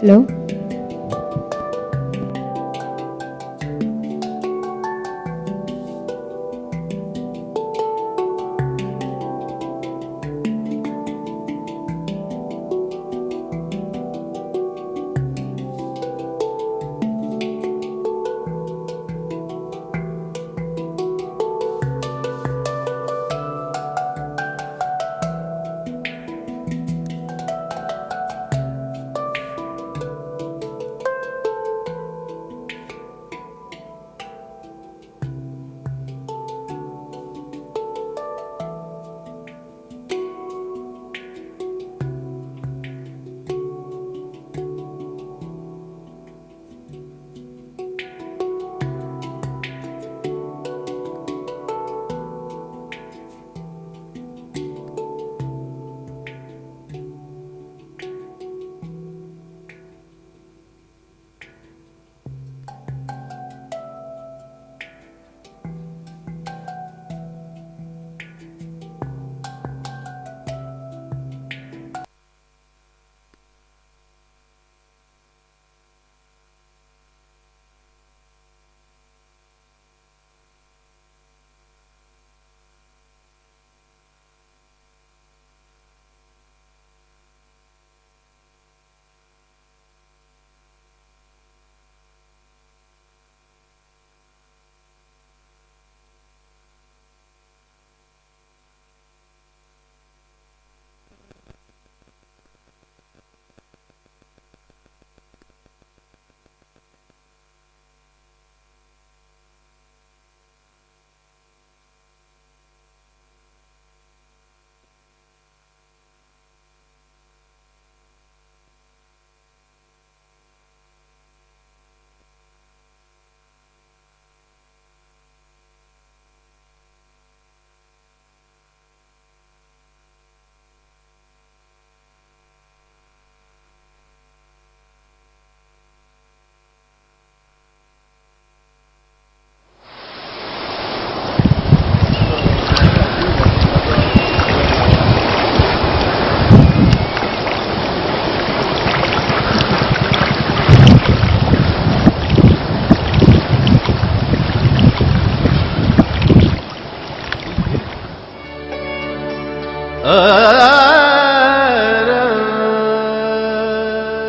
Hello?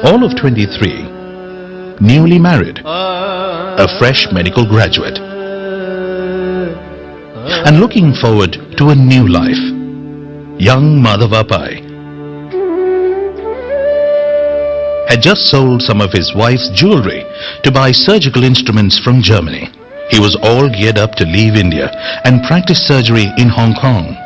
All of 23, newly married, a fresh medical graduate, and looking forward to a new life. Young Madhava Pai had just sold some of his wife's jewelry to buy surgical instruments from Germany. He was all geared up to leave India and practice surgery in Hong Kong.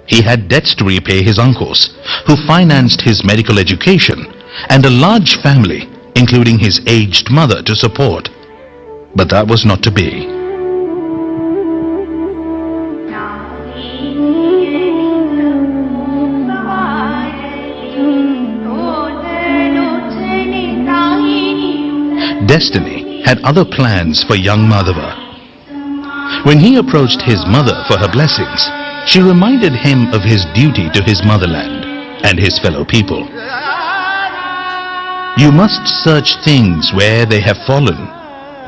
He had debts to repay his uncles, who financed his medical education, and a large family, including his aged mother, to support. But that was not to be. Destiny had other plans for young Madhava. When he approached his mother for her blessings, she reminded him of his duty to his motherland and his fellow people. You must search things where they have fallen.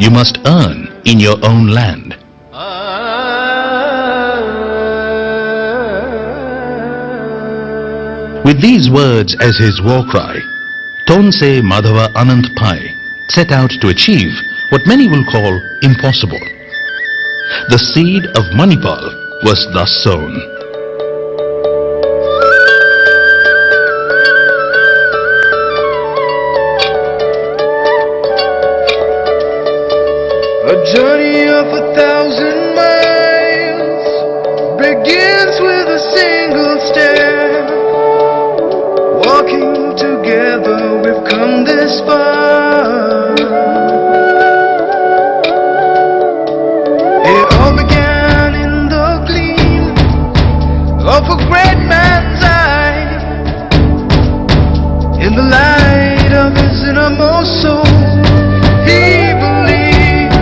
You must earn in your own land. With these words as his war cry, Tonse Madhava Anant Pai set out to achieve what many will call impossible. The seed of Manipal was thus sown. A journey of 1,000 miles begins with a single step. Walking together, we've come this far. It all began in the gleam of a great man's eye, in the light of his innermost soul. He believed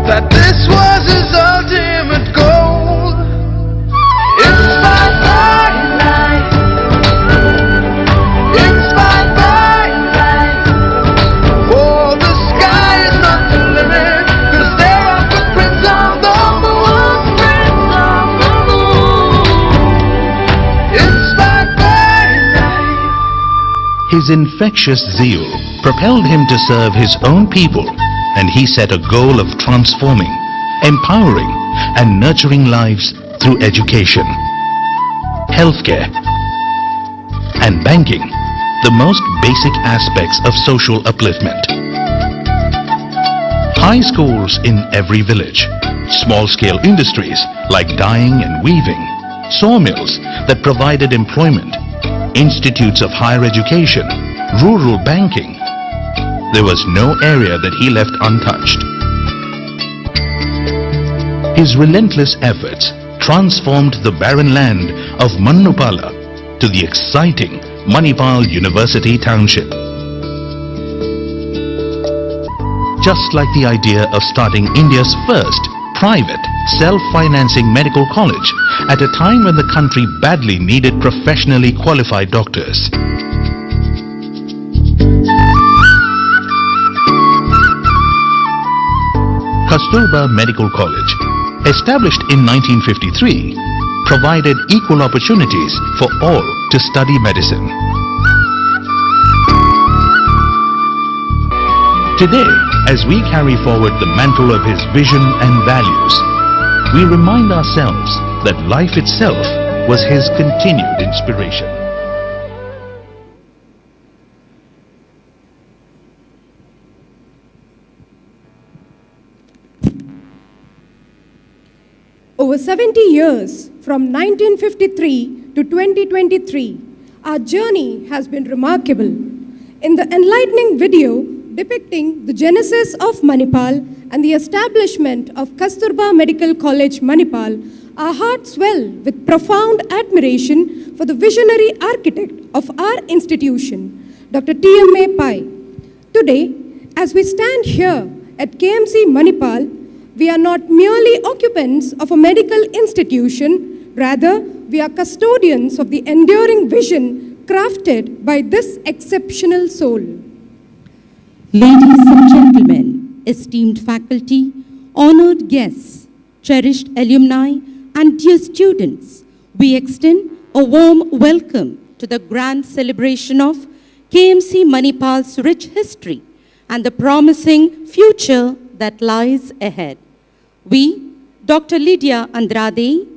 that this was his ultimate goal. Inspired by life, inspired by His infectious zeal propelled him to serve his own people, and he set a goal of transforming, empowering, and nurturing lives through education, healthcare, and banking, the most basic aspects of social upliftment. High schools in every village, small-scale industries like dyeing and weaving, sawmills that provided employment, institutes of higher education, rural banking. There was no area that he left untouched. His relentless efforts transformed the barren land of Manipal to the exciting Manipal University Township. Just like the idea of starting India's first private, self-financing medical college at a time when the country badly needed professionally qualified doctors. Kasturba Medical College, established in 1953, provided equal opportunities for all to study medicine. Today, as we carry forward the mantle of his vision and values, we remind ourselves that life itself was his continued inspiration. Over 70 years, from 1953 to 2023, our journey has been remarkable. In the enlightening video depicting the genesis of Manipal and the establishment of Kasturba Medical College, Manipal, our hearts swell with profound admiration for the visionary architect of our institution, Dr. TMA Pai. Today, as we stand here at KMC Manipal, we are not merely occupants of a medical institution, rather, we are custodians of the enduring vision crafted by this exceptional soul. Ladies and gentlemen, esteemed faculty, honored guests, cherished alumni, and dear students, we extend a warm welcome to the grand celebration of KMC Manipal's rich history and the promising future that lies ahead. We, Dr. Lydia Andrade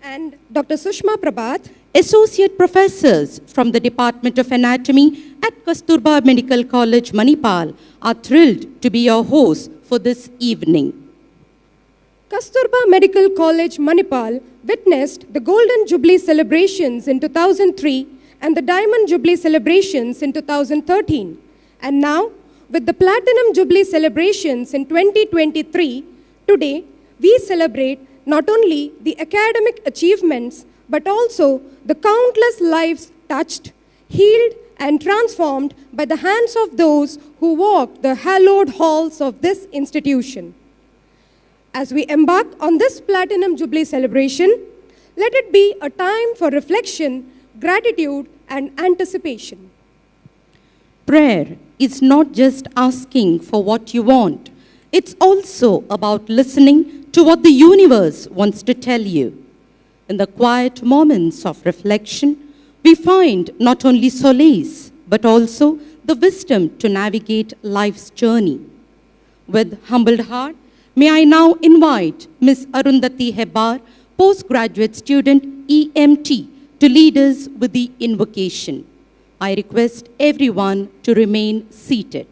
and Dr. Sushma Prabhat, Associate Professors from the Department of Anatomy at Kasturba Medical College, Manipal, are thrilled to be your hosts for this evening. Kasturba Medical College, Manipal witnessed the Golden Jubilee celebrations in 2003 and the Diamond Jubilee celebrations in 2013. And now, with the Platinum Jubilee celebrations in 2023, today we celebrate not only the academic achievements, but also the countless lives touched, healed, and transformed by the hands of those who walk the hallowed halls of this institution. As we embark on this Platinum Jubilee celebration, let it be a time for reflection, gratitude, and anticipation. Prayer is not just asking for what you want. It's also about listening to what the universe wants to tell you. In the quiet moments of reflection, we find not only solace, but also the wisdom to navigate life's journey. With humbled heart, may I now invite Ms. Arundhati Hebbar, postgraduate student EMT, to lead us with the invocation. I request everyone to remain seated.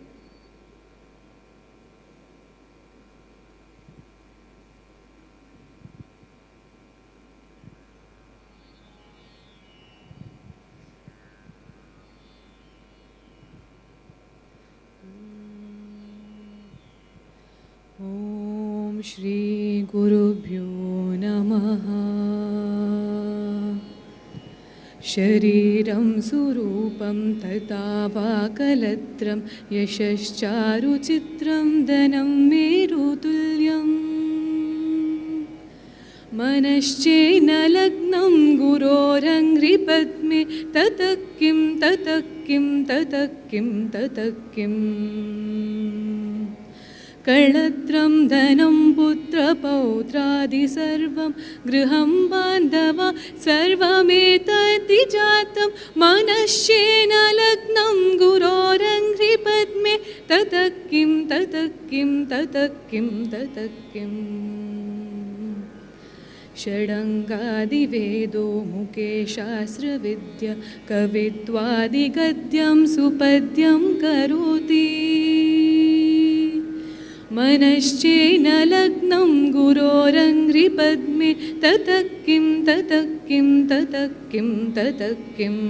Om Shri Gurubhyo Namaha Shariram Surupam Tata Vakalatram Yashascharu Chitram Danam Merutulyam Manaschena Lagnam Gurorangri Padme Tatakim Tatakim Tatakim Tatakim कळत्रं धनं पुत्रपौत्रादि सर्वं गृहं बान्धवा सर्वमेतद्धि जातं मनश्चेन लग्नं गुरोरङ्घ्रिपद्मे ततः किं ततः किं ततः किं ततः किम् षडङ्गादिवेदो मुखे शास्त्रविद्या कवित्वादिगद्यं सुपद्यं करोति मनश्चेन लग्नं गुरोरङ्घ्रिपद्मे ततः किं ततः किं ततः किं ततः किम्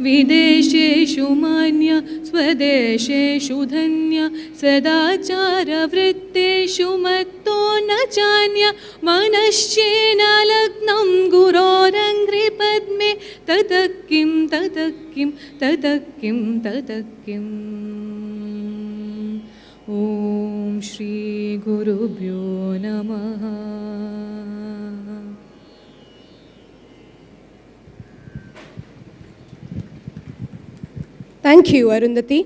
विदेशेषु मान्य स्वदेशेषु धन्य सदाचारवृत्तेषु मत्तो न चान्य मनश्चेन लग्नं गुरोरङ्घ्रिपद्मे ततः किं ततः किं ततः किं ततः किम् ॐ श्रीगुरुभ्यो नमः। Thank you, Arundhati.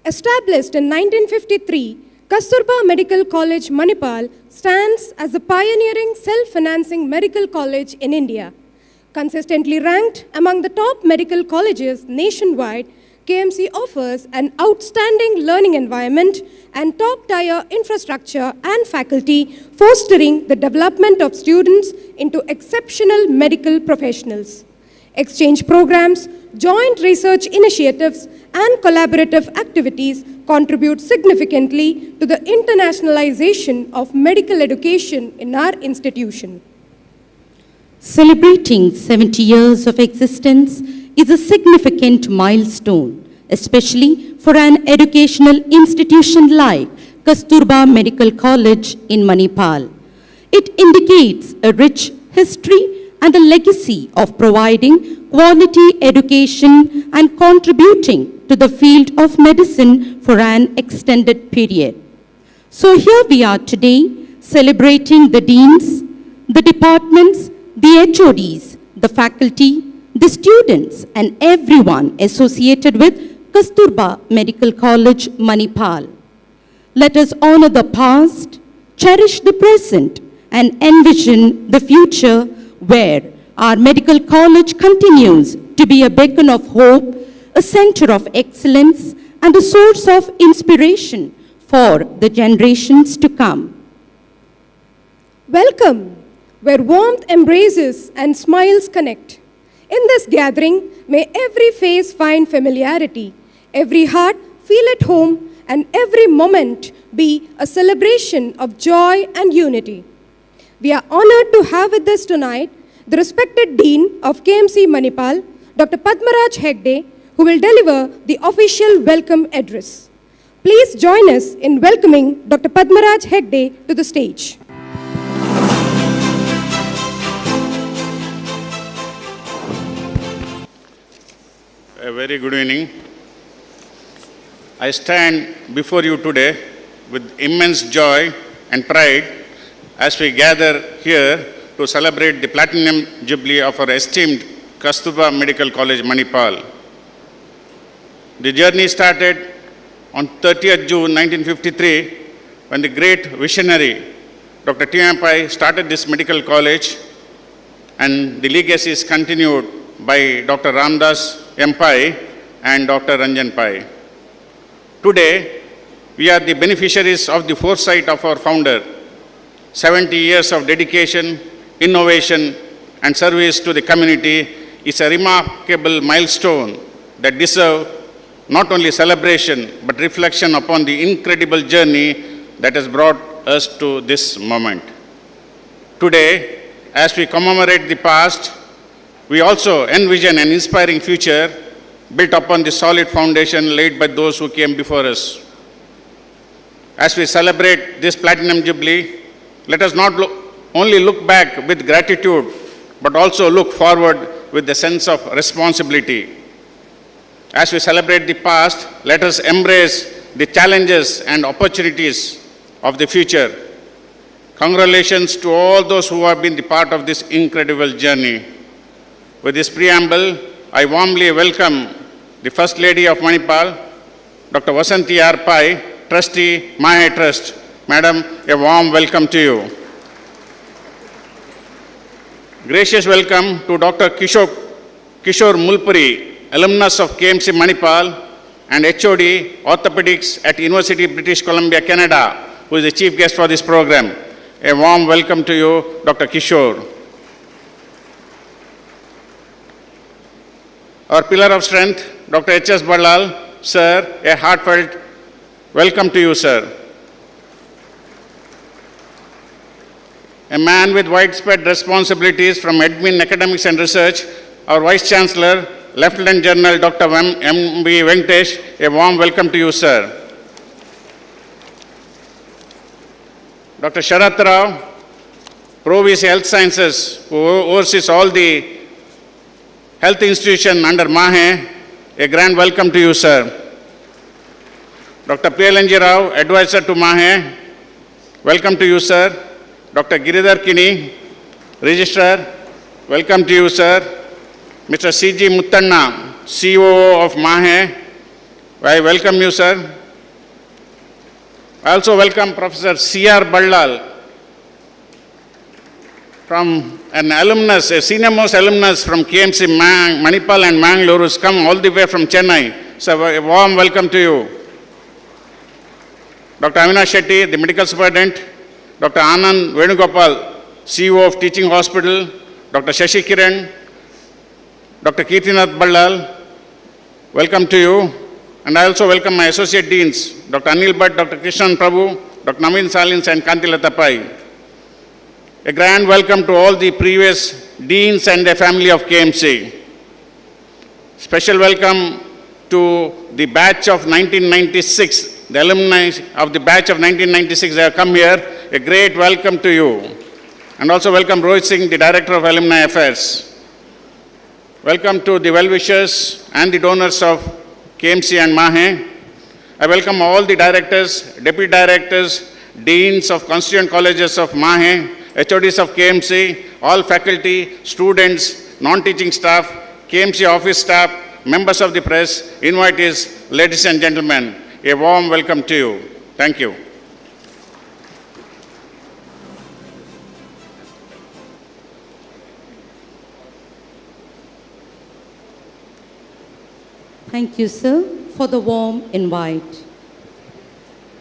Established in 1953, Kasturba Medical College, Manipal stands as a pioneering self-financing medical college in India. Consistently ranked among the top medical colleges nationwide, KMC offers an outstanding learning environment and top-tier infrastructure and faculty, fostering the development of students into exceptional medical professionals. Exchange programs, joint research initiatives, and collaborative activities contribute significantly to the internationalization of medical education in our institution. Celebrating 70 years of existence is a significant milestone, especially for an educational institution like Kasturba Medical College in Manipal. It indicates a rich history and a legacy of providing quality education and contributing to the field of medicine for an extended period. So here we are today, celebrating the deans, the departments, the HODs, the faculty, the students, and everyone associated with Kasturba Medical College, Manipal. Let us honor the past, cherish the present, and envision the future where our medical college continues to be a beacon of hope, a center of excellence, and a source of inspiration for the generations to come. Welcome, where warmth embraces and smiles connect. In this gathering, may every face find familiarity, every heart feel at home, and every moment be a celebration of joy and unity. We are honored to have with us tonight the respected Dean of KMC Manipal, Dr. Padmaraj Hegde, who will deliver the official welcome address. Please join us in welcoming Dr. Padmaraj Hegde to the stage. A very good evening. I stand before you today with immense joy and pride as we gather here to celebrate the Platinum Jubilee of our esteemed Kasturba Medical College, Manipal. The journey started on 30th June 1953 when the great visionary Dr. TMA Pai started this medical college, and the legacy is continued by Dr. Ramdas M. Pai and Dr. Ranjan Pai. Today, we are the beneficiaries of the foresight of our founder. 70 years of dedication, innovation, and service to the community is a remarkable milestone that deserves not only celebration but reflection upon the incredible journey that has brought us to this moment. Today, as we commemorate the past, we also envision an inspiring future built upon the solid foundation laid by those who came before us. As we celebrate this Platinum Jubilee, let us not only look back with gratitude, but also look forward with a sense of responsibility. As we celebrate the past, let us embrace the challenges and opportunities of the future. Congratulations to all those who have been the part of this incredible journey. With this preamble, I warmly welcome the First Lady of Manipal, Dr. Vasanti R. Pai, Trustee, MAHE Trust. Madam, a warm welcome to you. Gracious welcome to Dr. Kishore Mulpuri, alumnus of KMC Manipal and HOD Orthopaedics at University of British Columbia, Canada, who is the chief guest for this program. A warm welcome to you, Dr. Kishore. Our pillar of strength, Dr. H.S. Ballal, sir, a heartfelt welcome to you, sir. A man with widespread responsibilities from admin, academics and research, our Vice Chancellor, Lieutenant General Dr. M.B. Venkatesh, a warm welcome to you, sir. Dr. Sharath Rao, Pro-VC Health Sciences, who oversees all the health institutions under MAHE, a grand welcome to you, sir. Dr. P.L.N.G. Rao, Advisor to MAHE, welcome to you, sir. Dr. Giridhar Kini, Registrar, welcome to you, sir. Mr. C.G. Muttanna, COO of MAHE, I welcome you, sir. I also welcome Professor C.R. Ballal, from an alumnus, a senior most alumnus from KMC Manipal and Mangalore, who's come all the way from Chennai. So a warm welcome to you. Dr. Avinash Shetty, the medical superintendent. Dr. Anand Venugopal, CEO of Teaching Hospital. Dr. Shashi Kiran. Dr. Kirtinath Ballal, welcome to you. And I also welcome my associate deans, Dr. Anil Bhatt, Dr. Krishnan Prabhu, Dr. Naveen Salins and Kantilata Pai. A grand welcome to all the previous deans and the family of KMC. Special welcome to the batch of 1996, the alumni of the batch of 1996 they have come here. A great welcome to you. And also welcome Rohit Singh, the Director of Alumni Affairs. Welcome to the well-wishers and the donors of KMC and MAHE. I welcome all the directors, deputy directors, deans of constituent colleges of MAHE, HODs of KMC, all faculty, students, non-teaching staff, KMC office staff, members of the press, invitees, ladies and gentlemen, a warm welcome to you. Thank you. Thank you, sir, for the warm invite.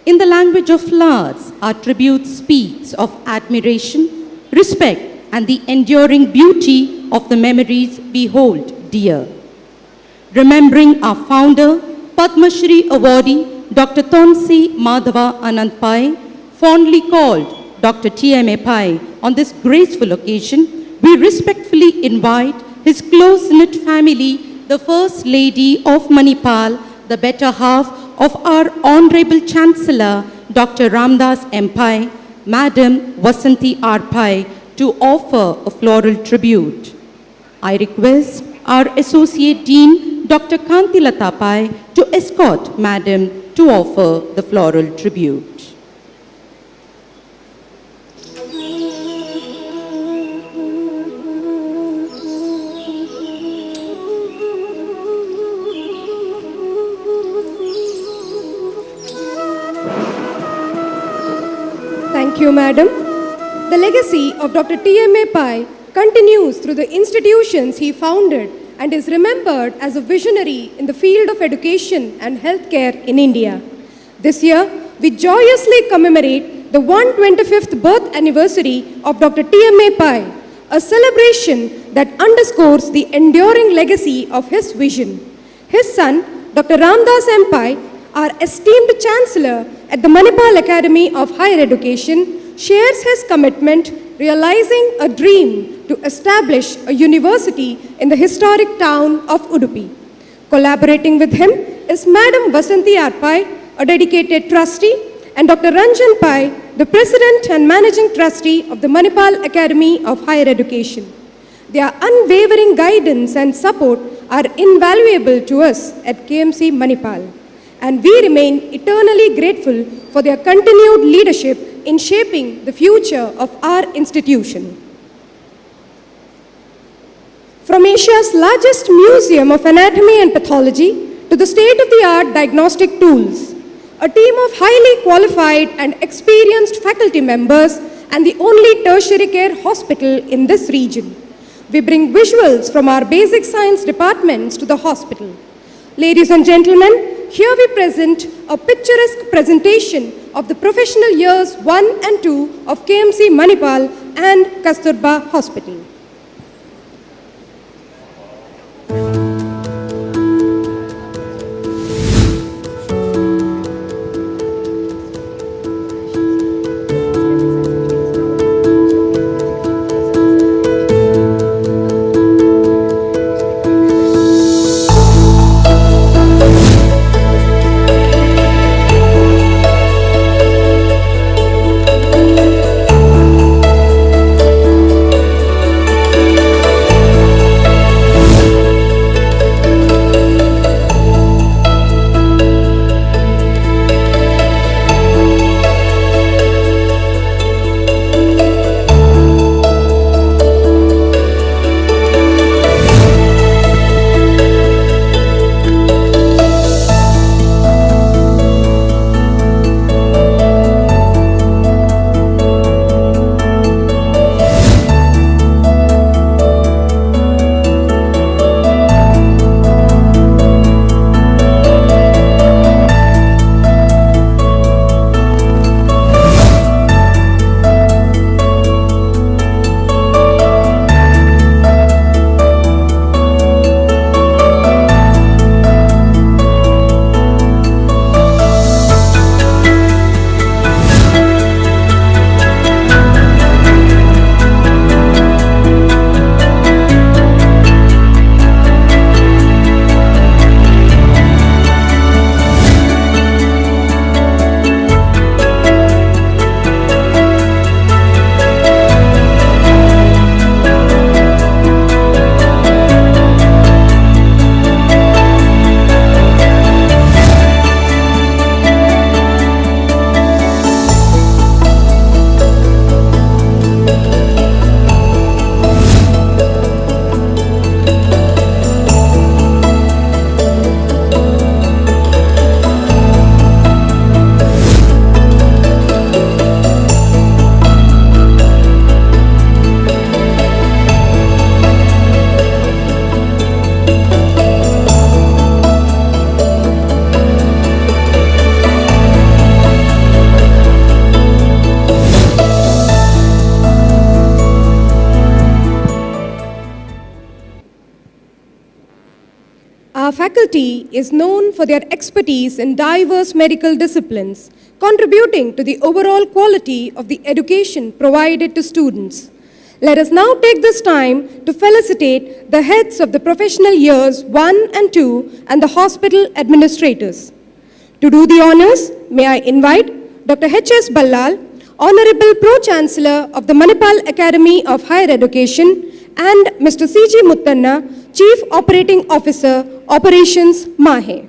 In the language of flowers, our tribute speaks of admiration, respect, and the enduring beauty of the memories we hold dear. Remembering our founder, Padma Shri awardee, Dr. Tonsi Madhava Anand Pai, fondly called Dr. TMA Pai, on this graceful occasion, we respectfully invite his close-knit family, the First Lady of Manipal, the better half of our Honorable Chancellor, Dr. Ramdas M. Pai, Madam Vasanti R. Pai, to offer a floral tribute. I request our Associate Dean, Dr. Kantilata Pai, to escort Madam to offer the floral tribute. Thank you, Madam. The legacy of Dr. TMA Pai continues through the institutions he founded and is remembered as a visionary in the field of education and healthcare in India. This year, we joyously commemorate the 125th birth anniversary of Dr. TMA Pai, a celebration that underscores the enduring legacy of his vision. His son, Dr. Ramdas M. Pai, our esteemed Chancellor at the Manipal Academy of Higher Education, shares his commitment realizing a dream to establish a university in the historic town of Udupi. Collaborating with him is Madam Vasanti R. Pai, a dedicated trustee, and Dr. Ranjan Pai, the President and Managing Trustee of the Manipal Academy of Higher Education. Their unwavering guidance and support are invaluable to us at KMC Manipal, and we remain eternally grateful for their continued leadership in shaping the future of our institution. From Asia's largest museum of anatomy and pathology to to the state-of-the-art diagnostic tools, a team of highly qualified and experienced faculty members, and the only tertiary care hospital in this region. We bring visuals from our basic science departments to the hospital. Ladies and gentlemen, here we present a picturesque presentation of the professional years 1 and 2 of KMC Manipal and Kasturba Hospital. Our faculty is known for their expertise in diverse medical disciplines, contributing to the overall quality of the education provided to students. Let us now take this time to felicitate the heads of the professional years 1 and 2 and the hospital administrators. To do the honors, may I invite Dr. H.S. Ballal, Honorable Pro-Chancellor of the Manipal Academy of Higher Education, and Mr. C.G. Muttanna, Chief Operating Officer, Operations, MAHE.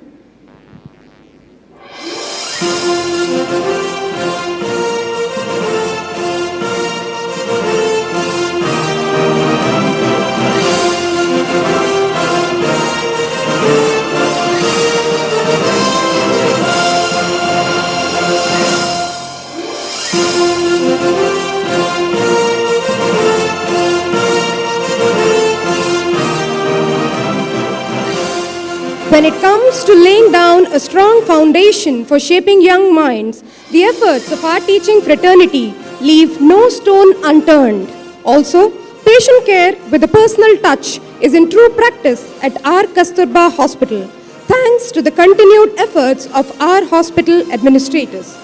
When it comes to laying down a strong foundation for shaping young minds, the efforts of our teaching fraternity leave no stone unturned. Also, patient care with a personal touch is in true practice at our Kasturba Hospital, thanks to the continued efforts of our hospital administrators.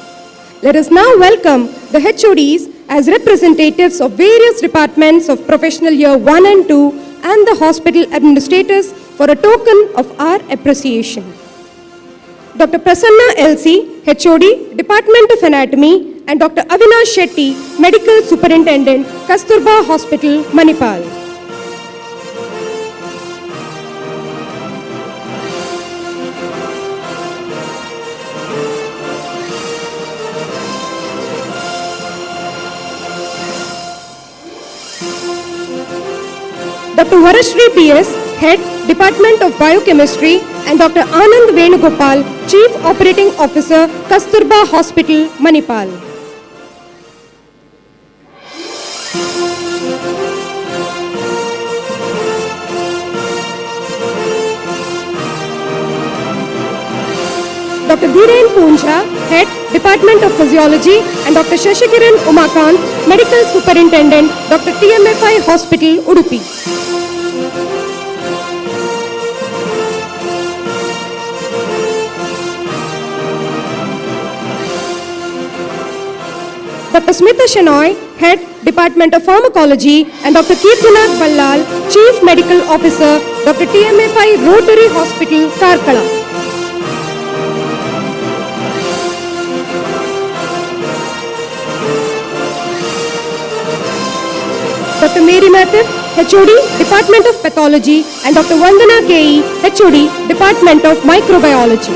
Let us now welcome the HODs as representatives of various departments of professional year 1 and 2 and the hospital administrators for a token of our appreciation. Dr. Prasanna LC, HOD, Department of Anatomy, and Dr. Avinash Shetty, Medical Superintendent, Kasturba Hospital, Manipal. Dr. Varashri PS, Head, Department of Biochemistry, and Dr. Anand Venugopal, Chief Operating Officer, Kasturba Hospital, Manipal. Dr. Dhiren Poonja, Head, Department of Physiology, and Dr. Shashikiran Umakant, Medical Superintendent, Dr. TMA Pai Hospital, Udupi. Dr. Smita Shenoy, Head, Department of Pharmacology, and Dr. Kirtinath Ballal, Chief Medical Officer, Dr. TMA Pai Rotary Hospital, Karkala. Dr. Mary Mathif, HOD, Department of Pathology, and Dr. Vandana KE, HOD, Department of Microbiology.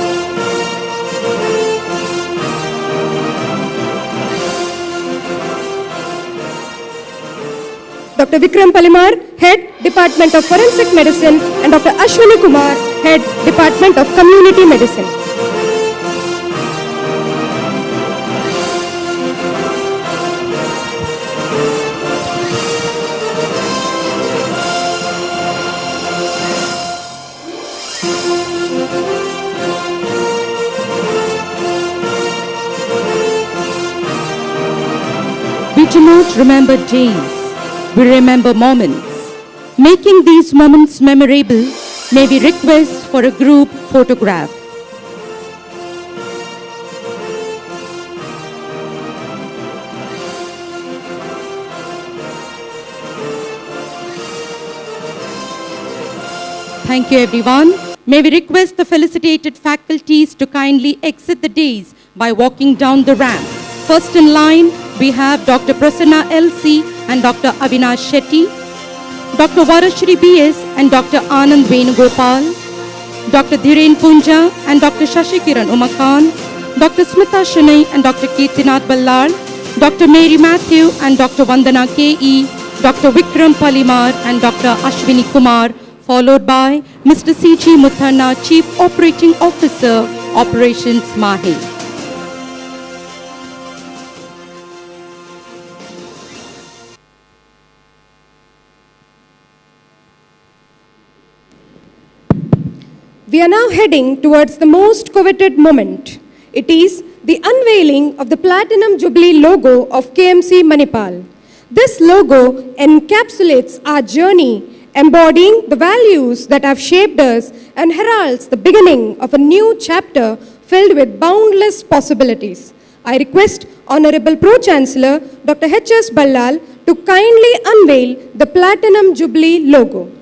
Dr. Vikram Palimar, Head, Department of Forensic Medicine, and Dr. Ashwini Kumar, Head, Department of Community Medicine. We do not remember days, we remember moments. Making these moments memorable, may we request for a group photograph. Thank you everyone. May we request the felicitated faculties to kindly exit the dais by walking down the ramp. First in line, we have Dr. Prasanna LC and Dr. Avinash Shetty, Dr. Varashri BS and Dr. Anand Venugopal, Dr. Dhiren Poonja and Dr. Shashikiran Umakant, Dr. Smita Shenoy and Dr. Kirtinath Ballal, Dr. Mary Matthew and Dr. Vandana KE, Dr. Vikram Palimar and Dr. Ashwini Kumar, followed by Mr. C.G. Muthanna, Chief Operating Officer, Operations MAHE. We are now heading towards the most coveted moment. It is the unveiling of the Platinum Jubilee logo of KMC Manipal. This logo encapsulates our journey, embodying the values that have shaped us and heralds the beginning of a new chapter filled with boundless possibilities. I request Honorable Pro-Chancellor Dr. H.S. Ballal to kindly unveil the Platinum Jubilee logo.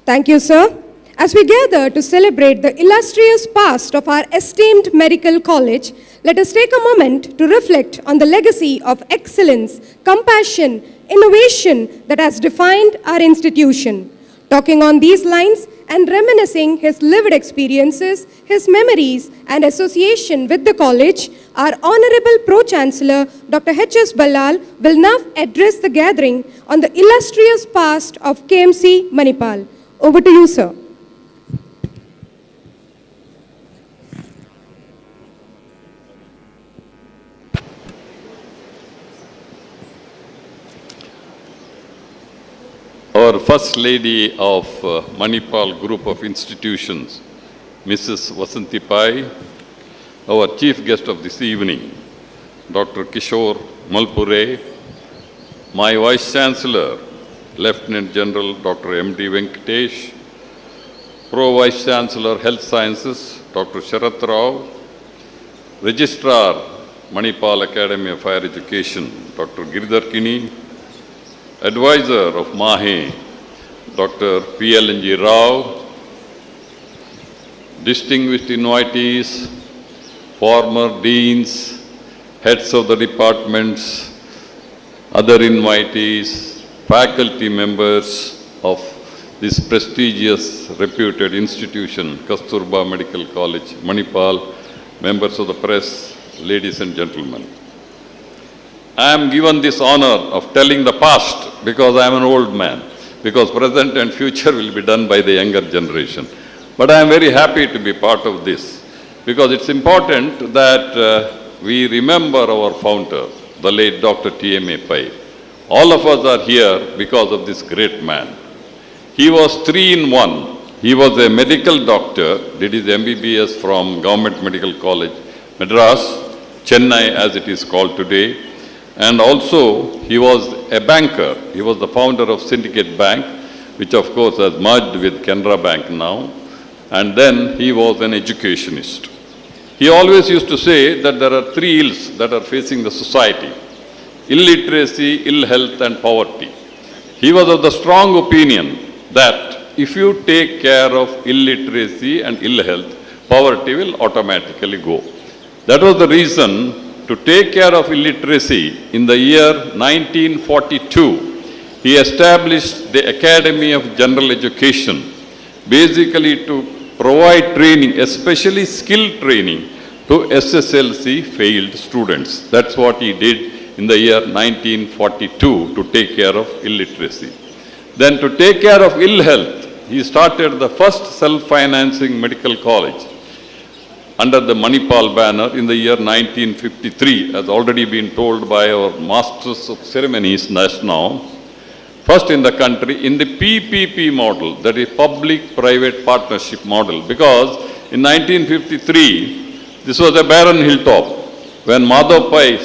Thank you, sir. As we gather to celebrate the illustrious past of our esteemed medical college, let us take a moment to reflect on the legacy of excellence, compassion, innovation that has defined our institution. Talking on these lines and reminiscing his lived experiences, his memories and association with the college, our Honorable Pro-Chancellor Dr. H.S. Ballal will now address the gathering on the illustrious past of KMC Manipal. Over to you, sir. Our First Lady of Manipal Group of Institutions, Mrs. Vasanthi Pai, our Chief Guest of this evening, Dr. Kishore Mulpuri, my Vice Chancellor, Lieutenant General Dr. M.D. Venkatesh, Pro-Vice Chancellor Health Sciences, Dr. Sharath Rao, Registrar, Manipal Academy of Higher Education, Dr. Giridhar Kini, Advisor of MAHE, Dr. P.L.N.G. Rao, distinguished invitees, former deans, heads of the departments, other invitees, faculty members of this prestigious, reputed institution, Kasturba Medical College, Manipal, members of the press, ladies and gentlemen. I am given this honor of telling the past because I am an old man, because present and future will be done by the younger generation. But I am very happy to be part of this, because it's important that we remember our founder, the late Dr. TMA Pai. All of us are here because of this great man. He was 3 in 1. He was a medical doctor, did his MBBS from Government Medical College, Madras, Chennai as it is called today. And also, he was a banker. He was the founder of Syndicate Bank, which of course has merged with Canara Bank now. And then he was an educationist. He always used to say that there are 3 ills that are facing the society: illiteracy, ill health, and poverty. He was of the strong opinion that if you take care of illiteracy and ill health, poverty will automatically go. That was the reason to take care of illiteracy. In the year 1942, he established the Academy of General Education, basically to provide training, especially skill training, to SSLC failed students. That's what he did in the year 1942 to take care of illiteracy. Then to take care of ill health, he started the first self-financing medical college under the Manipal banner in the year 1953, as already been told by our masters of ceremonies just now. First in the country in the PPP model, that is public-private partnership model, because in 1953, this was a barren hilltop. When Madhav Pai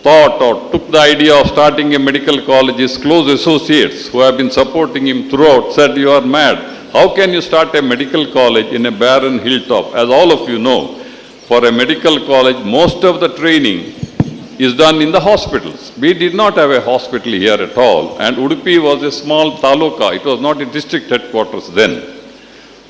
thought or took the idea of starting a medical college, his close associates who have been supporting him throughout said, "You are mad. How can you start a medical college in a barren hilltop?" As all of you know, for a medical college, most of the training is done in the hospitals. We did not have a hospital here at all, and Udupi was a small taluka. It was not a district headquarters then.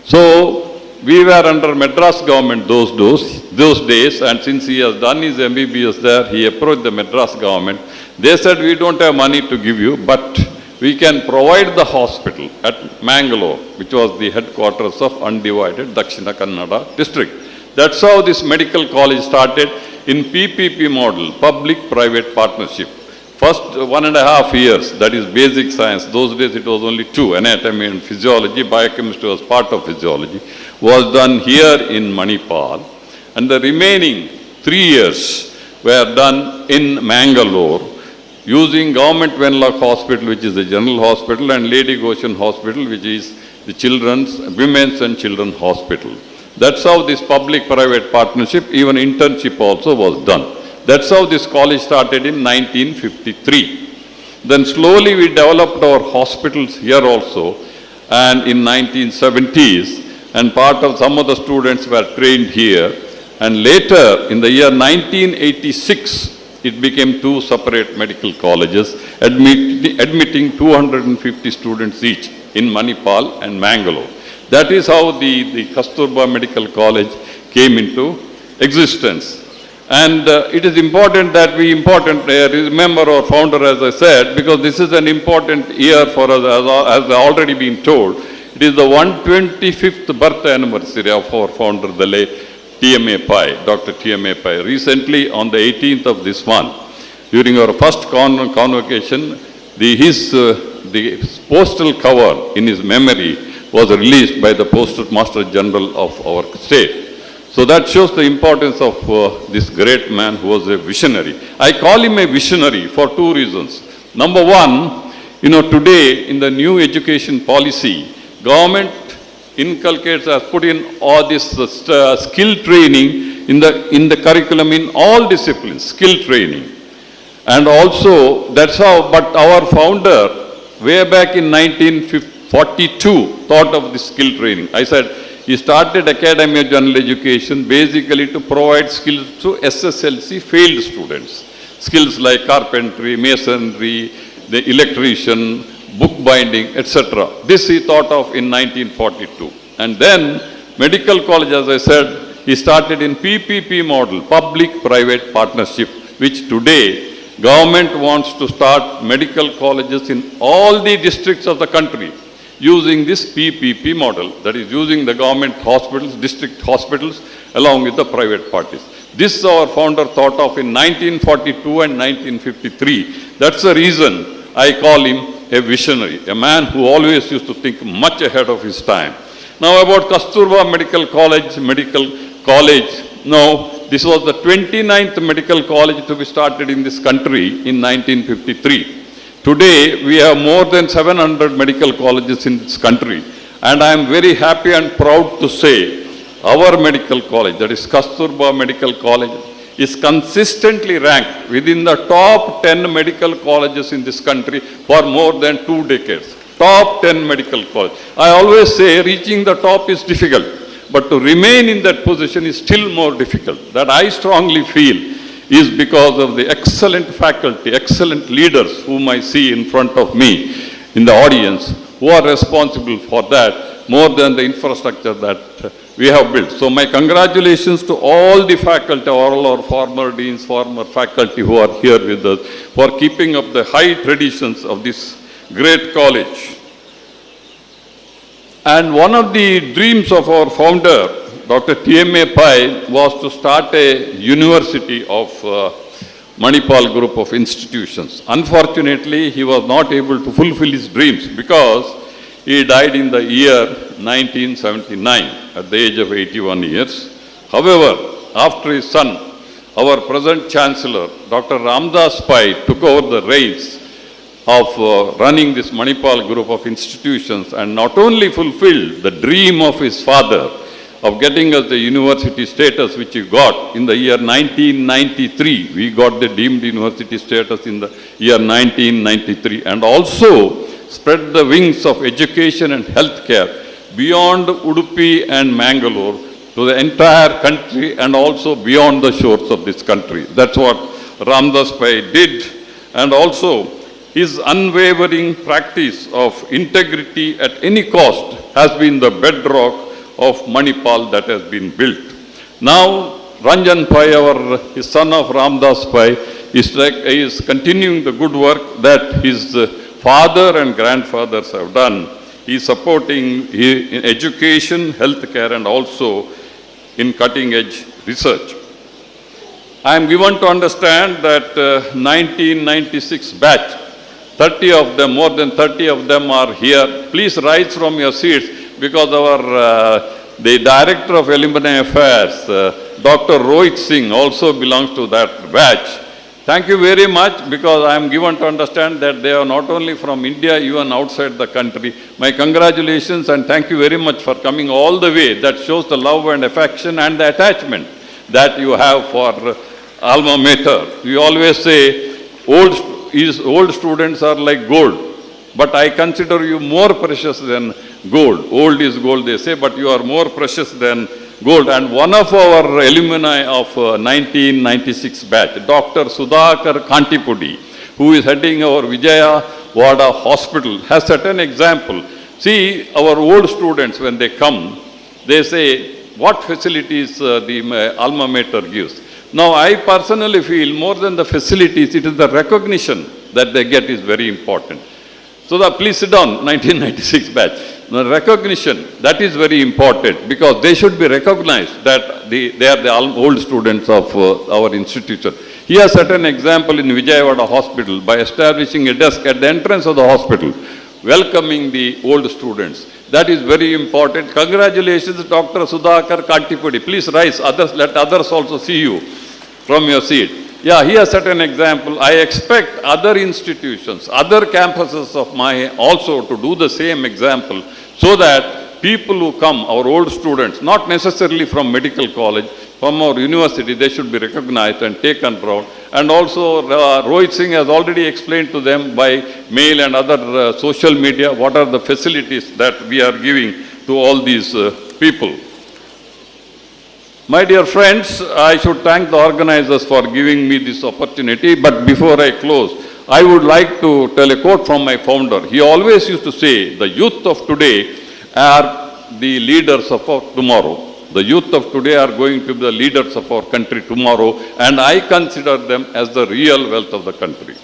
So we were under Madras government those days, and since he has done his MBBS there, he approached the Madras government. They said, "We don't have money to give you, but we can provide the hospital at Mangalore," which was the headquarters of undivided Dakshina Kannada district. That's how this medical college started in PPP model, public-private partnership. First 1.5 years, that is basic science. Those days it was only 2, anatomy and physiology. Biochemistry was part of physiology. Was done here in Manipal. And the remaining 3 years were done in Mangalore, using Government Venlock Hospital, which is the general hospital, and Lady Goshen Hospital, which is the women's and children's hospital. That's how this public-private partnership, even internship also was done. That's how this college started in 1953. Then slowly we developed our hospitals here also, and in 1970s, and part of some of the students were trained here. And later, in the year 1986, it became 2 separate medical colleges, admitting 250 students each in Manipal and Mangalore. That is how the Kasturba Medical College came into existence. And it is important that we remember our founder, as I said, because this is an important year for us, as already been told. It is the 125th birth anniversary of our founder, the late TMA Pai, Dr. TMA Pai. Recently, on the 18th of this month, during our first convocation, the postal cover in his memory was released by the Postmaster General of our state. So that shows the importance of this great man who was a visionary. I call him a visionary for 2 reasons. Number one, today in the new education policy, government inculcates, has put in all this skill training in the curriculum in all disciplines, skill training. And also, that's how, but our founder, way back in 1942, thought of this skill training. I said, he started Academy of General Education basically to provide skills to SSLC failed students. Skills like carpentry, masonry, the electrician, bookbinding, etc. This he thought of in 1942. And then medical college, as I said, he started in PPP model, public-private partnership, which today Government wants to start medical colleges in all the districts of the country using this PPP model, that is using the government hospitals, district hospitals, along with the private parties. This our founder thought of in 1942 and 1953. That's the reason I call him a visionary, a man who always used to think much ahead of his time. Now about Kasturba Medical College, Now, this was the 29th medical college to be started in this country in 1953. Today, we have more than 700 medical colleges in this country. And I am very happy and proud to say, our medical college, that is Kasturba Medical College, is consistently ranked within the top 10 medical colleges in this country for more than 2 decades. Top 10 medical colleges. I always say reaching the top is difficult, but to remain in that position is still more difficult. That I strongly feel is because of the excellent faculty, excellent leaders whom I see in front of me in the audience, who are responsible for that more than the infrastructure that we have built. So my congratulations to all the faculty, all our former deans, former faculty who are here with us for keeping up the high traditions of this great college. And one of the dreams of our founder, Dr. TMA Pai, was to start a university of Manipal group of institutions. Unfortunately, he was not able to fulfill his dreams because he died in the year 1979 at the age of 81 years. However, after his son, our present Chancellor, Dr. Ramdas Pai, took over the reins of running this Manipal group of institutions and not only fulfilled the dream of his father of getting us the university status which he got in the year 1993. We got the deemed university status in the year 1993 and also spread the wings of education and healthcare beyond Udupi and Mangalore to the entire country and also beyond the shores of this country. That's what Ramdas Pai did. And also his unwavering practice of integrity at any cost has been the bedrock of Manipal that has been built. Now, Ranjan Pai, his son of Ramdas Pai, is continuing the good work that his father and grandfathers have done. He is supporting in education, healthcare, and also in cutting-edge research. I am given to understand that 1996 batch, 30 of them, more than 30 of them are here. Please rise from your seats because the Director of Alumni Affairs, Dr. Rohit Singh, also belongs to that batch. Thank you very much because I am given to understand that they are not only from India, even outside the country. My congratulations and thank you very much for coming all the way. That shows the love and affection and the attachment that you have for alma mater. We always say old students are like gold. But I consider you more precious than gold. Old is gold, they say, but you are more precious than gold. And one of our alumni of 1996 batch, Dr. Sudhakar Kantipudi, who is heading our Vijaya Vada Hospital, has set an example. See, our old students, when they come, they say, what facilities the alma mater gives. Now, I personally feel more than the facilities, it is the recognition that they get is very important. So please sit down, 1996 batch. The recognition, that is very important because they should be recognized that they are the old students of our institution. He has set an example in Vijayawada Hospital by establishing a desk at the entrance of the hospital, welcoming the old students. That is very important. Congratulations, Dr. Sudhakar Kantipudi. Please rise, let others also see you from your seat. Yeah, he has set an example. I expect other institutions, other campuses of MAHE also to do the same example so that people who come, our old students, not necessarily from medical college, from our university, they should be recognized and taken proud. And also, Rohit Singh has already explained to them by mail and other social media what are the facilities that we are giving to all these people. My dear friends, I should thank the organizers for giving me this opportunity, but before I close, I would like to tell a quote from my founder. He always used to say, the youth of today are the leaders of tomorrow. The youth of today are going to be the leaders of our country tomorrow, and I consider them as the real wealth of the country.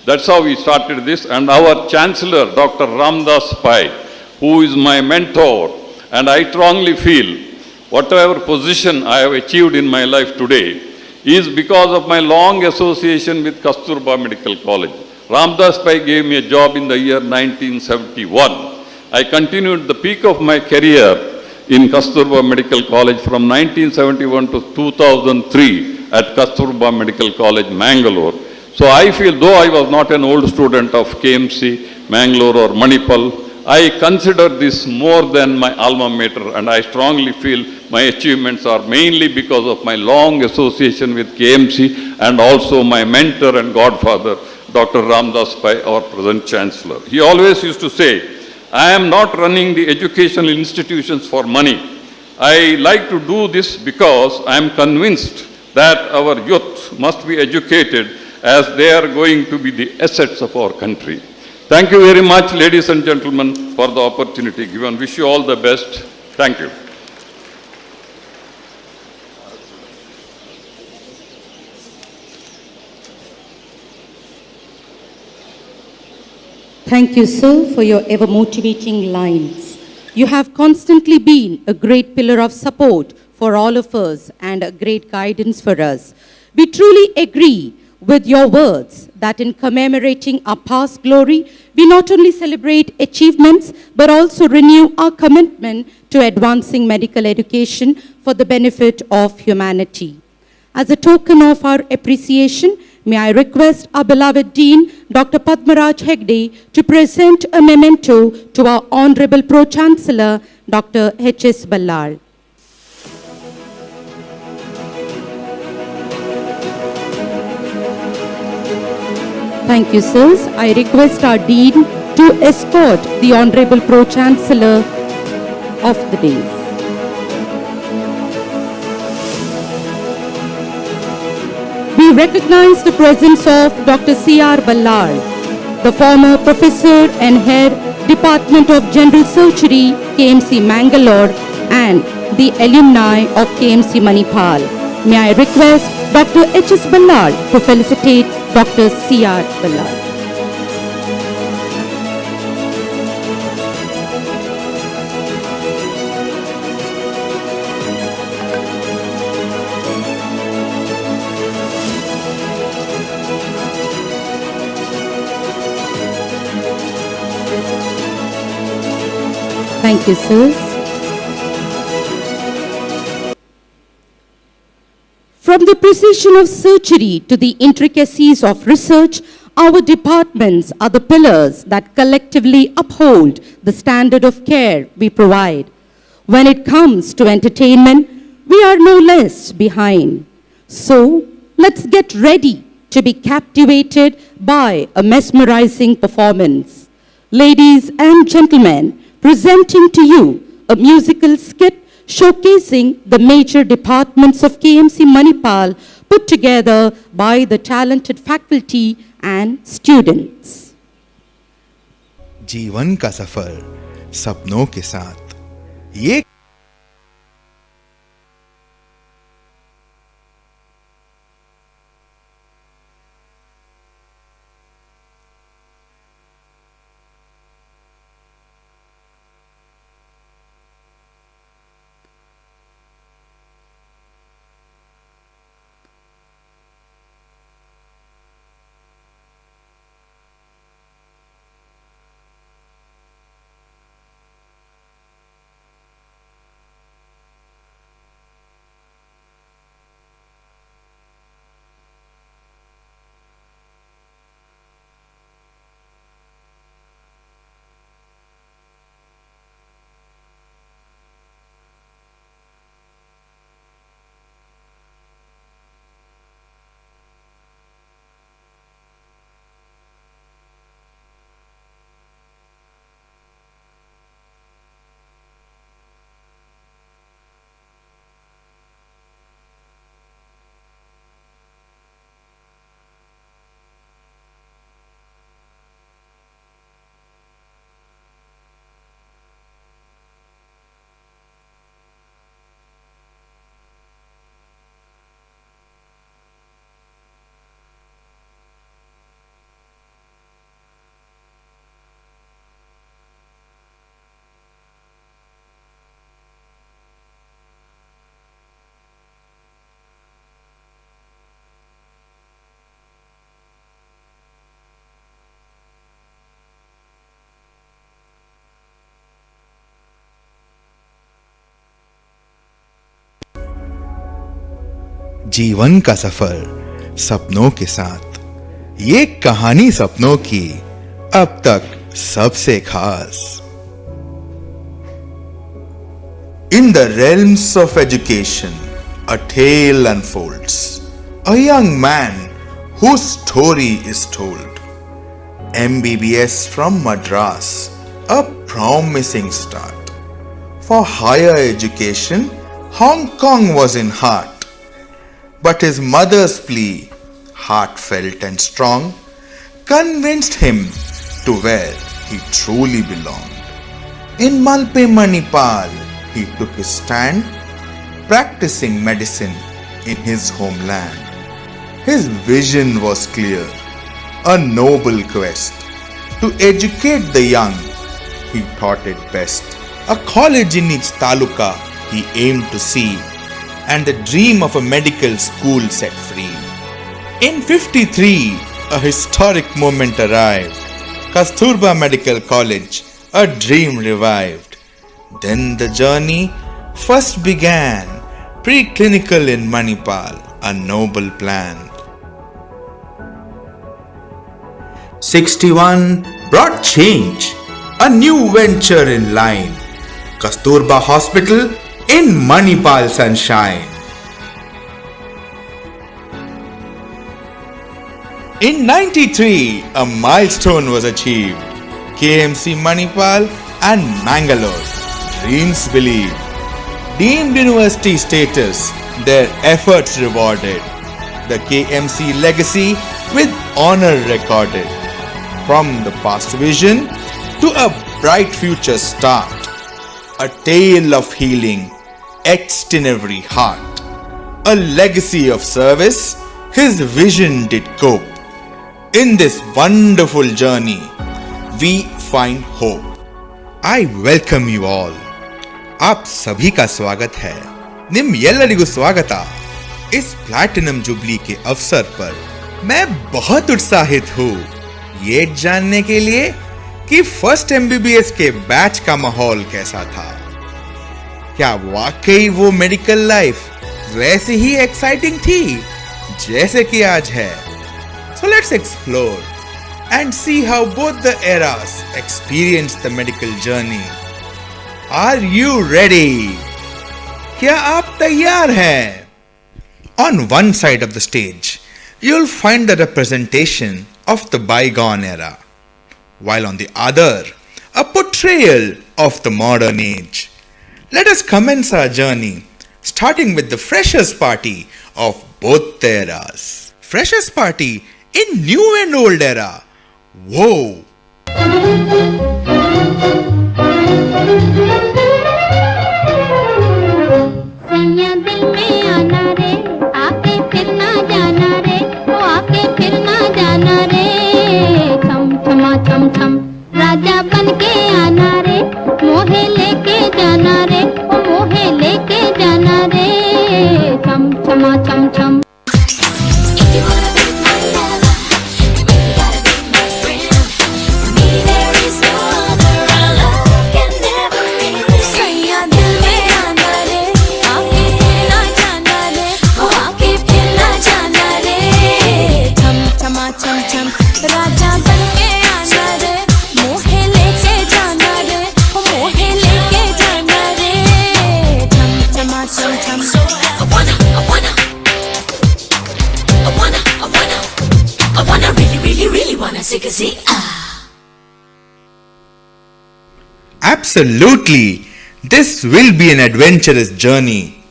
That's how we started this, and our Chancellor, Dr. Ramdas Pai, who is my mentor, and I strongly feel whatever position I have achieved in my life today is because of my long association with Kasturba Medical College. Ramdas Pai gave me a job in the year 1971. I continued the peak of my career in Kasturba Medical College from 1971 to 2003 at Kasturba Medical College, Mangalore. So I feel, though I was not an old student of KMC, Mangalore or Manipal, I consider this more than my alma mater, and I strongly feel my achievements are mainly because of my long association with KMC and also my mentor and godfather, Dr. Ramdas Pai, our present Chancellor. He always used to say, I am not running the educational institutions for money. I like to do this because I am convinced that our youth must be educated as they are going to be the assets of our country. Thank you very much, ladies and gentlemen, for the opportunity given. Wish you all the best. Thank you. Thank you, sir, for your ever-motivating lines. You have constantly been a great pillar of support for all of us and a great guidance for us. We truly agree with your words that in commemorating our past glory, we not only celebrate achievements, but also renew our commitment to advancing medical education for the benefit of humanity. As a token of our appreciation, may I request our beloved Dean, Dr. Padmaraj Hegde, to present a memento to our Honorable Pro-Chancellor, Dr. H.S. Ballal. Thank you, sirs. I request our Dean to escort the Honorable Pro-Chancellor of the day. We recognize the presence of Dr. C.R. Ballal, the former Professor and Head, Department of General Surgery, KMC Mangalore, and the alumni of KMC Manipal. May I request Dr. H.S. Ballal to felicitate Dr. C.R. Ballal. Thank you, sirs. From the precision of surgery to the intricacies of research, our departments are the pillars that collectively uphold the standard of care we provide. When it comes to entertainment, we are no less behind. So, let's get ready to be captivated by a mesmerizing performance. Ladies and gentlemen, presenting to you a musical skit showcasing the major departments of KMC Manipal put together by the talented faculty and students. जीवन का सफर सपनों के साथ ये जीवन का सफर सपनों के साथ, ये कहानी सपनों की अब तक सबसे खास। In the realms of education, a tale unfolds. A young man whose story is told. MBBS from Madras, a promising start. For higher education, Hong Kong was in heart. But his mother's plea, heartfelt and strong, convinced him to where he truly belonged. In Manipal, he took his stand, practicing medicine in his homeland. His vision was clear, a noble quest to educate the young. He thought it best. A college in each taluka he aimed to see, and the dream of a medical school set free. In 53, a historic moment arrived. Kasturba Medical College, a dream revived. Then the journey first began, pre-clinical in Manipal, a noble plan. 61 brought change, a new venture in line. Kasturba Hospital in Manipal sunshine. In 93, a milestone was achieved. KMC Manipal and Mangalore, dreams believed. Deemed university status, their efforts rewarded. The KMC legacy with honor recorded. From the past vision to a bright future start. A tale of healing etched in every heart. A legacy of service, his vision did cope. In this wonderful journey, we find hope. I welcome you all. आप सभी का स्वागत है। निम्येल्लरिगु स्वागता। इस platinum jubilee के अवसर पर मैं बहुत उत्साहित हूँ ये जानने के लिए कि फर्स्ट MBBS के बैच का माहौल कैसा था। क्या वाकई वो मेडिकल लाइफ वैसी ही एक्साइटिंग थी जैसे कि आज है? So let's explore and see how both the eras experienced the medical journey. Are you ready? क्या आप तैयार हैं? On one side of the stage, you'll find the representation of the bygone era, while on the other, a portrayal of the modern age. Let us commence our journey, starting with the freshers party of both the eras. Freshers party in new and old era. Whoa! राजा बन के आना रे, मोहे लेके जाना रे, ओ मोहे लेके जाना रे, छम छमा छम छम। Absolutely, this will be an adventurous journey.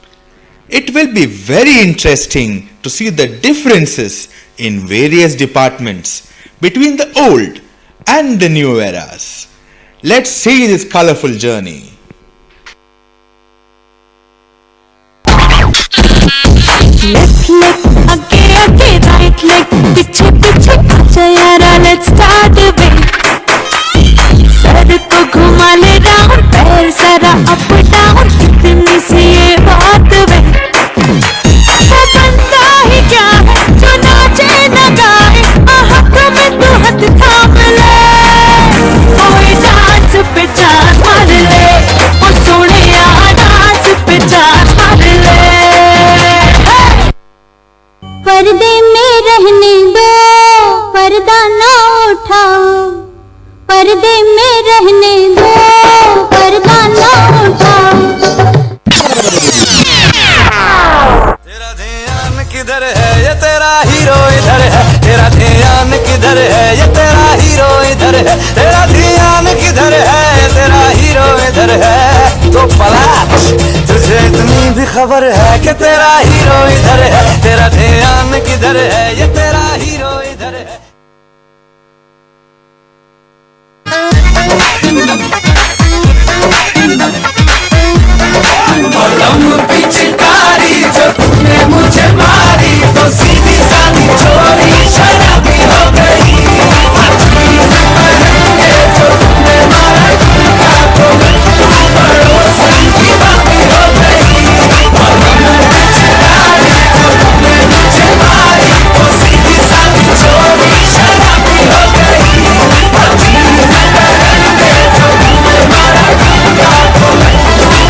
It will be very interesting to see the differences in various departments between the old and the new eras. Let's see this colorful journey. Left leg, आगे right leg, पीछे पीछे आजा यारा, let's start the way. Sir को घुमा ले round, पैर सारा अप डाउन, इतनी सी ये बात वे। वो बंदा ही क्या है जो नाचे न गाए, हक में तू हाथ थाम ले, कोई डांस पे चांस मार ले, ओ सोने यार डांस पे चांस मार ले। में रहने दो, पर्दा ना उठाओ, पर्दे में रहने दो, पर्दा ना उठाओ। तेरा ध्यान किधर है, ये तेरा हीरो इधर है, तेरा ध्यान किधर है, ये तेरा हीरो इधर है, तेरा ध्यान किधर है, तेरा हीरो इधर है। तो पलट, तुझे इतनी भी खबर है कि तेरा हीरो इधर है, तेरा ध्यान किधर है, ये तेरा हीरो इधर है। पिचकारी जो तूने मुझे मारी, तो सीधी सादी चोरी शराबी हो गई। जो तूने मारा तो पड़ोसन की बाती हो गई। पिचकारी जो तूने मुझे मारी, तो सीधी सादी चोरी शराबी हो गई। जो तूने मारा तो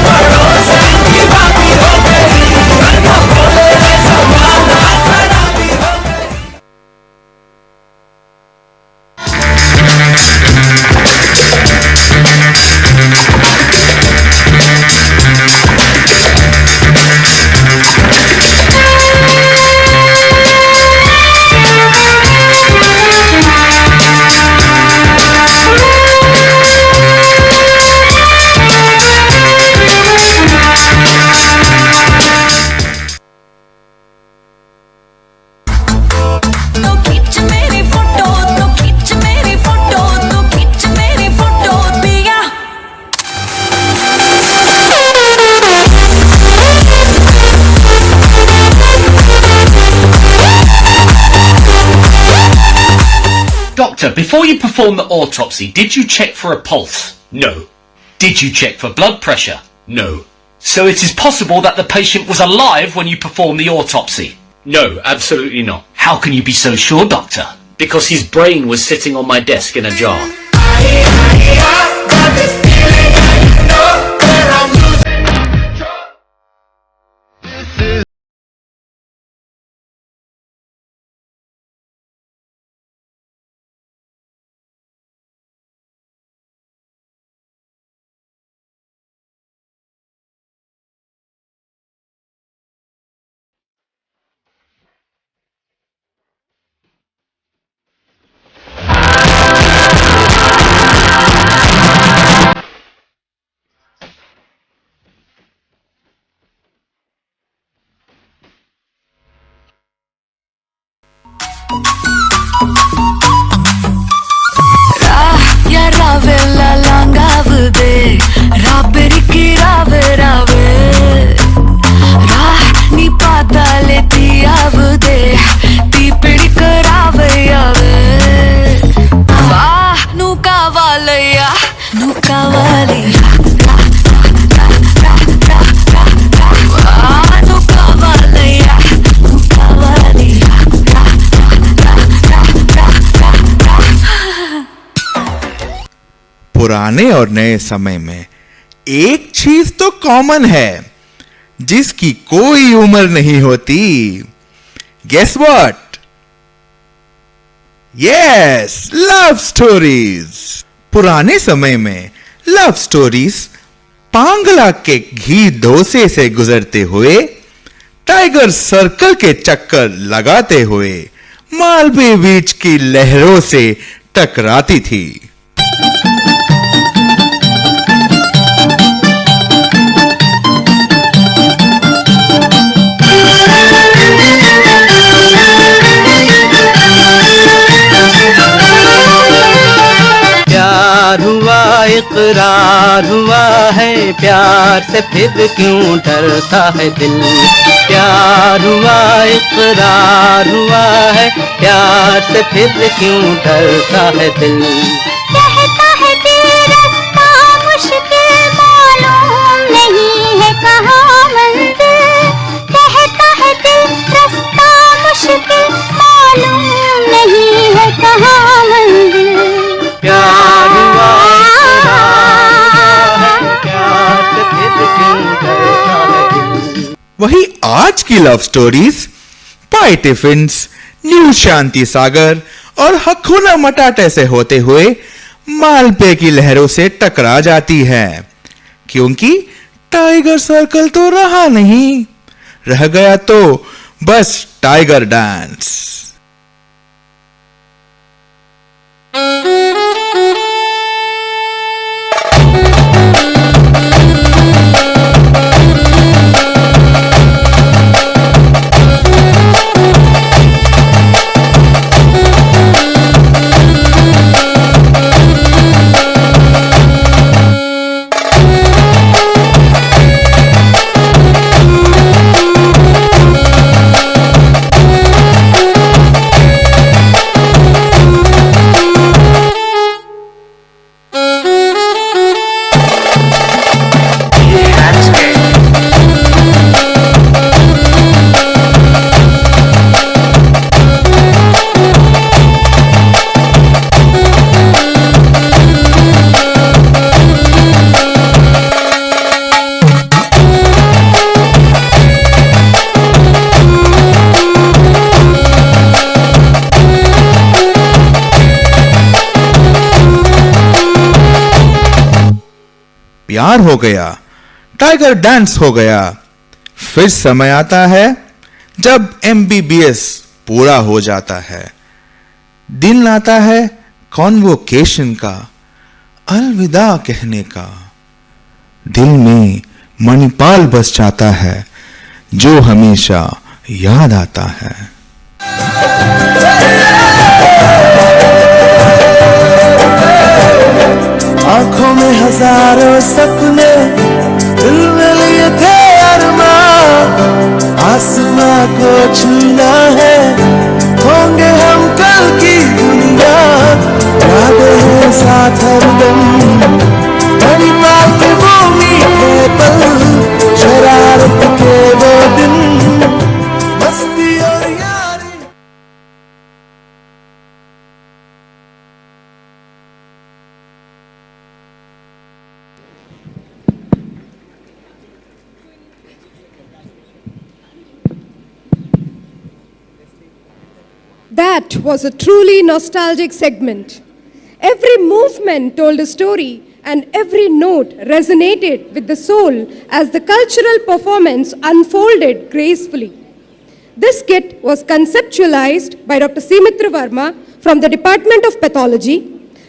पड़ोसन की बाती हो गई। बोले जमाना खराबी हो गई। तो खींच मेरी फोटो, तो खींच मेरी फोटो, तो खींच मेरी फोटो पिया। Doctor, before you performed the autopsy, did you check for a pulse? No. Did you check for blood pressure? No. So it is possible that the patient was alive when you performed the autopsy? No, absolutely not. How can you be so sure, doctor? Because his brain was sitting on my desk in a jar. Ravela langavde, raberiki rave rave, ni padale tiavde, ti pidika rave ave. Nu kavalaya, nu kavalaya. Nu kavalaya, nu kavalaya. पुराने और नए समय में एक चीज तो common है जिसकी कोई उम्र नहीं होती। Guess what? Yes, love stories. पुराने समय में लव स्टोरीज पांगला के घी डोसे से गुजरते हुए, टाइगर सर्कल के चक्कर लगाते हुए, मालवे बीच की लहरों से टकराती थी। प्यार हुआ, इकरार हुआ है, प्यार से फिर क्यों डरता है दिल। प्यार हुआ, इकरार हुआ है, प्यार से फिर क्यों डरता है दिल। कहता है दिल रास्ता मुश्किल, मालूम नहीं है कहाँ मंजिल। कहता है दिल रास्ता मुश्किल, मालूम नहीं है कहाँ मंजिल। प्यार हुआ, इकरार हुआ है, प्यार से फिर क्यों डरता है दिल। वही आज की लव स्टोरीज पाई टिफिन्स, न्यू शांति सागर और हखुना मटाटे से होते हुए मालपे की लहरों से टकरा जाती है, क्योंकि टाइगर सर्कल तो रहा नहीं, रह गया तो बस टाइगर डांस। प्यार हो गया, टाइगर डांस हो गया। फिर समय आता है जब MBBS पूरा हो जाता है। दिन आता है कॉन्वोकेशन का, अलविदा कहने का। दिल में मणिपाल बस जाता है, जो हमेशा याद आता है। आंखों में हजारों सपने, दिल में लिए थे अरमां, आसमां को छूना है, होंगे हम कल की दुनिया। यादें हैं साथ हरदम, मणिपाल के वो मीठे पल, शरारत के वो दिन, मस्ती और यारी। That was a truly nostalgic segment. Every movement told a story and every note resonated with the soul as the cultural performance unfolded gracefully. This skit was conceptualized by Dr. Simitra Verma from the Department of Pathology,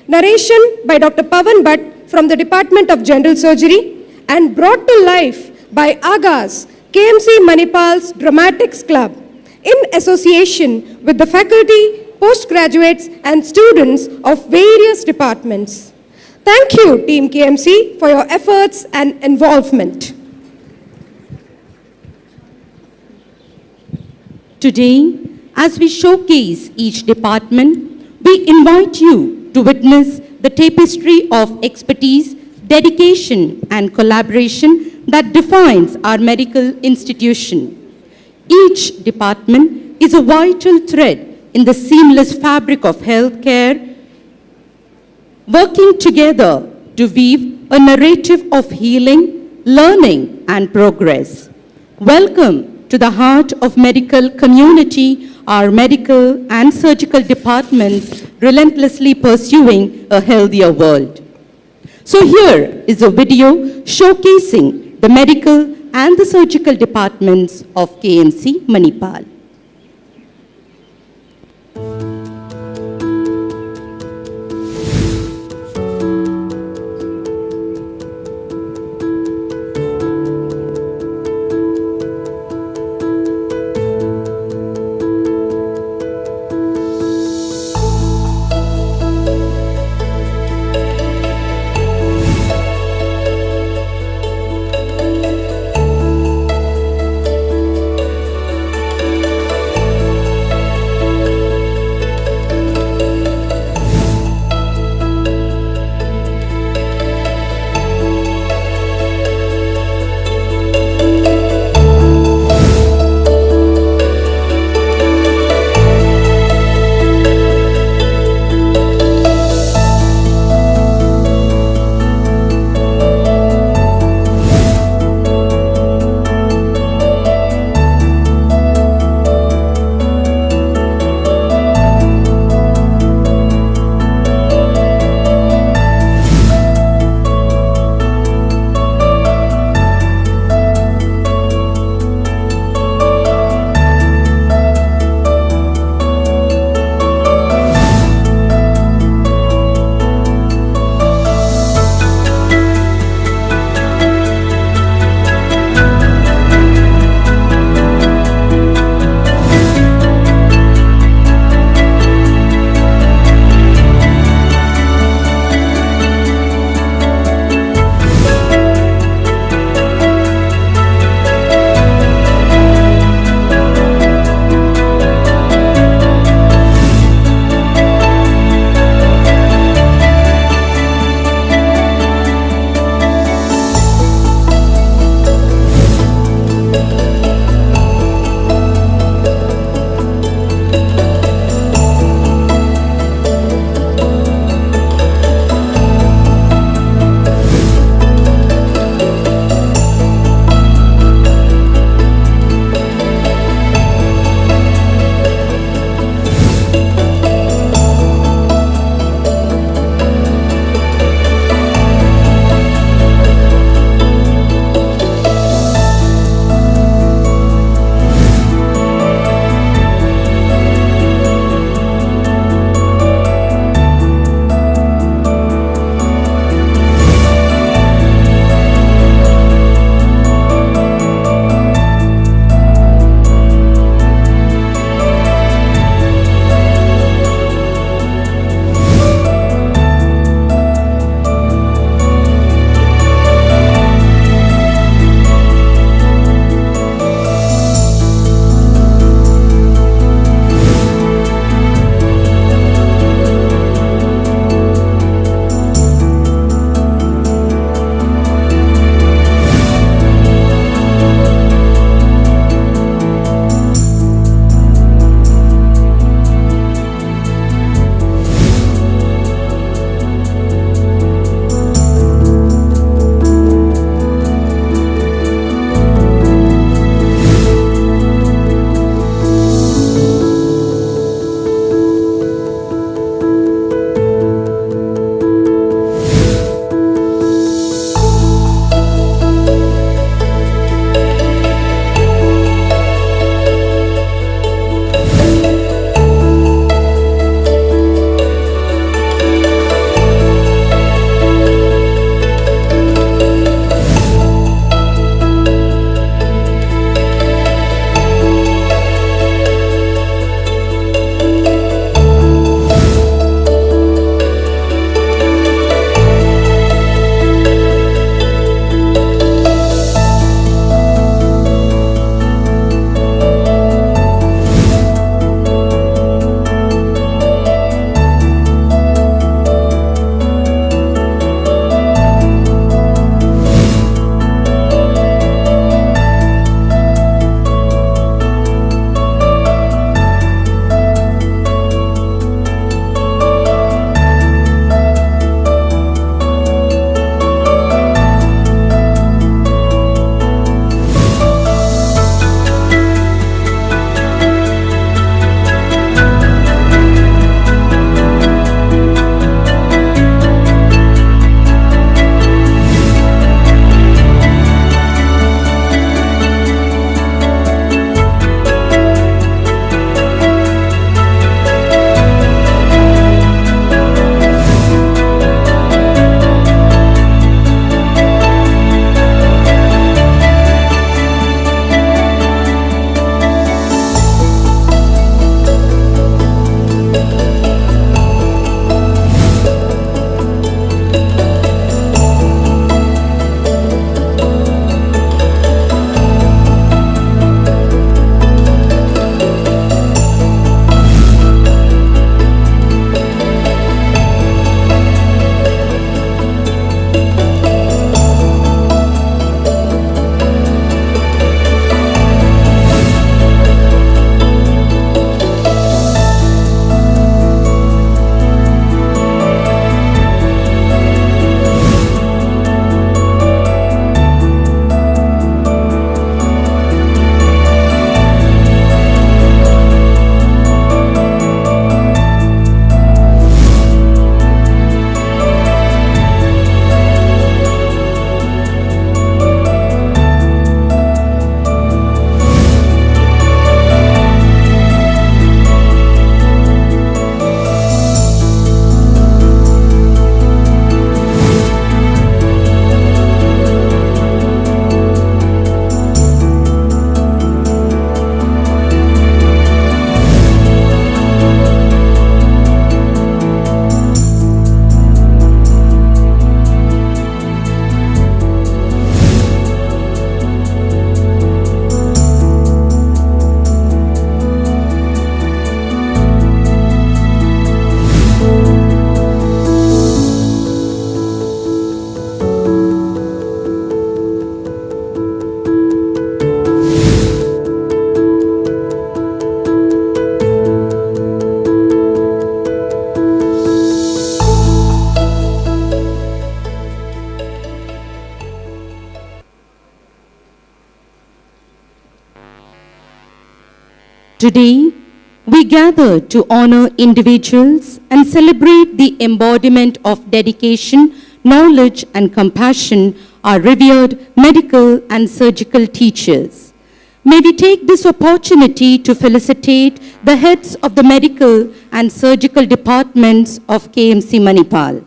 narration by Dr. Pavan Bhatt from the Department of General Surgery, and brought to life by Agas, KMC Manipal's Dramatics Club, in association with the faculty, postgraduates, and students of various departments. Thank you, Team KMC, for your efforts and involvement. Today, as we showcase each department, we invite you to witness the tapestry of expertise, dedication, and collaboration that defines our medical institution. Each department is a vital thread in the seamless fabric of healthcare, working together to weave a narrative of healing, learning, and progress. Welcome to the heart of medical community, our medical and surgical departments relentlessly pursuing a healthier world. So here is a video showcasing the medical and the surgical departments of KMC Manipal. Today, we gather to honor individuals and celebrate the embodiment of dedication, knowledge, and compassion, our revered medical and surgical teachers. May we take this opportunity to felicitate the heads of the medical and surgical departments of KMC Manipal.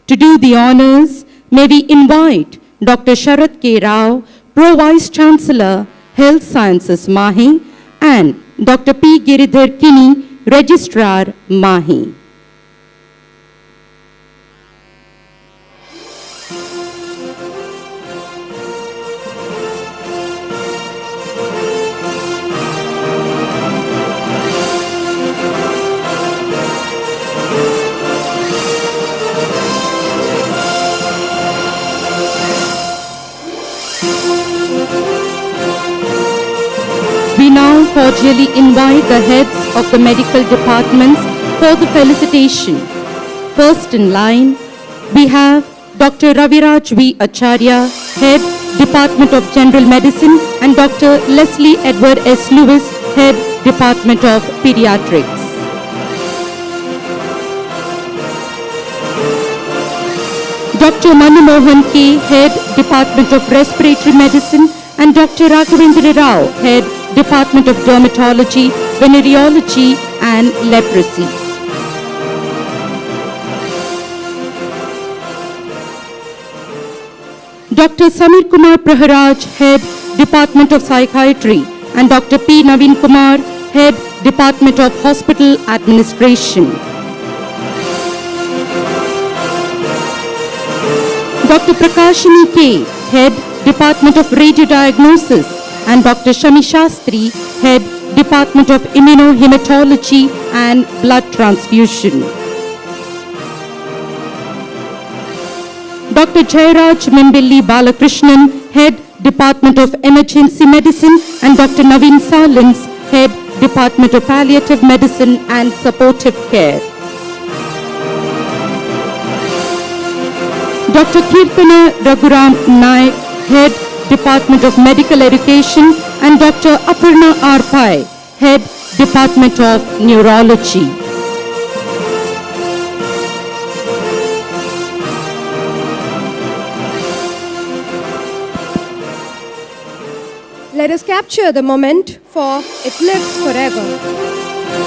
To do the honors, may we invite Dr. Sharat K. Rao, Pro Vice Chancellor, Health Sciences, MAHE, and Dr. P. Giridhar Kini, Registrar, MAHE. We now cordially invite the heads of the medical departments for the felicitation. First in line, we have Dr. Raviraj V. Acharya, Head, Department of General Medicine, and Dr. Leslie Edward S. Lewis, Head, Department of Pediatrics. Dr. Manu Mohan K., Head, Department of Respiratory Medicine, and Dr. Raghavendra Rao, Head, Department of Dermatology, Venereology, and Leprosy. Dr. Samir Kumar Praharaj, Head, Department of Psychiatry, and Dr. P. Naveen Kumar, Head, Department of Hospital Administration. Dr. Prakashini K., Head, Department of Radiodiagnosis, and Dr. Shami Shastri, Head, Department of Immunohematology and Blood Transfusion. Dr. Jairaj Mimbilli Balakrishnan, Head, Department of Emergency Medicine, and Dr. Naveen Salins, Head, Department of Palliative Medicine and Supportive Care. Dr. Kirtana Raghuram Naik, Head, Department of Medical Education, and Dr. Aparna R. Pai, Head, Department of Neurology. Let us capture the moment for It Lives Forever.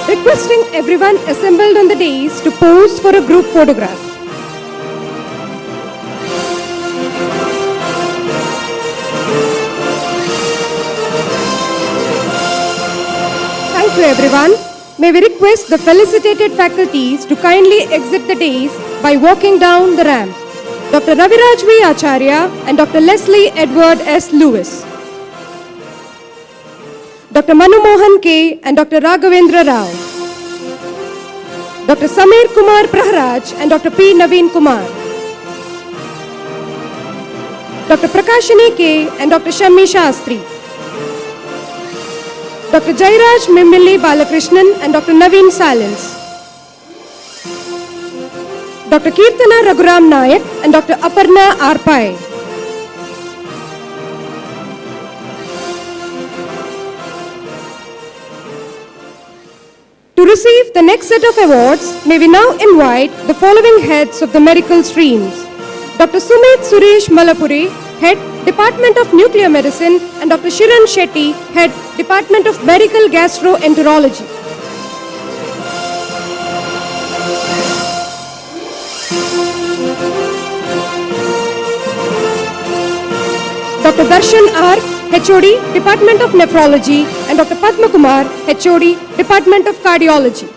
Requesting everyone assembled on the dais to pose for a group photograph. Thank you everyone. May we request the felicitated faculties to kindly exit the dais by walking down the ramp. Dr. Raviraj V. Acharya and Dr. Leslie Edward S. Lewis. Dr. Manu Mohan K. and Dr. Raghavendra Rao. Dr. Samir Kumar Praharaj and Dr. P. Naveen Kumar. Dr. Prakashini K. and Dr. Shami Shastri. Dr. Jairaj Mimbilli Balakrishnan and Dr. Naveen Salins. Dr. Kirtana Raghuram Nayak and Dr. Aparna R. Pai. To receive the next set of awards, may we now invite the following heads of the medical streams. Dr. Sumit Suresh Mulpuri, Head, Department of Nuclear Medicine, and Dr. Shiran Shetty, Head, Department of Medical Gastroenterology. Dr. Darshan R., HOD, Department of Nephrology, and Dr. Padma Kumar, HOD, Department of Cardiology.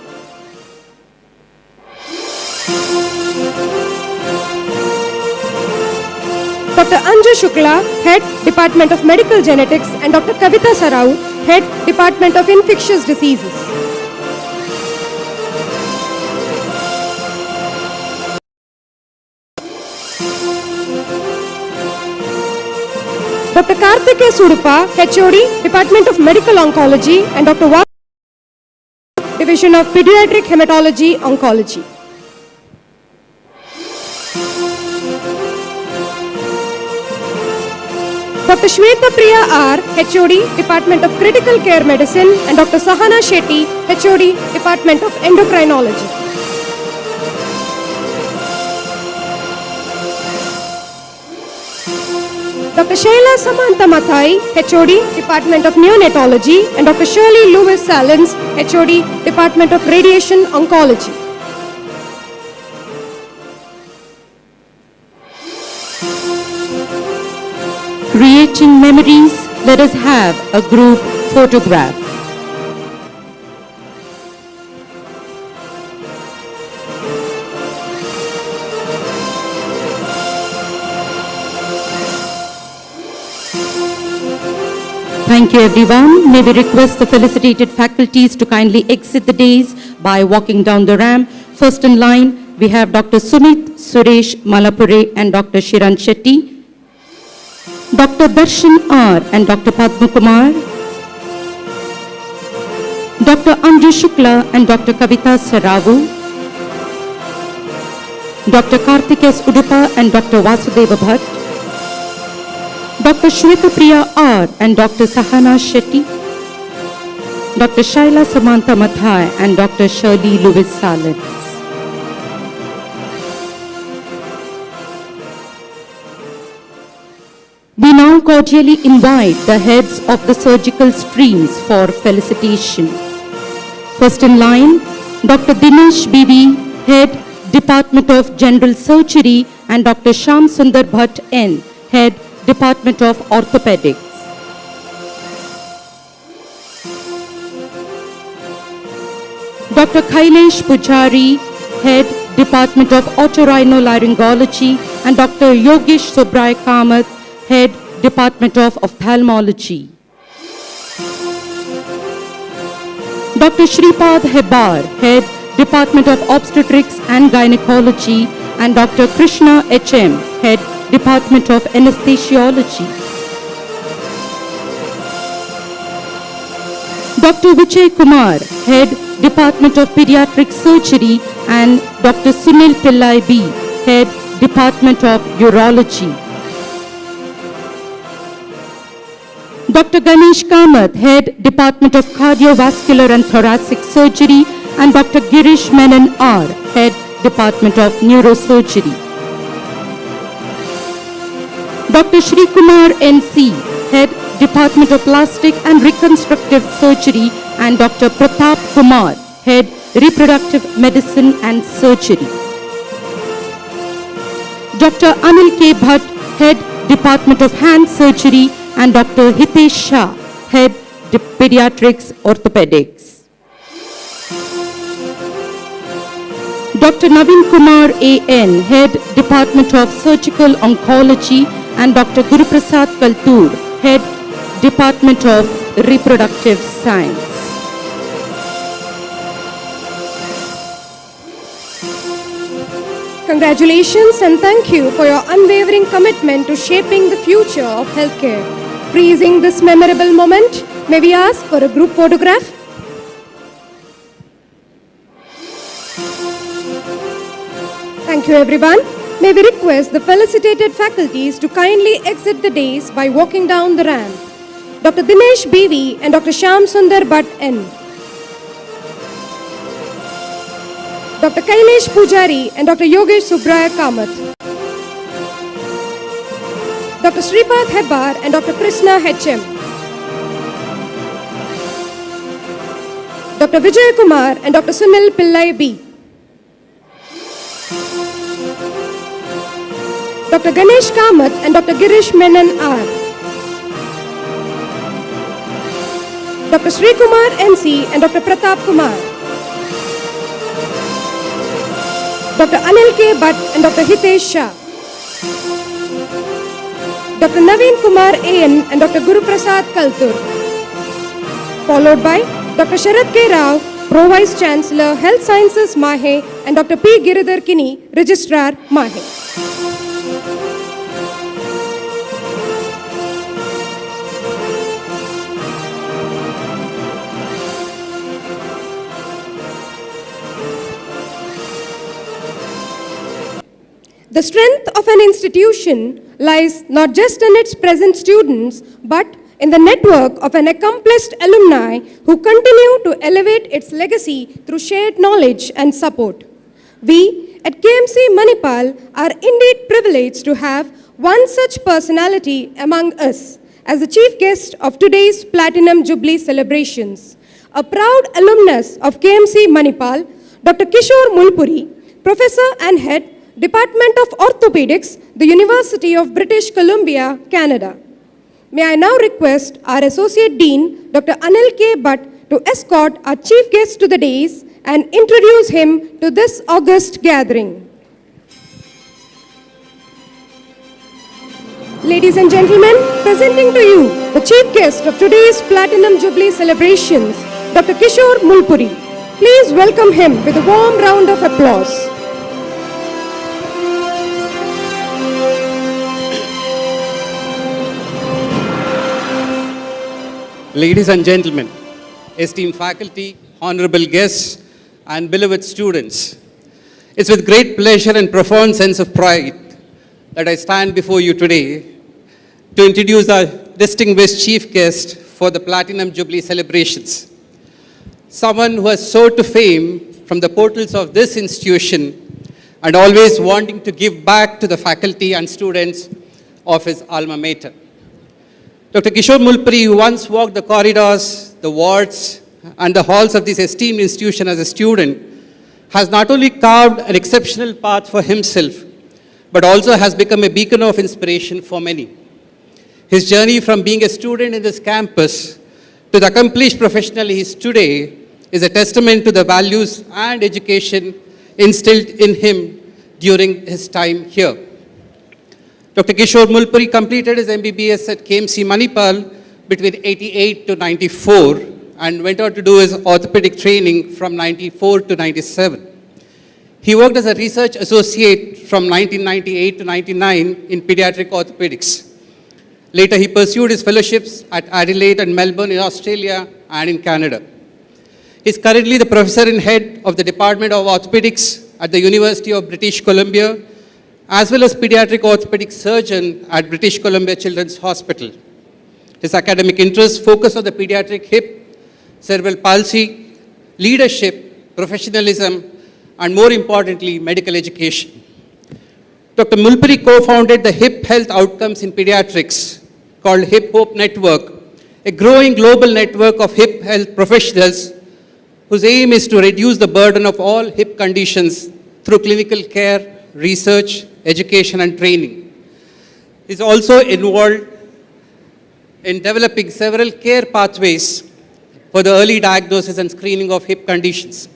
Dr. Anja Shukla, Head, Department of Medical Genetics, and Dr. Kavita Sarau, Head, Department of Infectious Diseases. Dr. Karthike Surupa, HOD, Department of Medical Oncology, and Dr. Wak, Division of Pediatric Hematology Oncology. Dr. Shweta Priya R, HOD, Department of Critical Care Medicine, and Dr. Sahana Shetty, HOD, Department of Endocrinology. Dr. Shaila Samantha Mathai, HOD, Department of Neonatology, and Dr. Shirley Lewis Salins, HOD, Department of Radiation Oncology. Creating memories, let us have a group photograph. Thank you everyone. May we request the felicitated faculties to kindly exit the dais by walking down the ramp. First in line, we have Dr. Sumit Suresh Malapure and Dr. Shiran Shetty. Dr. Darshan R and Dr. Padma Kumar, Dr. Anju Shukla and Dr. Kavita Saravu, Dr. Karthik S. Udupa and Dr. Vasudeva Bhatt, Dr. Shweta Priya R and Dr. Sahana Shetty, Dr. Shaila Samantha Mathai and Dr. Shirley Lewis Salins. We now cordially invite the heads of the surgical streams for felicitation. First in line, Dr. Dinesh BV, Head, Department of General Surgery, and Dr. Shyam Sundar Bhatt N, Head, Department of Orthopaedics. Dr. Kailesh Pujari, Head, Department of Otorhinolaryngology, and Dr. Yogesh Subrai Kamath, Head, Department of Ophthalmology. Dr. Shripad Hebar, Head, Department of Obstetrics and Gynecology, and Dr. Krishna HM, Head, Department of Anesthesiology. Dr. Vijay Kumar, Head, Department of Pediatric Surgery, and Dr. Sunil Pillai B, Head, Department of Urology. Dr. Ganesh Kamath, Head, Department of Cardiovascular and Thoracic Surgery, and Dr. Girish Menon R, Head, Department of Neurosurgery. Dr. Shri Kumar NC, Head, Department of Plastic and Reconstructive Surgery, and Dr. Pratap Kumar, Head, Reproductive Medicine and Surgery. Dr. Anil K. Bhatt, Head, Department of Hand Surgery, and Dr. Hitesh Shah, Head, Pediatrics Orthopedics. Dr. Naveen Kumar A.N., Head, Department of Surgical Oncology, and Dr. Guruprasad Kaltur, Head, Department of Reproductive Science. Congratulations and thank you for your unwavering commitment to shaping the future of healthcare. Freezing this memorable moment, may we ask for a group photograph? Thank you everyone. May we request the felicitated faculties to kindly exit the dais by walking down the ramp. Dr. Dinesh BV and Dr. Shyam Sundar Bhatt N. Dr. Kailesh Pujari and Dr. Yogesh Subraya Kamath. Dr. Shripad Hebar and Dr. Krishna HM. Dr. Vijay Kumar and Dr. Sunil Pillai B. Dr. Ganesh Kamath and Dr. Girish Menon R. Dr. Sri Kumar NC and Dr. Pratap Kumar. Dr. Anil K. Bhatt and Dr. Hitesh Shah. Dr. Naveen Kumar A.N. and Dr. Guruprasad Kaltur. Followed by Dr. Sharad K. Rao, Pro Vice Chancellor, Health Sciences, MAHE, and Dr. P. Giridhar Kini, Registrar, MAHE. The strength of an institution lies not just in its present students, but in the network of an accomplished alumni who continue to elevate its legacy through shared knowledge and support. We at KMC Manipal are indeed privileged to have one such personality among us as the chief guest of today's Platinum Jubilee celebrations. A proud alumnus of KMC Manipal, Dr. Kishore Mulpuri, Professor and Head, Department of Orthopaedics, the University of British Columbia, Canada. May I now request our Associate Dean, Dr. Anil K. Bhatt, to escort our chief guest to the dais and introduce him to this august gathering. Ladies and gentlemen, presenting to you the chief guest of today's Platinum Jubilee celebrations, Dr. Kishore Mulpuri. Please welcome him with a warm round of applause. Ladies and gentlemen, esteemed faculty, honorable guests, and beloved students, it's with great pleasure and profound sense of pride that I stand before you today to introduce our distinguished chief guest for the Platinum Jubilee celebrations. Someone who has soared to fame from the portals of this institution and always wanting to give back to the faculty and students of his alma mater. Dr. Kishore Mulpuri, who once walked the corridors, the wards, and the halls of this esteemed institution as a student, has not only carved an exceptional path for himself, but also has become a beacon of inspiration for many. His journey from being a student in this campus to the accomplished professional he is today is a testament to the values and education instilled in him during his time here. Dr. Kishore Mulpuri completed his MBBS at KMC Manipal between 88 to 94 and went on to do his orthopedic training from 94 to 97. He worked as a research associate from 1998 to 99 in pediatric orthopedics. Later, he pursued his fellowships at Adelaide and Melbourne in Australia and in Canada. He is currently the professor and head of the Department of Orthopaedics at the University of British Columbia, as well as pediatric orthopedic surgeon at British Columbia Children's Hospital. His academic interests focus on the pediatric hip, cerebral palsy, leadership, professionalism, and more importantly, medical education. Dr. Mulpuri co-founded the Hip Health Outcomes in Pediatrics, called Hip Hope Network, a growing global network of hip health professionals whose aim is to reduce the burden of all hip conditions through clinical care, research, education, and training. He is also involved in developing several care pathways for the early diagnosis and screening of hip conditions.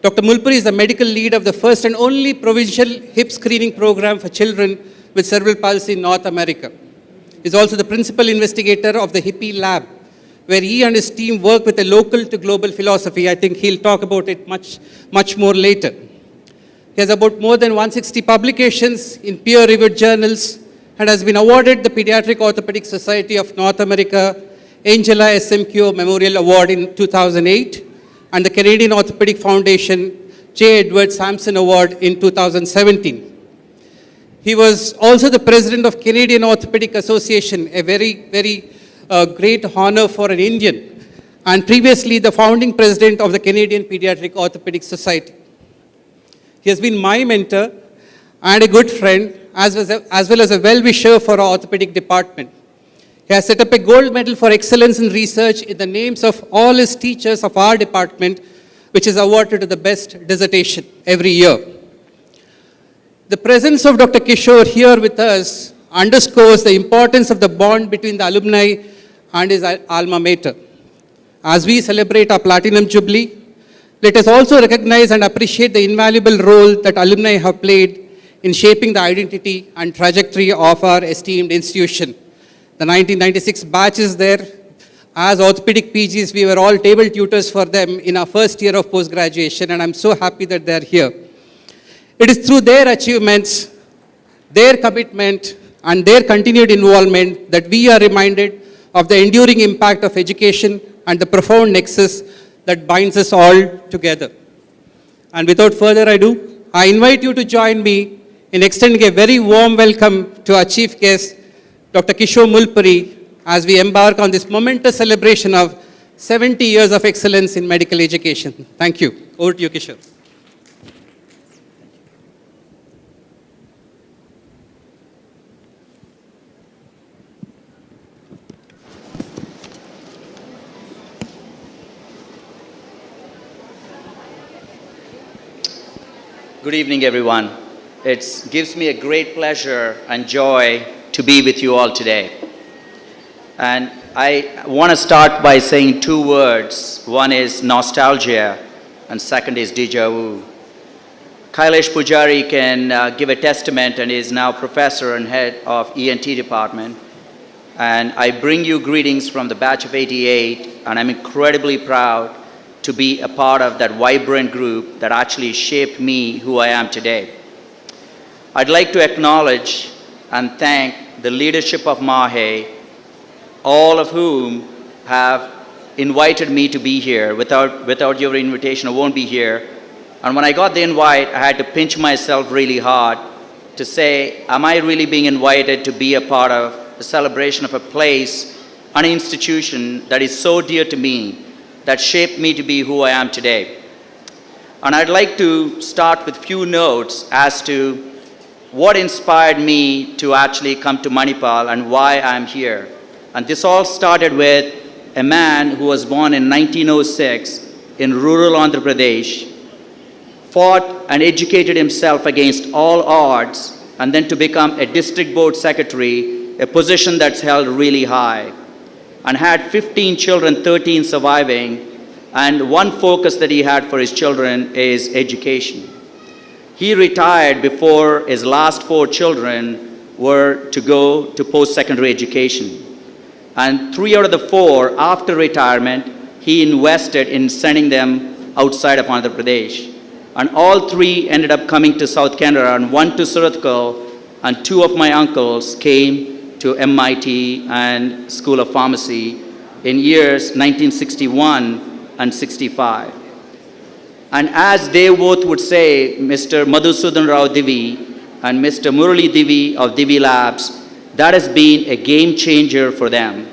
Dr. Mulpuri is the medical lead of the first and only provincial hip screening program for children with cerebral palsy in North America. He is also the principal investigator of the Hippie Lab, where he and his team work with a local to global philosophy. I think he'll talk about it much more later. He has about more than 160 publications in peer-reviewed journals and has been awarded the Pediatric Orthopedic Society of North America Angela SMQ Memorial Award in 2008 and the Canadian Orthopedic Foundation J. Edward Sampson Award in 2017. He was also the president of Canadian Orthopedic Association, a very great honor for an Indian, and previously the founding president of the Canadian Pediatric Orthopedic Society. He has been my mentor and a good friend, as well as a well-wisher for our orthopedic department. He has set up a gold medal for excellence in research in the names of all his teachers of our department, which is awarded to the best dissertation every year. The presence of Dr. Kishore here with us underscores the importance of the bond between the alumni and his alma mater. As we celebrate our Platinum Jubilee, let us also recognize and appreciate the invaluable role that alumni have played in shaping the identity and trajectory of our esteemed institution. The 1996 batch is there. As orthopedic PGs, we were all table tutors for them in our first year of post-graduation, and I'm so happy that they're here. It is through their achievements, their commitment, and their continued involvement that we are reminded of the enduring impact of education and the profound nexus that binds us all together. And without further ado, I invite you to join me in extending a very warm welcome to our chief guest, Dr. Kishore Mulpuri, as we embark on this momentous celebration of 70 years of excellence in medical education. Thank you. Over to you, Kishore. Good evening, everyone. It gives me a great pleasure and joy to be with you all today. And I want to start by saying two words. One is nostalgia, and second is deja vu. Kailash Pujari can give a testament and is now professor and head of ENT department. And I bring you greetings from the batch of 88, and I'm incredibly proud to be a part of that vibrant group that actually shaped me who I am today. I'd like to acknowledge and thank the leadership of MAHE, all of whom have invited me to be here. Without your invitation, I won't be here. And when I got the invite, I had to pinch myself really hard to say, am I really being invited to be a part of the celebration of a place, an institution that is so dear to me, that shaped me to be who I am today. And I'd like to start with few notes as to what inspired me to actually come to Manipal and why I'm here. And this all started with a man who was born in 1906 in rural Andhra Pradesh, fought and educated himself against all odds, and then to become a district board secretary, a position that's held really high, and had 15 children, 13 surviving, and one focus that he had for his children is education. He retired before his last 4 children were to go to post-secondary education. And 3 out of the 4, after retirement, he invested in sending them outside of Andhra Pradesh. And all 3 ended up coming to South Canada, and 1 to Surathkal, and 2 of my uncles came to MIT and School of Pharmacy in years 1961 and 65. And as they both would say, Mr. Madhusudan Rao Divi and Mr. Murali Divi of Divi Labs, that has been a game changer for them.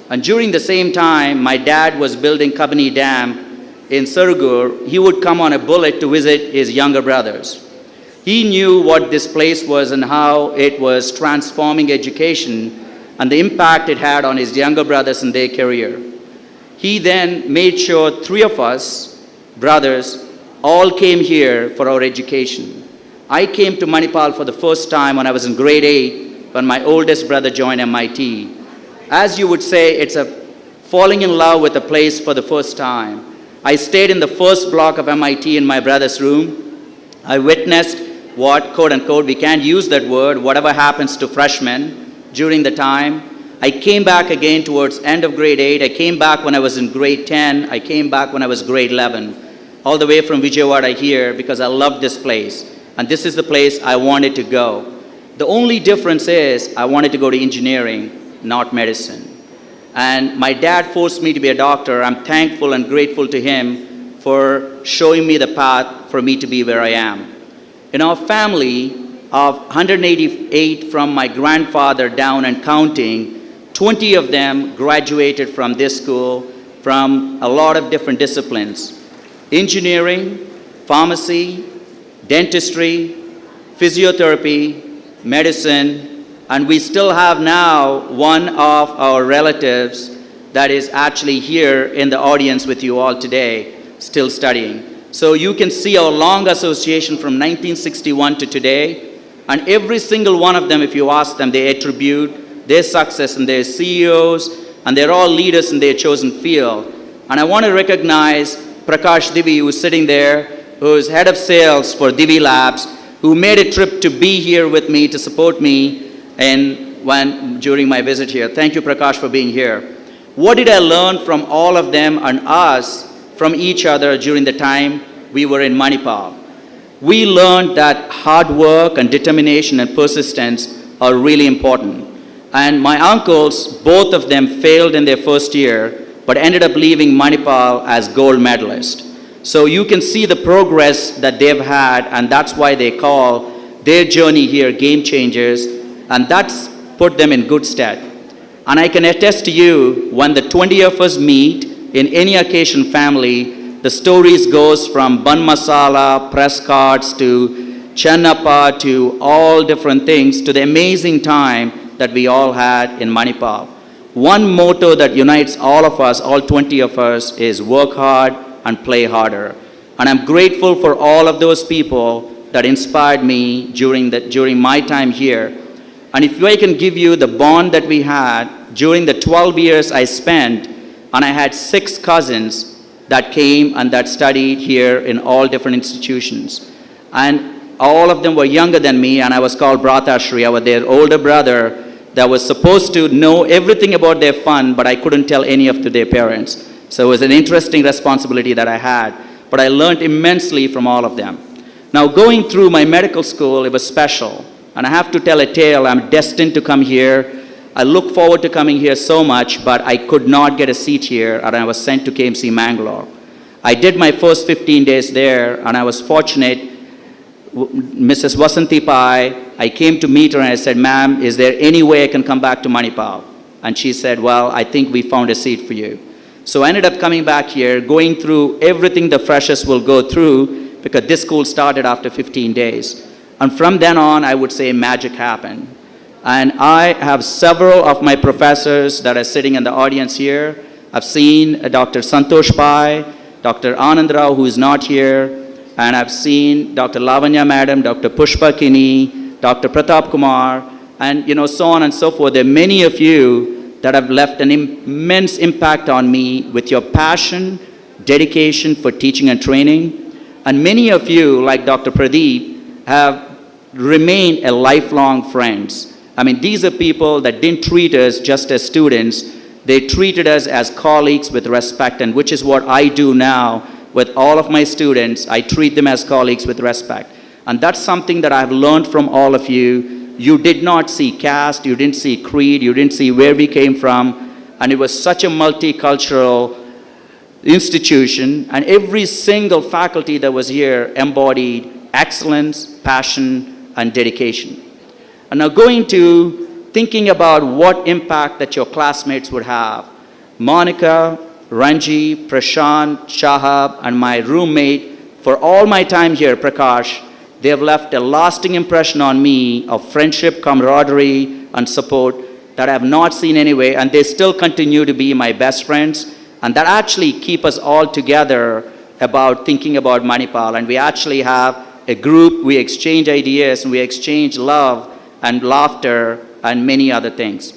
And during the same time, my dad was building Kabani Dam in Sarugur. He would come on a bullet to visit his younger brothers. He knew what this place was and how it was transforming education and the impact it had on his younger brothers in their career. He then made sure 3 of us, brothers, all came here for our education. I came to Manipal for the first time when I was in grade 8, when my oldest brother joined MIT. As you would say, it's a falling in love with a place for the first time. I stayed in the first block of MIT in my brother's room. I witnessed what, quote unquote, we can't use that word, whatever happens to freshmen during the time. I came back again towards end of grade 8. I came back when I was in grade 10. I came back when I was grade 11. All the way from Vijayawada here because I loved this place. And this is the place I wanted to go. The only difference is I wanted to go to engineering, not medicine. And my dad forced me to be a doctor. I'm thankful and grateful to him for showing me the path for me to be where I am. In our family of 188 from my grandfather down and counting, 20 of them graduated from this school from a lot of different disciplines. Engineering, pharmacy, dentistry, physiotherapy, medicine, and we still have now one of our relatives that is actually here in the audience with you all today, still studying. So you can see our long association from 1961 to today, and every single one of them, if you ask them, they attribute their success and their CEOs, and they're all leaders in their chosen field. And I want to recognize Prakash Divi, who's sitting there, who's head of sales for Divi Labs, who made a trip to be here with me to support me during my visit here. Thank you, Prakash, for being here. What did I learn from all of them and us from each other during the time we were in Manipal? We learned that hard work and determination and persistence are really important. And my uncles, both of them failed in their first year, but ended up leaving Manipal as gold medalists. So you can see the progress that they've had, and that's why they call their journey here game changers, and that's put them in good stead. And I can attest to you, when the 20 of us meet in any occasion family, the stories goes from bun masala, press cards, to channappa, to all different things, to the amazing time that we all had in Manipal. One motto that unites all of us, all 20 of us, is work hard and play harder. And I'm grateful for all of those people that inspired me during my time here. And if I can give you the bond that we had during the 12 years I spent, and I had 6 cousins that came and that studied here in all different institutions. And all of them were younger than me, and I was called Bratashri. I was their older brother that was supposed to know everything about their fun, but I couldn't tell any of their parents. So it was an interesting responsibility that I had, but I learned immensely from all of them. Now, going through my medical school, it was special. And I have to tell a tale. I'm destined to come here. I look forward to coming here so much, but I could not get a seat here, and I was sent to KMC Mangalore. I did my first 15 days there, and I was fortunate. Mrs. Vasanti Pai, I came to meet her and I said, "Ma'am, is there any way I can come back to Manipal?" And she said, "Well, I think we found a seat for you." So I ended up coming back here, going through everything the freshers will go through, because this school started after 15 days. And from then on, I would say magic happened. And I have several of my professors that are sitting in the audience here. I've seen Dr. Santosh Pai, Dr. Anand Rao, who is not here, and I've seen Dr. Lavanya Madam, Dr. Pushpa Kini, Dr. Pratap Kumar, and so on and so forth. There are many of you that have left an immense impact on me with your passion, dedication for teaching and training. And many of you, like Dr. Pradeep, have remained a lifelong friends. I mean, these are people that didn't treat us just as students. They treated us as colleagues with respect, and which is what I do now with all of my students. I treat them as colleagues with respect. And that's something that I've learned from all of you. You did not see caste, you didn't see creed, you didn't see where we came from, and it was such a multicultural institution, and every single faculty that was here embodied excellence, passion, and dedication. And now going to thinking about what impact that your classmates would have. Monica, Ranji, Prashant, Shahab, and my roommate, for all my time here, Prakash, they have left a lasting impression on me of friendship, camaraderie, and support that I have not seen anyway, and they still continue to be my best friends, and that actually keep us all together about thinking about Manipal. And we actually have a group, we exchange ideas, and we exchange love and laughter and many other things.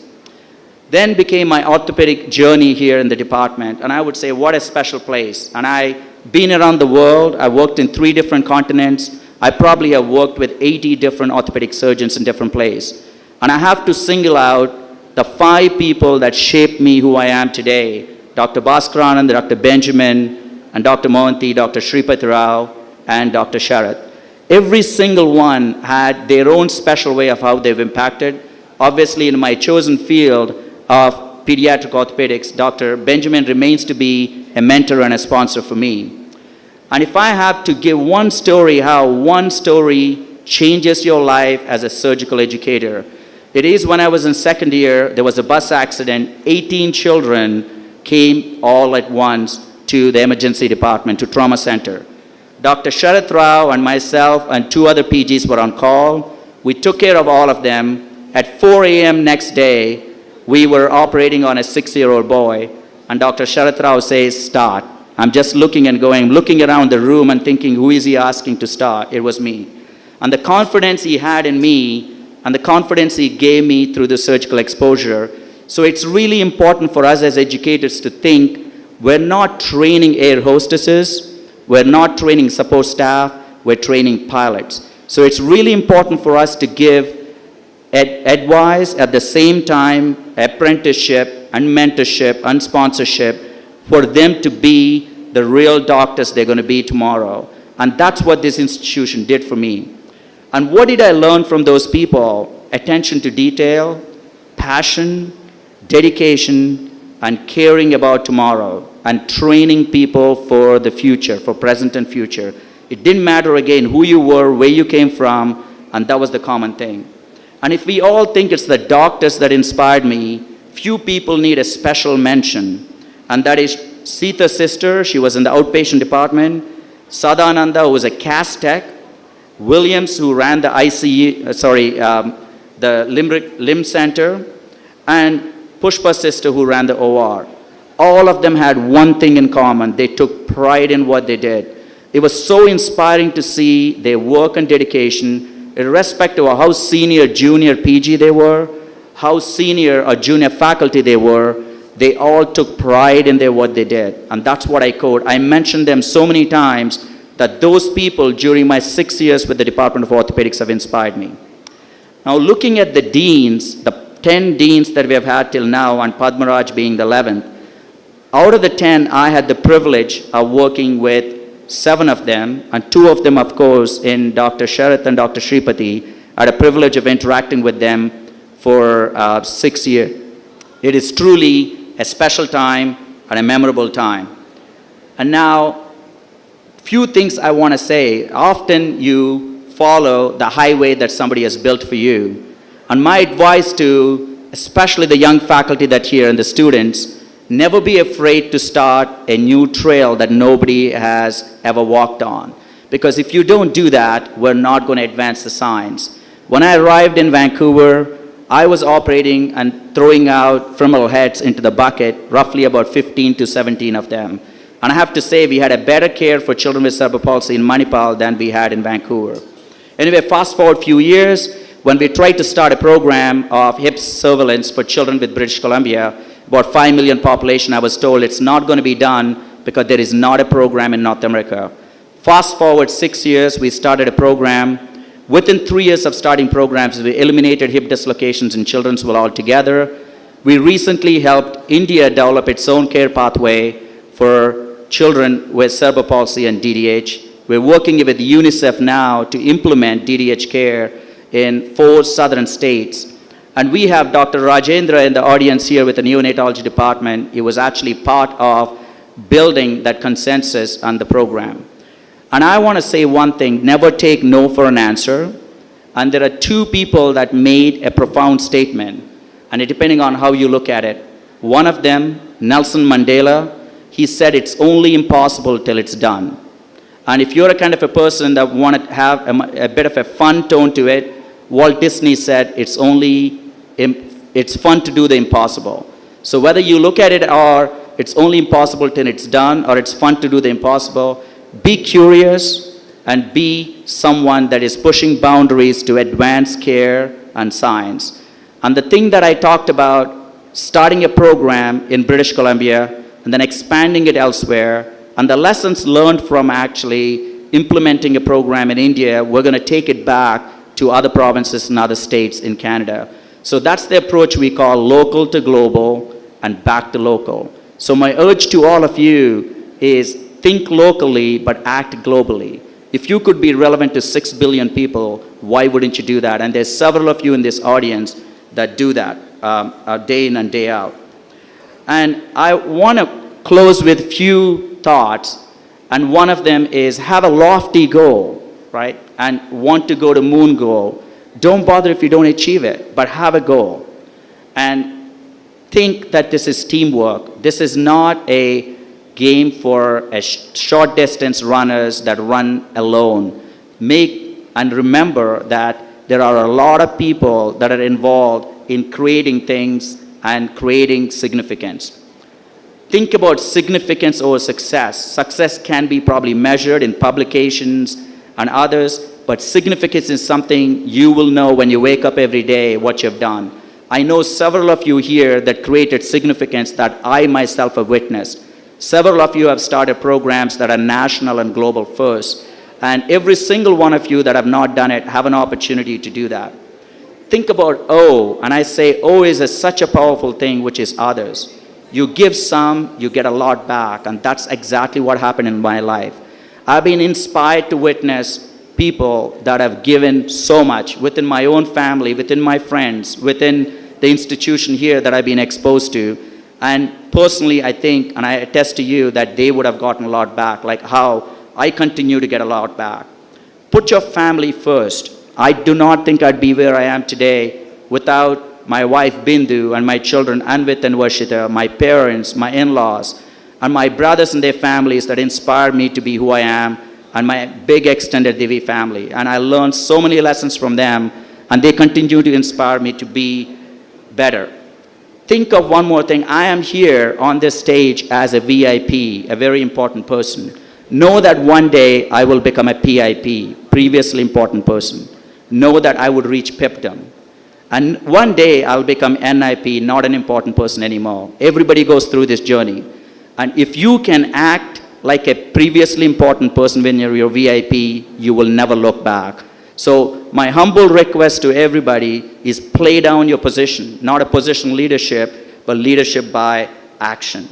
Then became my orthopedic journey here in the department, and I would say what a special place. And I've been around the world. I worked in 3 different continents. I probably have worked with 80 different orthopedic surgeons in different places. And I have to single out the 5 people that shaped me who I am today: Dr. Bhaskaranand, Dr. Benjamin, and Dr. Mohanty, Dr. Shripati Rao, and Dr. Sharath. Every single one had their own special way of how they've impacted. Obviously, in my chosen field of pediatric orthopedics, Dr. Benjamin remains to be a mentor and a sponsor for me. And if I have to give one story, how one story changes your life as a surgical educator, it is when I was in second year, there was a bus accident. 18 children came all at once to the emergency department, to trauma center. Dr. Sharath Rao and myself and 2 other PGs were on call. We took care of all of them. At 4 a.m. next day, we were operating on a 6-year-old boy, and Dr. Sharath Rao says, "Start." I'm just looking and going, looking around the room and thinking, who is he asking to start? It was me. And the confidence he had in me, and the confidence he gave me through the surgical exposure. So it's really important for us as educators to think, we're not training air hostesses, we're not training support staff, we're training pilots. So it's really important for us to give advice, at the same time apprenticeship and mentorship and sponsorship for them to be the real doctors they're going to be tomorrow. And that's what this institution did for me. And what did I learn from those people? Attention to detail, passion, dedication, and caring about tomorrow, and training people for the future, for present and future. It didn't matter, again, who you were, where you came from. And that was the common thing. And if we all think it's the doctors that inspired me, few people need a special mention. And that is Sita's sister, she was in the outpatient department, Sadananda, who was a CAS tech, Williams, who ran the the limb center, and Pushpa's sister, who ran the OR. All of them had one thing in common. They took pride in what they did. It was so inspiring to see their work and dedication, irrespective of how senior, junior, PG they were, how senior or junior faculty they were, they all took pride in what they did. And that's what I quote. I mentioned them so many times that those people during my 6 years with the Department of Orthopaedics have inspired me. Now looking at the deans, the 10 deans that we have had till now, and Padmaraj being the 11th, out of the 10, I had the privilege of working with 7 of them, and 2 of them, of course, in Dr. Sharath and Dr. Shripati. I had a privilege of interacting with them for 6 years. It is truly a special time and a memorable time. And now, few things I want to say. Often you follow the highway that somebody has built for you. And my advice to, especially the young faculty that here and the students, never be afraid to start a new trail that nobody has ever walked on. Because if you don't do that, we're not going to advance the science. When I arrived in Vancouver, I was operating and throwing out femoral heads into the bucket, roughly about 15 to 17 of them. And I have to say, we had a better care for children with cerebral palsy in Manipal than we had in Vancouver. Anyway, fast forward a few years, when we tried to start a program of hip surveillance for children with British Columbia, about 5 million population, I was told it's not going to be done because there is not a program in North America. Fast forward 6 years, we started a program. Within 3 years of starting programs, we eliminated hip dislocations in children's will altogether. We recently helped India develop its own care pathway for children with cerebral palsy and DDH. We're working with UNICEF now to implement DDH care in 4 southern states. And we have Dr. Rajendra in the audience here with the neonatology department. He was actually part of building that consensus on the program. And I want to say one thing, never take no for an answer. And there are 2 people that made a profound statement, and depending on how you look at it. One of them, Nelson Mandela, he said it's only impossible till it's done. And if you're a kind of a person that want to have a bit of a fun tone to it, Walt Disney said it's fun to do the impossible. So whether you look at it or it's only impossible till it's done, or it's fun to do the impossible, be curious and be someone that is pushing boundaries to advance care and science. And the thing that I talked about, starting a program in British Columbia and then expanding it elsewhere, and the lessons learned from actually implementing a program in India, we're going to take it back to other provinces and other states in Canada. So that's the approach we call local to global and back to local. So my urge to all of you is think locally but act globally. If you could be relevant to 6 billion people, why wouldn't you do that? And there's several of you in this audience that do that day in and day out. And I want to close with few thoughts, and one of them is have a lofty goal, right? And want to go to moon goal. Don't bother if you don't achieve it, but have a goal. And think that this is teamwork. This is not a game for a short distance runners that run alone. Make and remember that there are a lot of people that are involved in creating things and creating significance. Think about significance over success. Success can be probably measured in publications and others, but significance is something you will know when you wake up every day what you've done. I know several of you here that created significance that I myself have witnessed. Several of you have started programs that are national and global first, and every single one of you that have not done it have an opportunity to do that. Think about O, and I say O is such a powerful thing, which is others. You give some, you get a lot back, and that's exactly what happened in my life. I've been inspired to witness people that have given so much within my own family, within my friends, within the institution here that I've been exposed to. And personally, I think, and I attest to you, that they would have gotten a lot back, like how I continue to get a lot back. Put your family first. I do not think I'd be where I am today without my wife Bindu and my children Anvit and Varshita, my parents, my in-laws, and my brothers and their families that inspired me to be who I am, and my big extended Divi family. And I learned so many lessons from them, and they continue to inspire me to be better. Think of one more thing. I am here on this stage as a VIP, a very important person. Know that one day I will become a PIP, previously important person. Know that I would reach PIPDom. And one day I'll become NIP, not an important person anymore. Everybody goes through this journey. And if you can act like a previously important person when you're VIP, you will never look back. So my humble request to everybody is play down your position, not a position leadership, but leadership by action.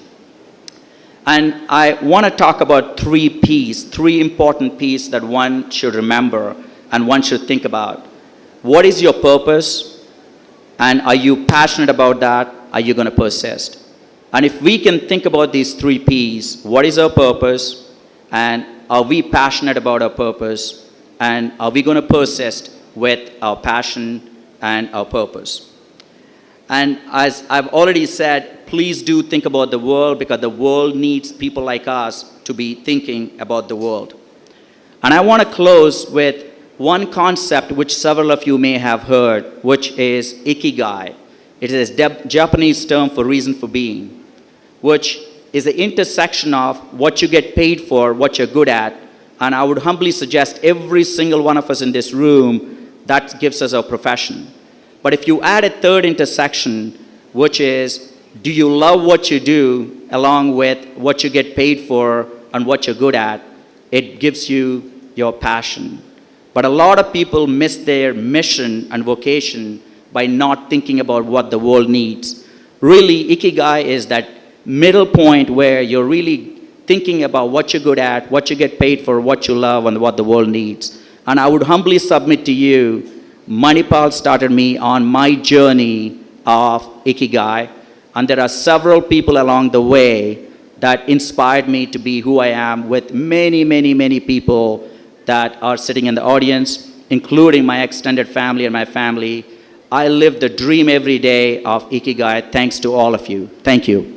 And I want to talk about three P's, three important P's that one should remember and one should think about. What is your purpose? And are you passionate about that? Are you going to persist? And if we can think about these three P's, what is our purpose? And are we passionate about our purpose? And are we going to persist with our passion and our purpose? And as I've already said, please do think about the world, because the world needs people like us to be thinking about the world. And I want to close with one concept which several of you may have heard, which is ikigai. It is a Japanese term for reason for being, which is the intersection of what you get paid for, what you're good at. And I would humbly suggest every single one of us in this room, that gives us our profession. But if you add a third intersection, which is, do you love what you do along with what you get paid for and what you're good at, it gives you your passion. But a lot of people miss their mission and vocation by not thinking about what the world needs. Really, ikigai is that middle point where you're really thinking about what you're good at, what you get paid for, what you love, and what the world needs. And I would humbly submit to you, Manipal started me on my journey of ikigai, and there are several people along the way that inspired me to be who I am, with many, many, many people that are sitting in the audience, including my extended family and my family. I live the dream every day of ikigai, thanks to all of you. Thank you.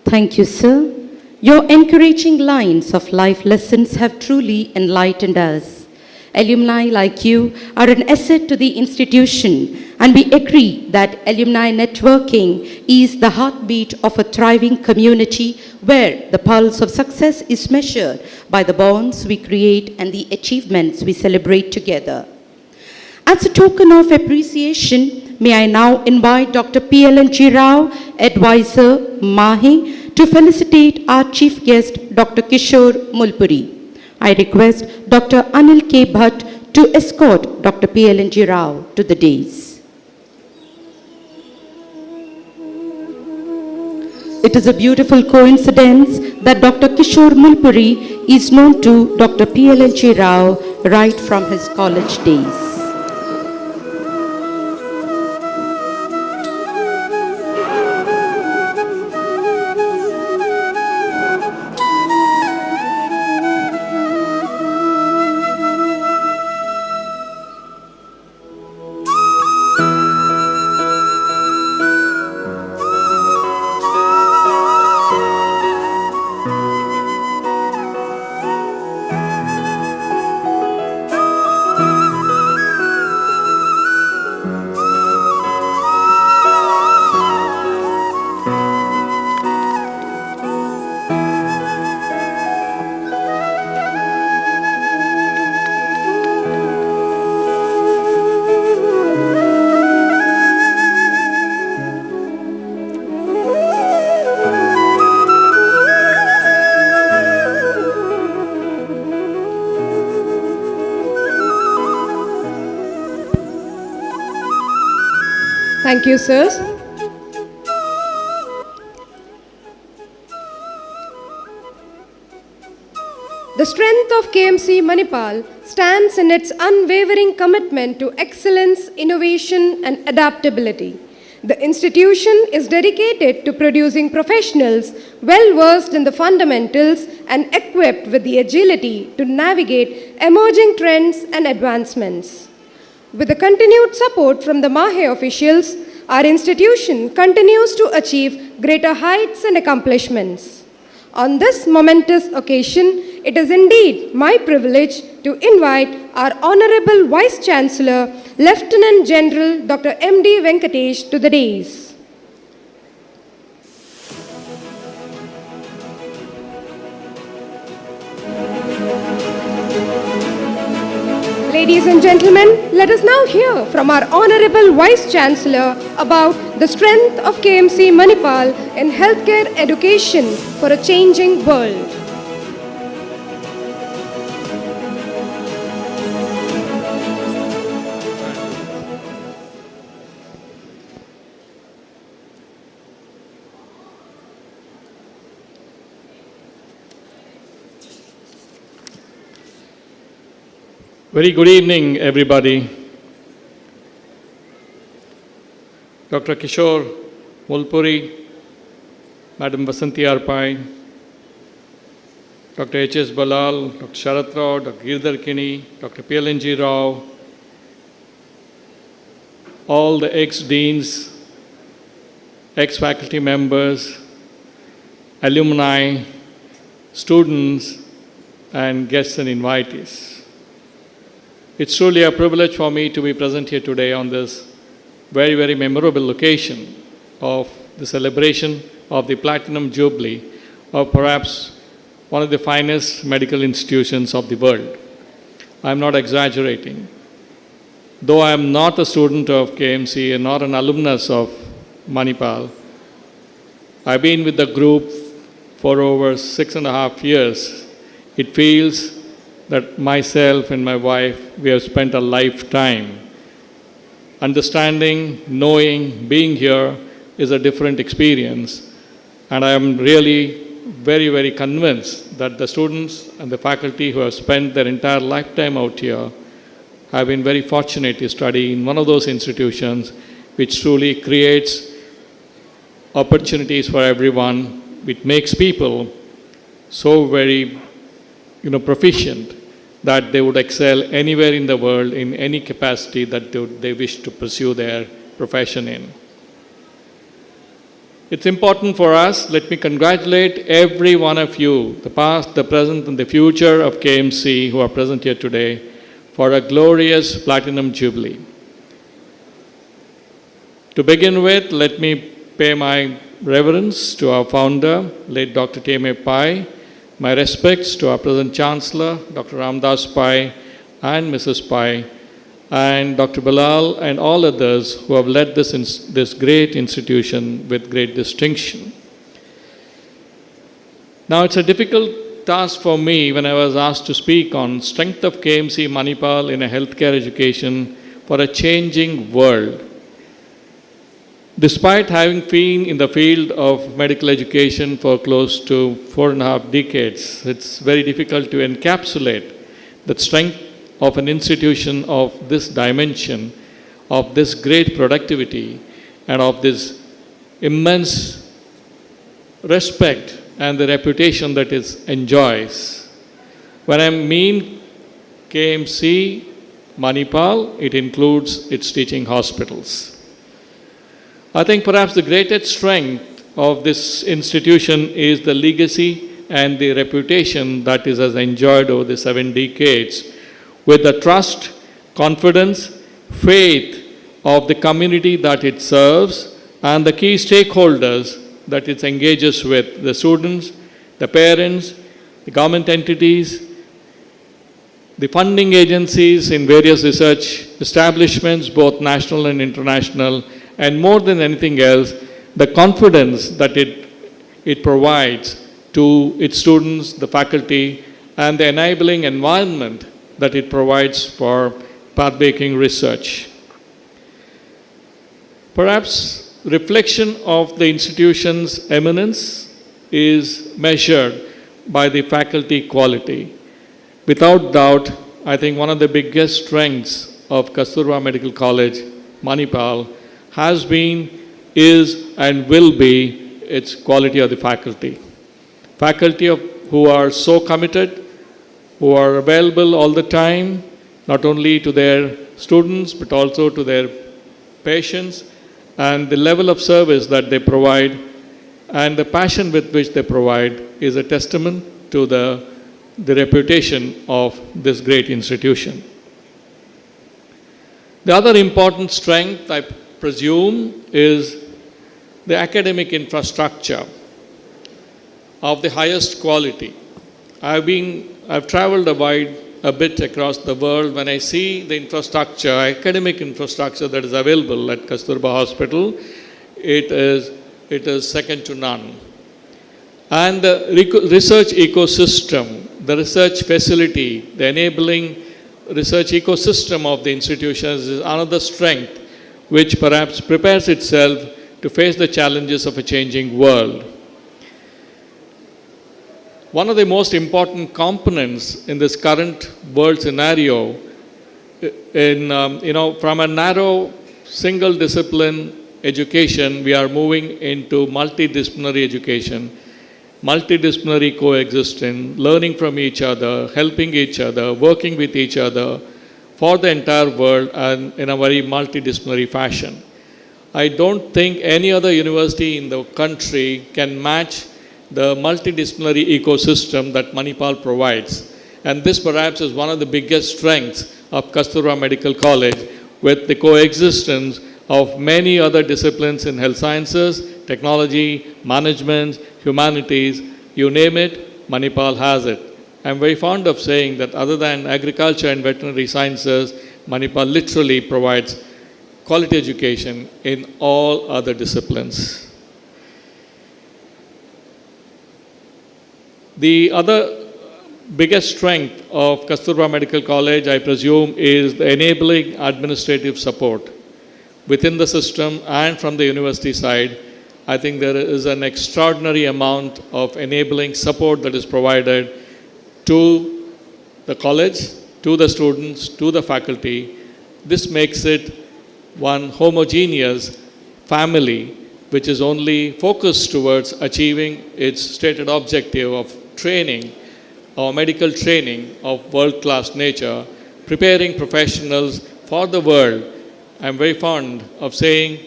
Thank you, sir. Your encouraging lines of life lessons have truly enlightened us. Alumni like you are an asset to the institution, and we agree that alumni networking is the heartbeat of a thriving community where the pulse of success is measured by the bonds we create and the achievements we celebrate together. As a token of appreciation, may I now invite Dr. PLNG Rao, Advisor, MAHE, to felicitate our chief guest, Dr. Kishore Mulpuri. I request Dr. Anil K. Bhatt to escort Dr. PLNG Rao to the dais. It is a beautiful coincidence that Dr. Kishore Mulpuri is known to Dr. PLNG Rao right from his college days. Thank you, sirs. The strength of KMC Manipal stands in its unwavering commitment to excellence, innovation, and adaptability. The institution is dedicated to producing professionals well versed in the fundamentals and equipped with the agility to navigate emerging trends and advancements. With the continued support from the MAHE officials, our institution continues to achieve greater heights and accomplishments. On this momentous occasion, it is indeed my privilege to invite our Honorable Vice Chancellor, Lieutenant General Dr. M.D. Venkatesh to the dais. Ladies and gentlemen, let us now hear from our Honorable Vice Chancellor about the strength of KMC Manipal in healthcare education for a changing world. Very good evening, everybody. Dr. Kishore Mulpuri, Madam Vasanti Pai, Dr. H.S. Balal, Dr. Sharat Rao, Dr. Girdhar Kini, Dr. PLNG Rao, all the ex-deans, ex-faculty members, alumni, students, and guests and invitees. It's truly a privilege for me to be present here today on this very, very memorable occasion of the celebration of the Platinum Jubilee of perhaps one of the finest medical institutions of the world. I'm not exaggerating. Though I am not a student of KMC and not an alumnus of Manipal, I've been with the group for over 6.5 years. It feels that myself and my wife, we have spent a lifetime. Understanding, knowing, being here is a different experience. And I am really very, very convinced that the students and the faculty who have spent their entire lifetime out here have been very fortunate to study in one of those institutions which truly creates opportunities for everyone, which makes people so very proficient that they would excel anywhere in the world in any capacity that they wish to pursue their profession in. It's important for us, let me congratulate every one of you, the past, the present, and the future of KMC who are present here today for a glorious Platinum Jubilee. To begin with, let me pay my reverence to our founder, late Dr. TMA Pai, my respects to our present Chancellor, Dr. Ramdas Pai and Mrs. Pai, and Dr. Balal and all others who have led this great institution with great distinction. Now, it's a difficult task for me when I was asked to speak on strength of KMC Manipal in a healthcare education for a changing world. Despite having been in the field of medical education for close to 4.5 decades, it's very difficult to encapsulate the strength of an institution of this dimension, of this great productivity, and of this immense respect and the reputation that it enjoys. When I mean KMC Manipal, it includes its teaching hospitals. I think perhaps the greatest strength of this institution is the legacy and the reputation that it has enjoyed over the 7 decades with the trust, confidence, faith of the community that it serves and the key stakeholders that it engages with, the students, the parents, the government entities, the funding agencies in various research establishments, both national and international, and more than anything else, the confidence that it provides to its students, the faculty, and the enabling environment that it provides for pathbreaking research. Perhaps reflection of the institution's eminence is measured by the faculty quality. Without doubt, I think one of the biggest strengths of Kasturba Medical College, Manipal, has been is and will be its quality of the faculty. Faculty who are so committed, who are available all the time, not only to their students but also to their patients, and the level of service that they provide and the passion with which they provide is a testament to the reputation of this great institution. The other important strength, I presume, is the academic infrastructure of the highest quality. I've traveled a bit across the world. When I see the infrastructure, academic infrastructure that is available at Kasturba Hospital, it is second to none. And the research ecosystem, the research facility, the enabling research ecosystem of the institutions is another strength which perhaps prepares itself to face the challenges of a changing world. One of the most important components in this current world scenario, from a narrow single discipline education, we are moving into multidisciplinary education, multidisciplinary coexistence, learning from each other, helping each other, working with each other for the entire world and in a very multidisciplinary fashion. I don't think any other university in the country can match the multidisciplinary ecosystem that Manipal provides. And this perhaps is one of the biggest strengths of Kasturba Medical College, with the coexistence of many other disciplines in health sciences, technology, management, humanities, you name it, Manipal has it. I'm very fond of saying that other than agriculture and veterinary sciences, Manipal literally provides quality education in all other disciplines. The other biggest strength of Kasturba Medical College, I presume, is the enabling administrative support within the system and from the university side. I think there is an extraordinary amount of enabling support that is provided to the college, to the students, to the faculty. This makes it one homogeneous family which is only focused towards achieving its stated objective of training or medical training of world-class nature, preparing professionals for the world. I'm very fond of saying,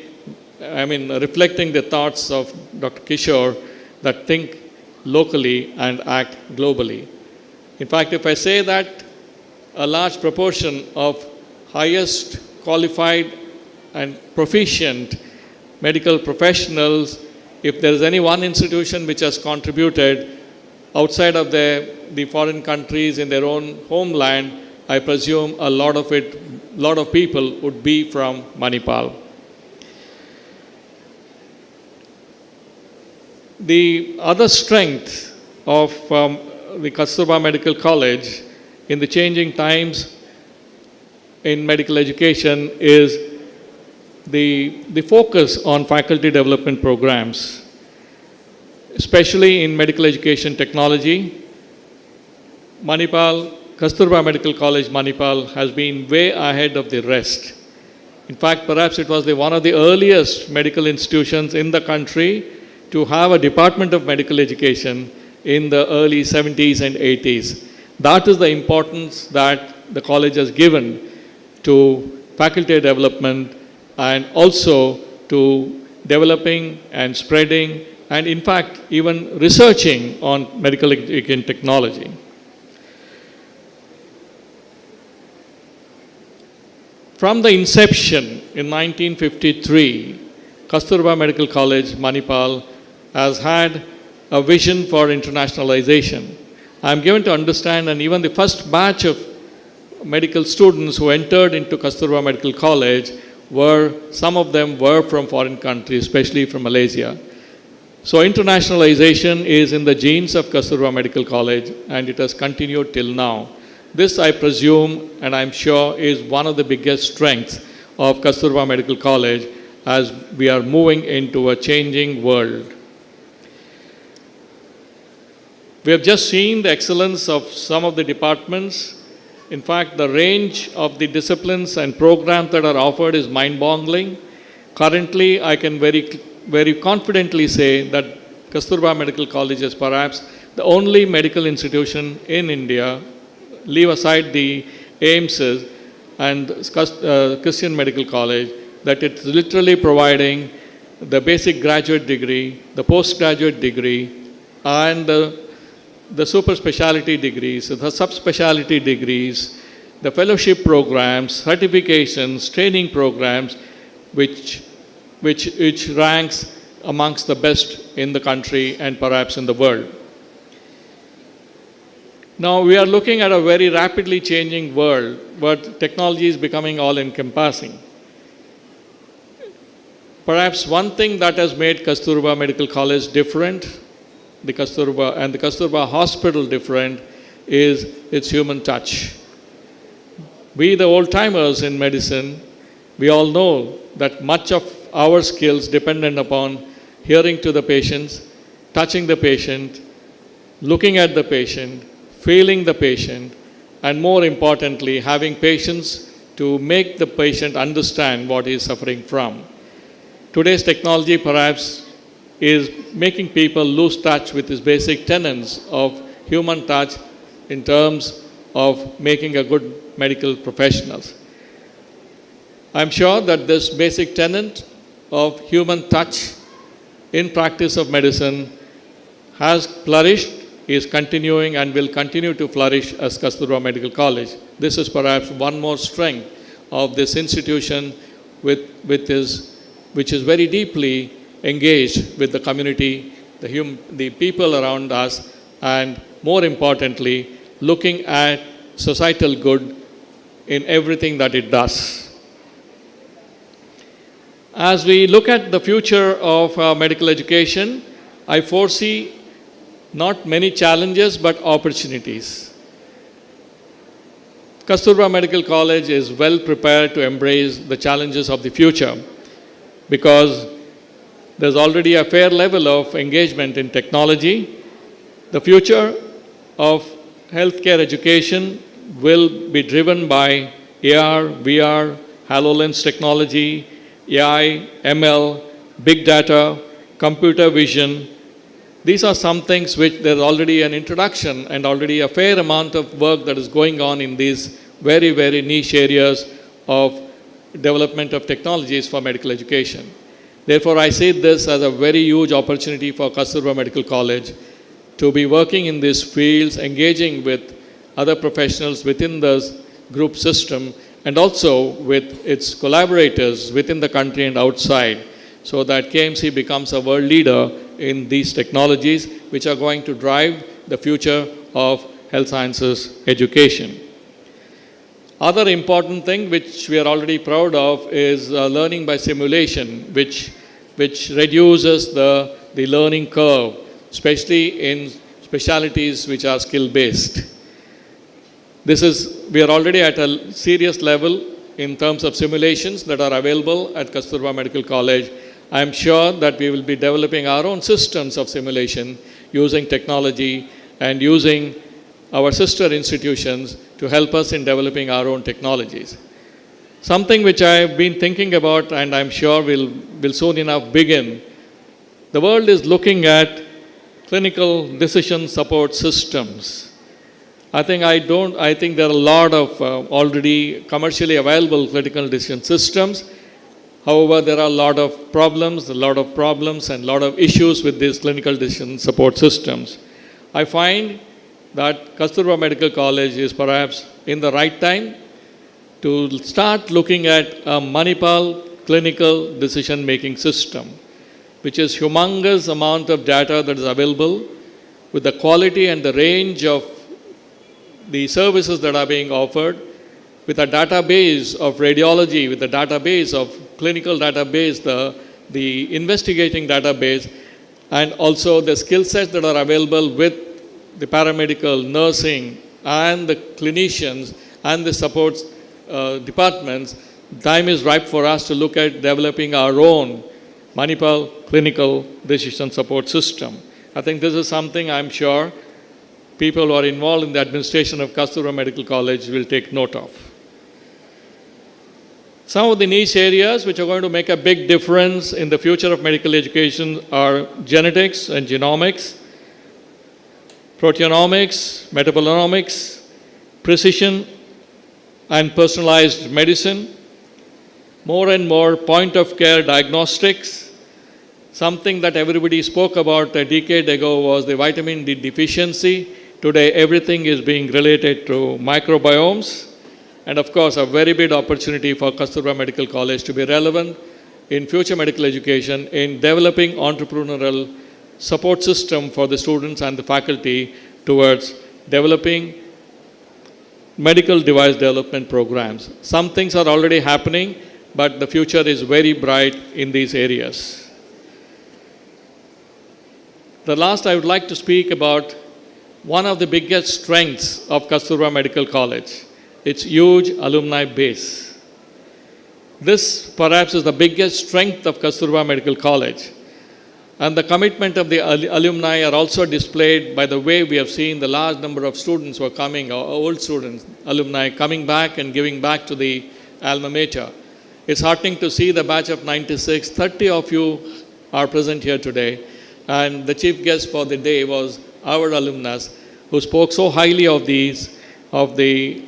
reflecting the thoughts of Dr. Kishore, that think locally and act globally. In fact, if I say that a large proportion of highest qualified and proficient medical professionals, if there is any one institution which has contributed outside of the foreign countries in their own homeland, I presume a lot of people would be from Manipal. The other strength of the Kasturba Medical College in the changing times in medical education is the focus on faculty development programs, especially in medical education technology. Kasturba Medical College, Manipal, has been way ahead of the rest. In fact, perhaps it was one of the earliest medical institutions in the country to have a Department of Medical Education in the early 70s and 80s. That is the importance that the college has given to faculty development and also to developing and spreading and in fact even researching on medical education technology. From the inception in 1953, Kasturba Medical College, Manipal, has had a vision for internationalization. I am given to understand, and even the first batch of medical students who entered into Kasturba Medical College some of them were from foreign countries, especially from Malaysia. So internationalization is in the genes of Kasturba Medical College, and it has continued till now. This, I presume, and I'm sure, is one of the biggest strengths of Kasturba Medical College as we are moving into a changing world. We have just seen the excellence of some of the departments. In fact, the range of the disciplines and programs that are offered is mind-boggling. Currently, I can very confidently say that Kasturba Medical College is perhaps the only medical institution in India, leave aside the AIMSs and Christian Medical College, that it's literally providing the basic graduate degree, the postgraduate degree, and the super specialty degrees, the subspecialty degrees, the fellowship programs, certifications, training programs, which ranks amongst the best in the country and perhaps in the world. Now we are looking at a very rapidly changing world where technology is becoming all-encompassing. Perhaps one thing that has made Kasturba Medical College different, the Kasturba Hospital different, is its human touch. We, the old-timers in medicine, we all know that much of our skills dependent upon hearing to the patients, touching the patient, looking at the patient, feeling the patient, and more importantly, having patience to make the patient understand what he is suffering from. Today's technology perhaps is making people lose touch with these basic tenets of human touch in terms of making a good medical professionals. I'm sure that this basic tenet of human touch in practice of medicine has flourished, is continuing and will continue to flourish as Kasturba Medical College. This is perhaps one more strength of this institution which is very deeply engaged with the community, the people around us, and more importantly, looking at societal good in everything that it does. As we look at the future of medical education, I foresee not many challenges but opportunities. Kasturba Medical College is well prepared to embrace the challenges of the future because there's already a fair level of engagement in technology. The future of healthcare education will be driven by AR, VR, HoloLens technology, AI, ML, big data, computer vision. These are some things which there's already an introduction and already a fair amount of work that is going on in these very, very niche areas of development of technologies for medical education. Therefore, I see this as a very huge opportunity for Kasturba Medical College to be working in these fields, engaging with other professionals within the group system and also with its collaborators within the country and outside, so that KMC becomes a world leader in these technologies which are going to drive the future of health sciences education. Other important thing which we are already proud of is learning by simulation, which reduces the learning curve, especially in specialties which are skill-based. We are already at a serious level in terms of simulations that are available at Kasturba Medical College. I am sure that we will be developing our own systems of simulation using technology and using our sister institutions to help us in developing our own technologies. Something which I have been thinking about and I'm sure will soon enough begin. The world is looking at clinical decision support systems. I think there are a lot of already commercially available clinical decision systems. However, there are a lot of problems and a lot of issues with these clinical decision support systems. I find that Kasturba Medical College is perhaps in the right time to start looking at a Manipal clinical decision-making system, which is humongous amount of data that is available with the quality and the range of the services that are being offered, with a database of radiology, with a database of clinical database, the investigating database, and also the skill sets that are available with the paramedical, nursing, and the clinicians, and the support departments. Time is ripe for us to look at developing our own Manipal clinical decision support system. I think this is something I'm sure people who are involved in the administration of Kasturba Medical College will take note of. Some of the niche areas which are going to make a big difference in the future of medical education are genetics and genomics, proteomics, metabolomics, precision and personalized medicine, more and more point-of-care diagnostics. Something that everybody spoke about a decade ago was the vitamin D deficiency. Today, everything is being related to microbiomes. And of course, a very big opportunity for Kasturba Medical College to be relevant in future medical education in developing entrepreneurial support system for the students and the faculty towards developing medical device development programs. Some things are already happening, but the future is very bright in these areas. The last, I would like to speak about one of the biggest strengths of Kasturba Medical College. Its huge alumni base. This perhaps is the biggest strength of Kasturba Medical College. And the commitment of the alumni are also displayed by the way we have seen the large number of students who are coming, or old students, alumni, coming back and giving back to the alma mater. It's heartening to see the batch of 96, 30 of you are present here today. And the chief guest for the day was our alumnus, who spoke so highly of the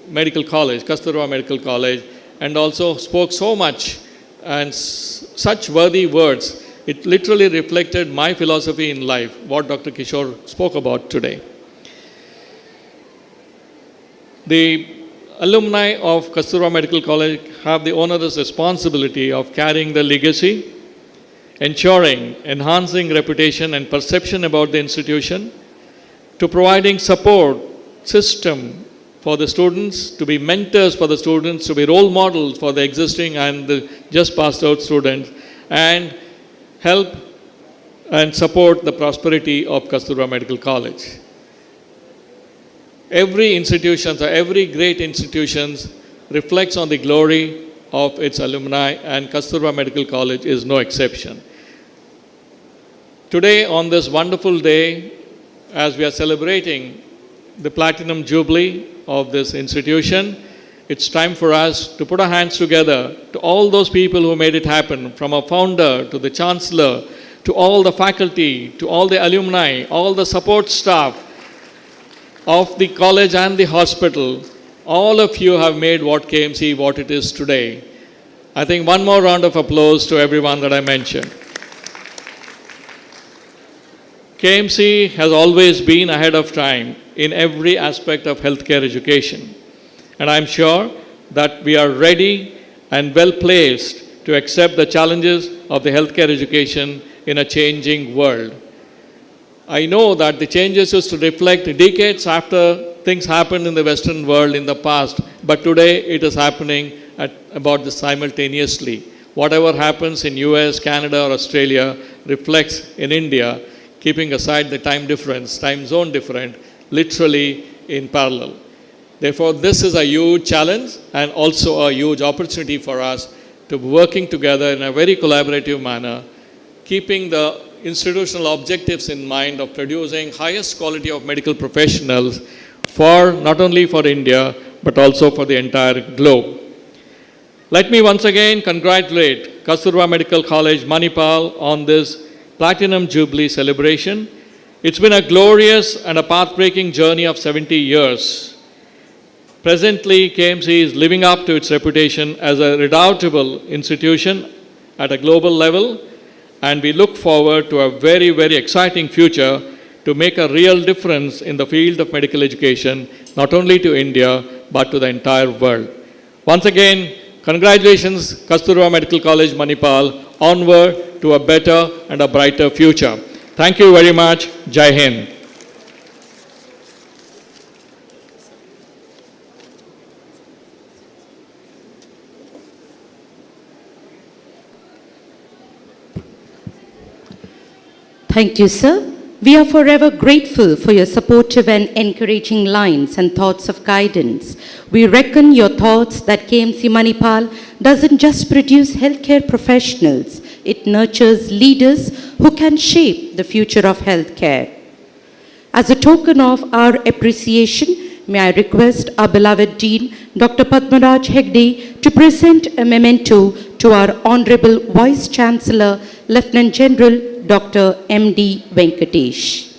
medical college, Kasturba Medical College, and also spoke so much and such worthy words. It literally reflected my philosophy in life, what Dr. Kishore spoke about today. The alumni of Kasturba Medical College have the onerous responsibility of carrying the legacy, ensuring, enhancing reputation and perception about the institution, to providing support system for the students, to be mentors for the students, to be role models for the existing and the just passed out students, and help and support the prosperity of Kasturba Medical College. Every institution, so every great institution reflects on the glory of its alumni, and Kasturba Medical College is no exception. Today, on this wonderful day, as we are celebrating the Platinum Jubilee of this institution, it's time for us to put our hands together to all those people who made it happen, from our founder to the chancellor, to all the faculty, to all the alumni, all the support staff of the college and the hospital. All of you have made what KMC what it is today. I think one more round of applause to everyone that I mentioned. KMC has always been ahead of time in every aspect of healthcare education. And I'm sure that we are ready and well placed to accept the challenges of the healthcare education in a changing world. I know that the changes used to reflect decades after things happened in the Western world in the past, but today it is happening at about simultaneously. Whatever happens in US, Canada or Australia reflects in India, keeping aside the time difference, time zone difference, literally in parallel. Therefore, this is a huge challenge and also a huge opportunity for us to be working together in a very collaborative manner, keeping the institutional objectives in mind of producing highest quality of medical professionals for not only for India, but also for the entire globe. Let me once again congratulate Kasturba Medical College, Manipal on this Platinum Jubilee celebration. It's been a glorious and a path-breaking journey of 70 years. Presently, KMC is living up to its reputation as a redoubtable institution at a global level, and we look forward to a very, very exciting future to make a real difference in the field of medical education, not only to India, but to the entire world. Once again, congratulations, Kasturba Medical College, Manipal, onward to a better and a brighter future. Thank you very much. Jai Hind. Thank you, sir. We are forever grateful for your supportive and encouraging lines and thoughts of guidance. We reckon your thoughts that KMC Manipal doesn't just produce healthcare professionals, it nurtures leaders who can shape the future of healthcare. As a token of our appreciation, may I request our beloved Dean, Dr. Padmaraj Hegde, to present a memento to our Honorable Vice Chancellor, Lieutenant General Dr. M.D. Venkatesh.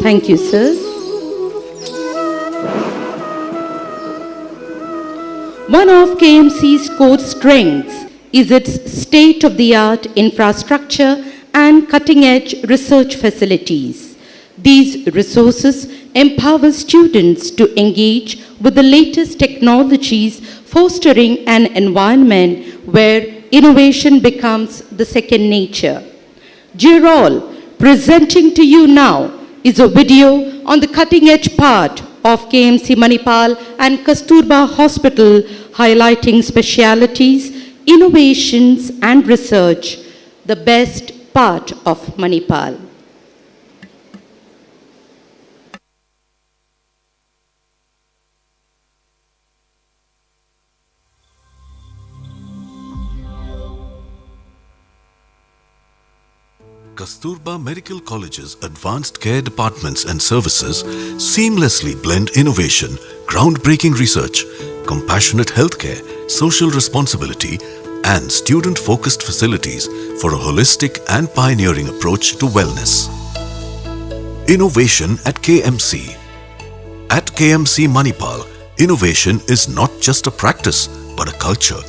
Thank you, sirs. One of KMC's core strengths is its state-of-the-art infrastructure and cutting-edge research facilities. These resources empower students to engage with the latest technologies, fostering an environment where innovation becomes the second nature. Dear all, presenting to you now is a video on the cutting-edge part of KMC Manipal and Kasturba Hospital, highlighting specialities, innovations and research, the best part of Manipal. Kasturba Medical College's advanced care departments and services seamlessly blend innovation, groundbreaking research, compassionate healthcare, social responsibility, and student-focused facilities for a holistic and pioneering approach to wellness. Innovation at KMC. At KMC Manipal, innovation is not just a practice, but a culture,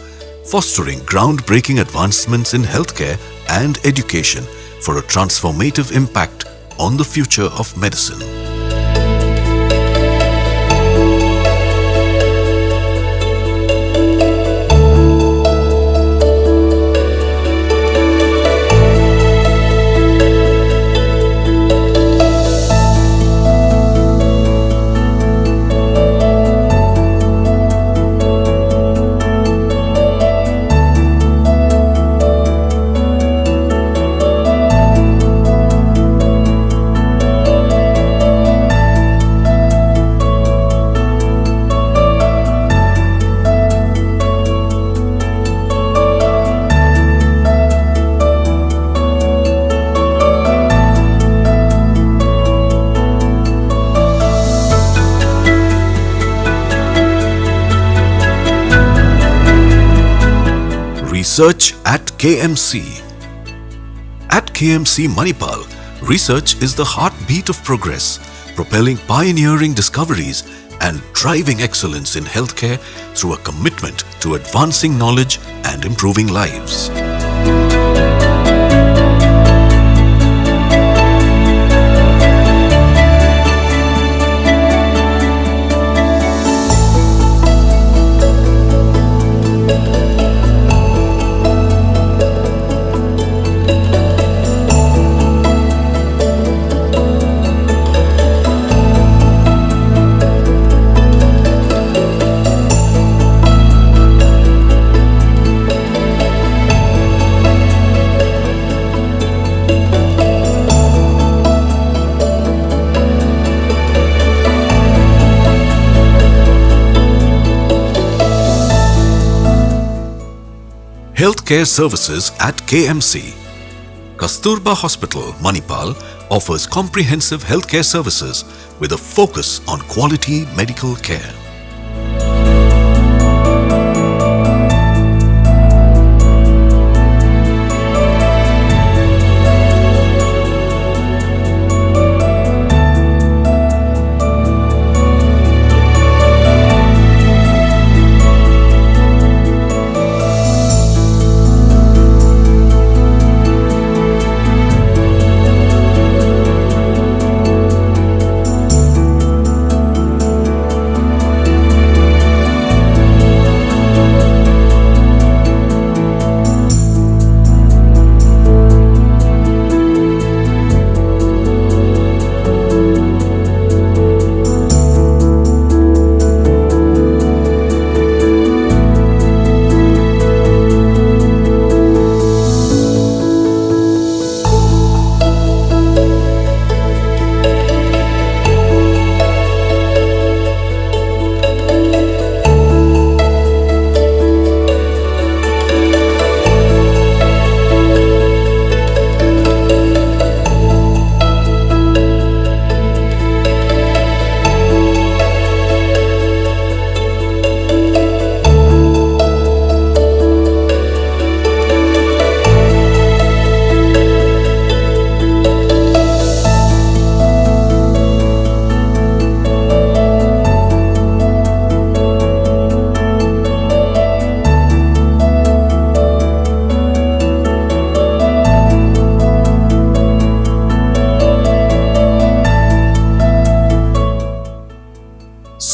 fostering groundbreaking advancements in healthcare and education for a transformative impact on the future of medicine. Research at KMC. At KMC Manipal, research is the heartbeat of progress, propelling pioneering discoveries and driving excellence in healthcare through a commitment to advancing knowledge and improving lives. Healthcare services at KMC. Kasturba Hospital, Manipal offers comprehensive healthcare services with a focus on quality medical care.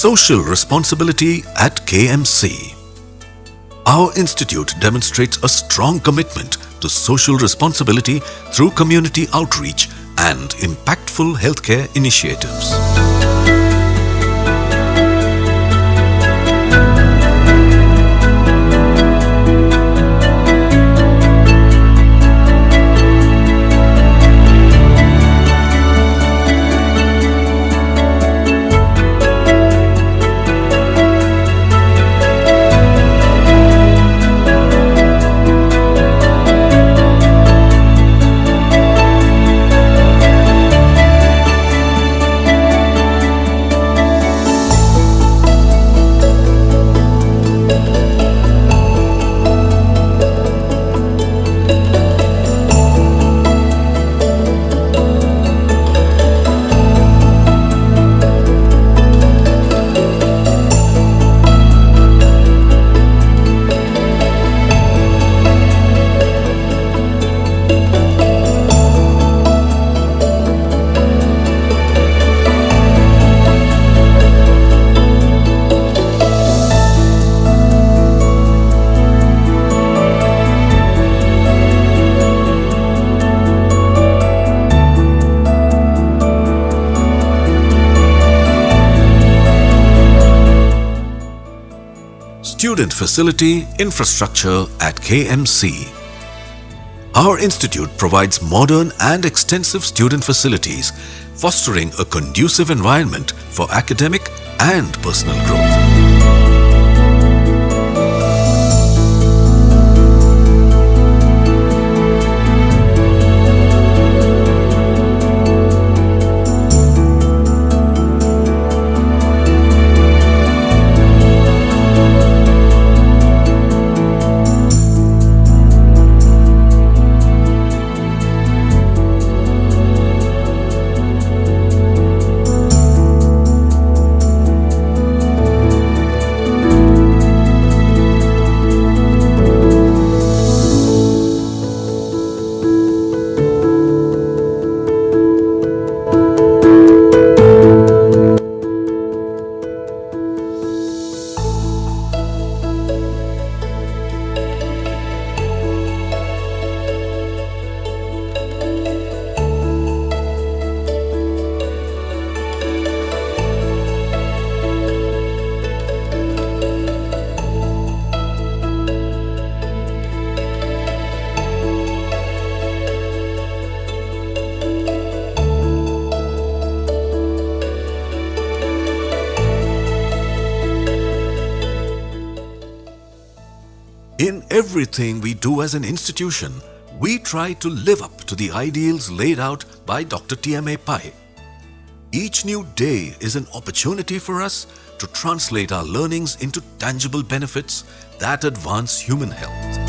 Social responsibility at KMC. Our institute demonstrates a strong commitment to social responsibility through community outreach and impactful healthcare initiatives. Student facility infrastructure at KMC. Our institute provides modern and extensive student facilities, fostering a conducive environment for academic and personal growth. In everything we do as an institution, we try to live up to the ideals laid out by Dr. TMA Pai. Each new day is an opportunity for us to translate our learnings into tangible benefits that advance human health.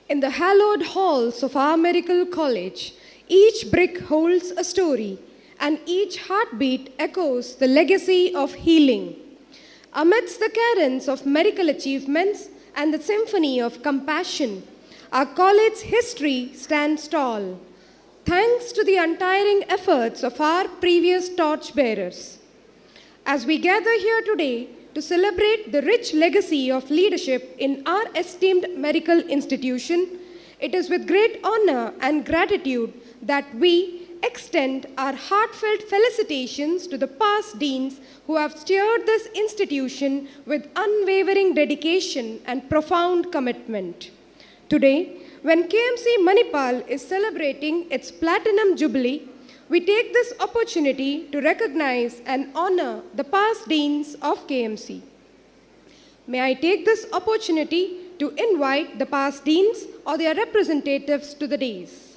In the hallowed halls of our medical college, each brick holds a story, and each heartbeat echoes the legacy of healing. Amidst the cadence of medical achievements and the symphony of compassion, our college's history stands tall, thanks to the untiring efforts of our previous torchbearers. As we gather here today to celebrate the rich legacy of leadership in our esteemed medical institution, it is with great honor and gratitude that we extend our heartfelt felicitations to the past deans who have steered this institution with unwavering dedication and profound commitment. Today, when KMC Manipal is celebrating its Platinum Jubilee, we take this opportunity to recognize and honor the past deans of KMC. May I take this opportunity to invite the past deans or their representatives to the dais.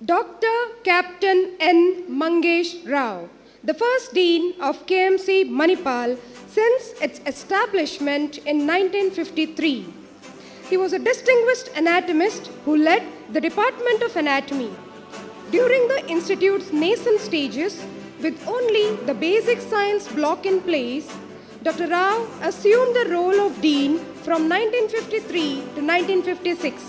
Dr. Captain N. Mangesh Rao, the first dean of KMC Manipal since its establishment in 1953. He was a distinguished anatomist who led the Department of Anatomy. During the institute's nascent stages, with only the basic science block in place, Dr. Rao assumed the role of dean from 1953 to 1956.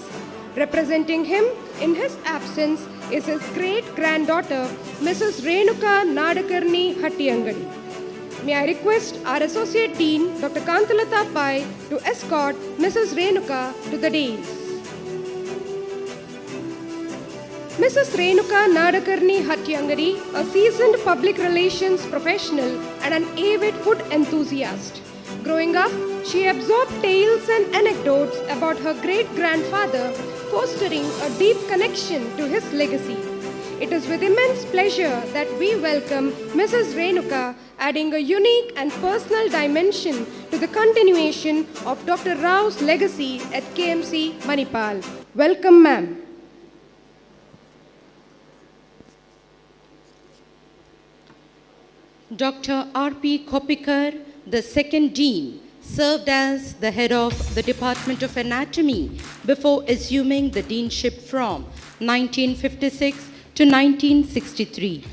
Representing him in his absence is his great-granddaughter, Mrs. Renuka Nadakarni Hattiyangadi. May I request our Associate Dean, Dr. Kantalata Pai, to escort Mrs. Renuka to the dais. Mrs. Renuka Nadakarni Hattiyangadi, a seasoned public relations professional and an avid food enthusiast. Growing up, she absorbed tales and anecdotes about her great-grandfather, fostering a deep connection to his legacy. It is with immense pleasure that we welcome Mrs. Renuka, adding a unique and personal dimension to the continuation of Dr. Rao's legacy at KMC Manipal. Welcome, ma'am. Dr. R.P. Kopikar, the second dean, served as the head of the Department of Anatomy before assuming the deanship from 1956 to 1963.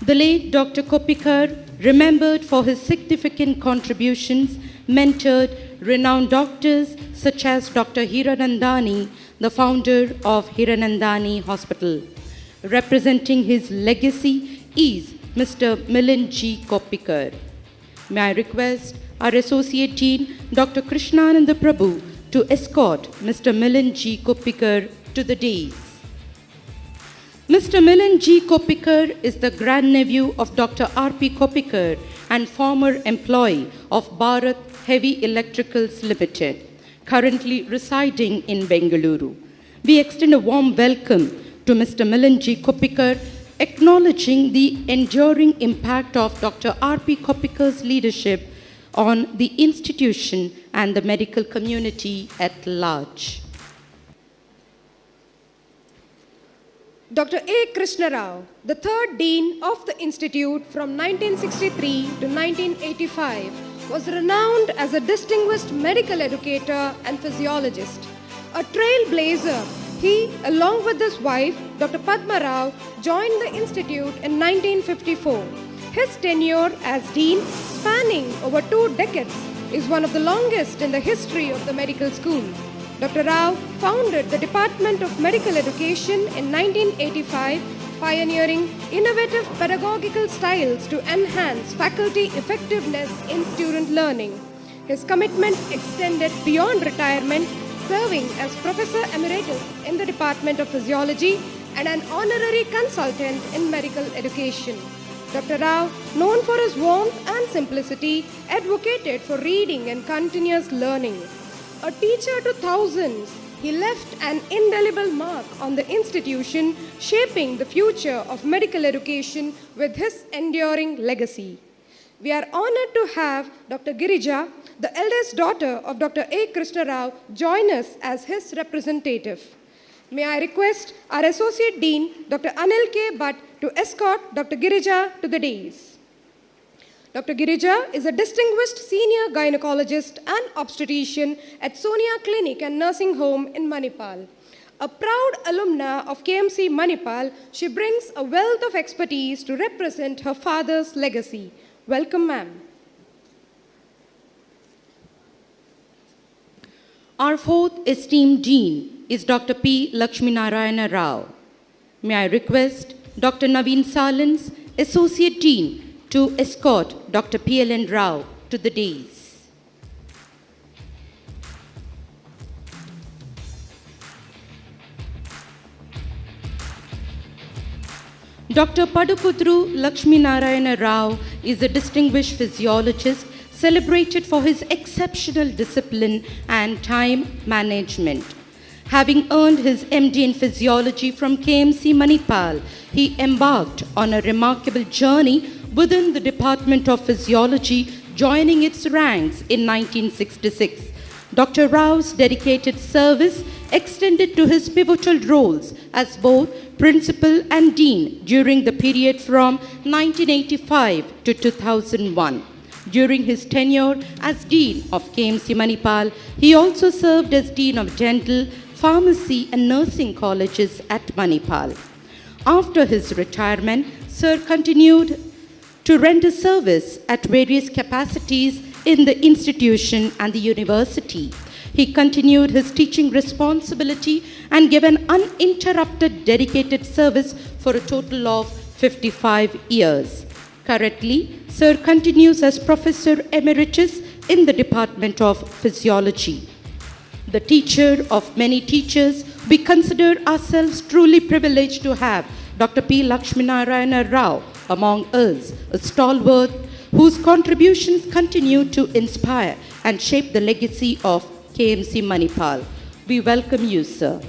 The late Dr. Kopikar, remembered for his significant contributions, mentored renowned doctors such as Dr. Hiranandani, the founder of Hiranandani Hospital. Representing his legacy is Mr. Milind G. Kopikar. May I request our Associate Dean, Dr. Krishnananda Prabhu, to escort Mr. Milind G. Kopikar to the dais. Mr. Milind G. Kopikar is the grandnephew of Dr. R.P. Kopikar and former employee of Bharat Heavy Electricals Limited, currently residing in Bengaluru. We extend a warm welcome to Mr. Milind G. Kopikar, acknowledging the enduring impact of Dr. R.P. Kopikar's leadership on the institution and the medical community at large. Dr. A. Krishna Rao, the third dean of the institute from 1963 to 1985, was renowned as a distinguished medical educator and physiologist. A trailblazer, he, along with his wife, Dr. Padma Rao, joined the institute in 1954. His tenure as dean, spanning over 2 decades, is one of the longest in the history of the medical school. Dr. Rao founded the Department of Medical Education in 1985, pioneering innovative pedagogical styles to enhance faculty effectiveness in student learning. His commitment extended beyond retirement, serving as Professor Emeritus in the Department of Physiology and an honorary consultant in medical education. Dr. Rao, known for his warmth and simplicity, advocated for reading and continuous learning. A teacher to thousands, he left an indelible mark on the institution, shaping the future of medical education with his enduring legacy. We are honored to have Dr. Girija, the eldest daughter of Dr. A. Krishna Rao, join us as his representative. May I request our Associate Dean, Dr. Anil K. Bhatt, to escort Dr. Girija to the dais. Dr. Girija is a distinguished senior gynecologist and obstetrician at Sonia Clinic and Nursing Home in Manipal. A proud alumna of KMC Manipal, she brings a wealth of expertise to represent her father's legacy. Welcome, ma'am. Our fourth esteemed dean is Dr. P. Lakshminarayana Rao. May I request Dr. Naveen Salans, Associate Dean, to escort Dr. P.L.N. Rao to the dais. Dr. Padukudru Lakshminarayana Rao is a distinguished physiologist celebrated for his exceptional discipline and time management. Having earned his MD in physiology from KMC Manipal, he embarked on a remarkable journey within the Department of Physiology, joining its ranks in 1966. Dr. Rao's dedicated service extended to his pivotal roles as both principal and dean during the period from 1985 to 2001. During his tenure as dean of KMC Manipal, he also served as dean of dental, pharmacy and nursing colleges at Manipal. After his retirement, Sir continued to render service at various capacities in the institution and the university. He continued his teaching responsibility and gave an uninterrupted dedicated service for a total of 55 years. Currently, Sir continues as Professor Emeritus in the Department of Physiology. The teacher of many teachers, we consider ourselves truly privileged to have Dr. P. Lakshminarayana Rao among us, a stalwart whose contributions continue to inspire and shape the legacy of KMC Manipal. We welcome you, sir.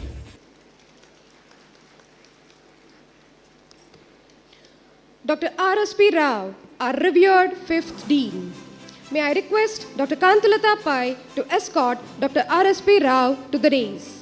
Dr. R.S.P. Rao, our revered 5th Dean. May I request Dr. Kasturba Pai to escort Dr. R.S.P. Rao to the dais.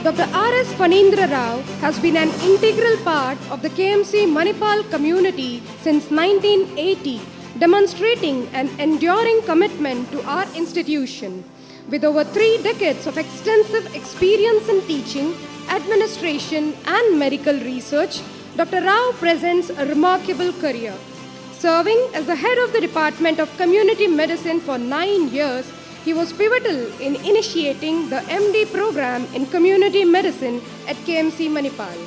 Dr. R.S. Fanindra Rao has been an integral part of the KMC Manipal community since 1980, demonstrating an enduring commitment to our institution. With over 3 decades of extensive experience in teaching, administration, and medical research, Dr. Rao presents a remarkable career. Serving as the head of the Department of Community Medicine for 9 years, he was pivotal in initiating the MD program in community medicine at KMC Manipal.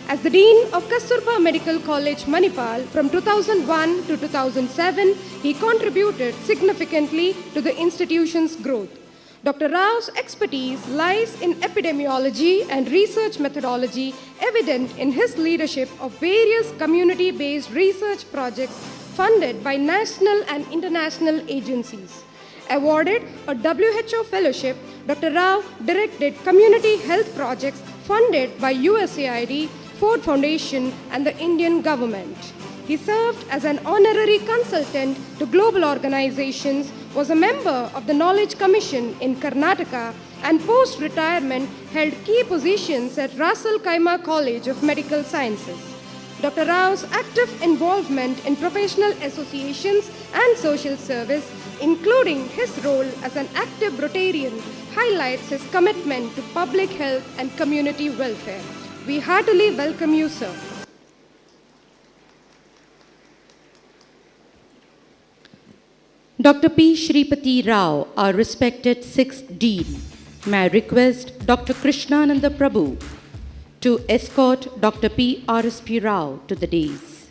As the Dean of Kasturba Medical College, Manipal, from 2001 to 2007, he contributed significantly to the institution's growth. Dr. Rao's expertise lies in epidemiology and research methodology, evident in his leadership of various community-based research projects funded by national and international agencies. Awarded a WHO fellowship, Dr. Rao directed community health projects funded by USAID, Ford Foundation, and the Indian government. He served as an honorary consultant to global organizations, was a member of the Knowledge Commission in Karnataka, and post-retirement held key positions at Russell Kaima College of Medical Sciences. Dr. Rao's active involvement in professional associations and social service, including his role as an active Rotarian, highlights his commitment to public health and community welfare. We heartily welcome you, sir. Dr. P. Shripati Rao, our respected 6th Dean. May I request Dr. Krishnananda Prabhu to escort Dr. P. R.S.P. Rao to the dais.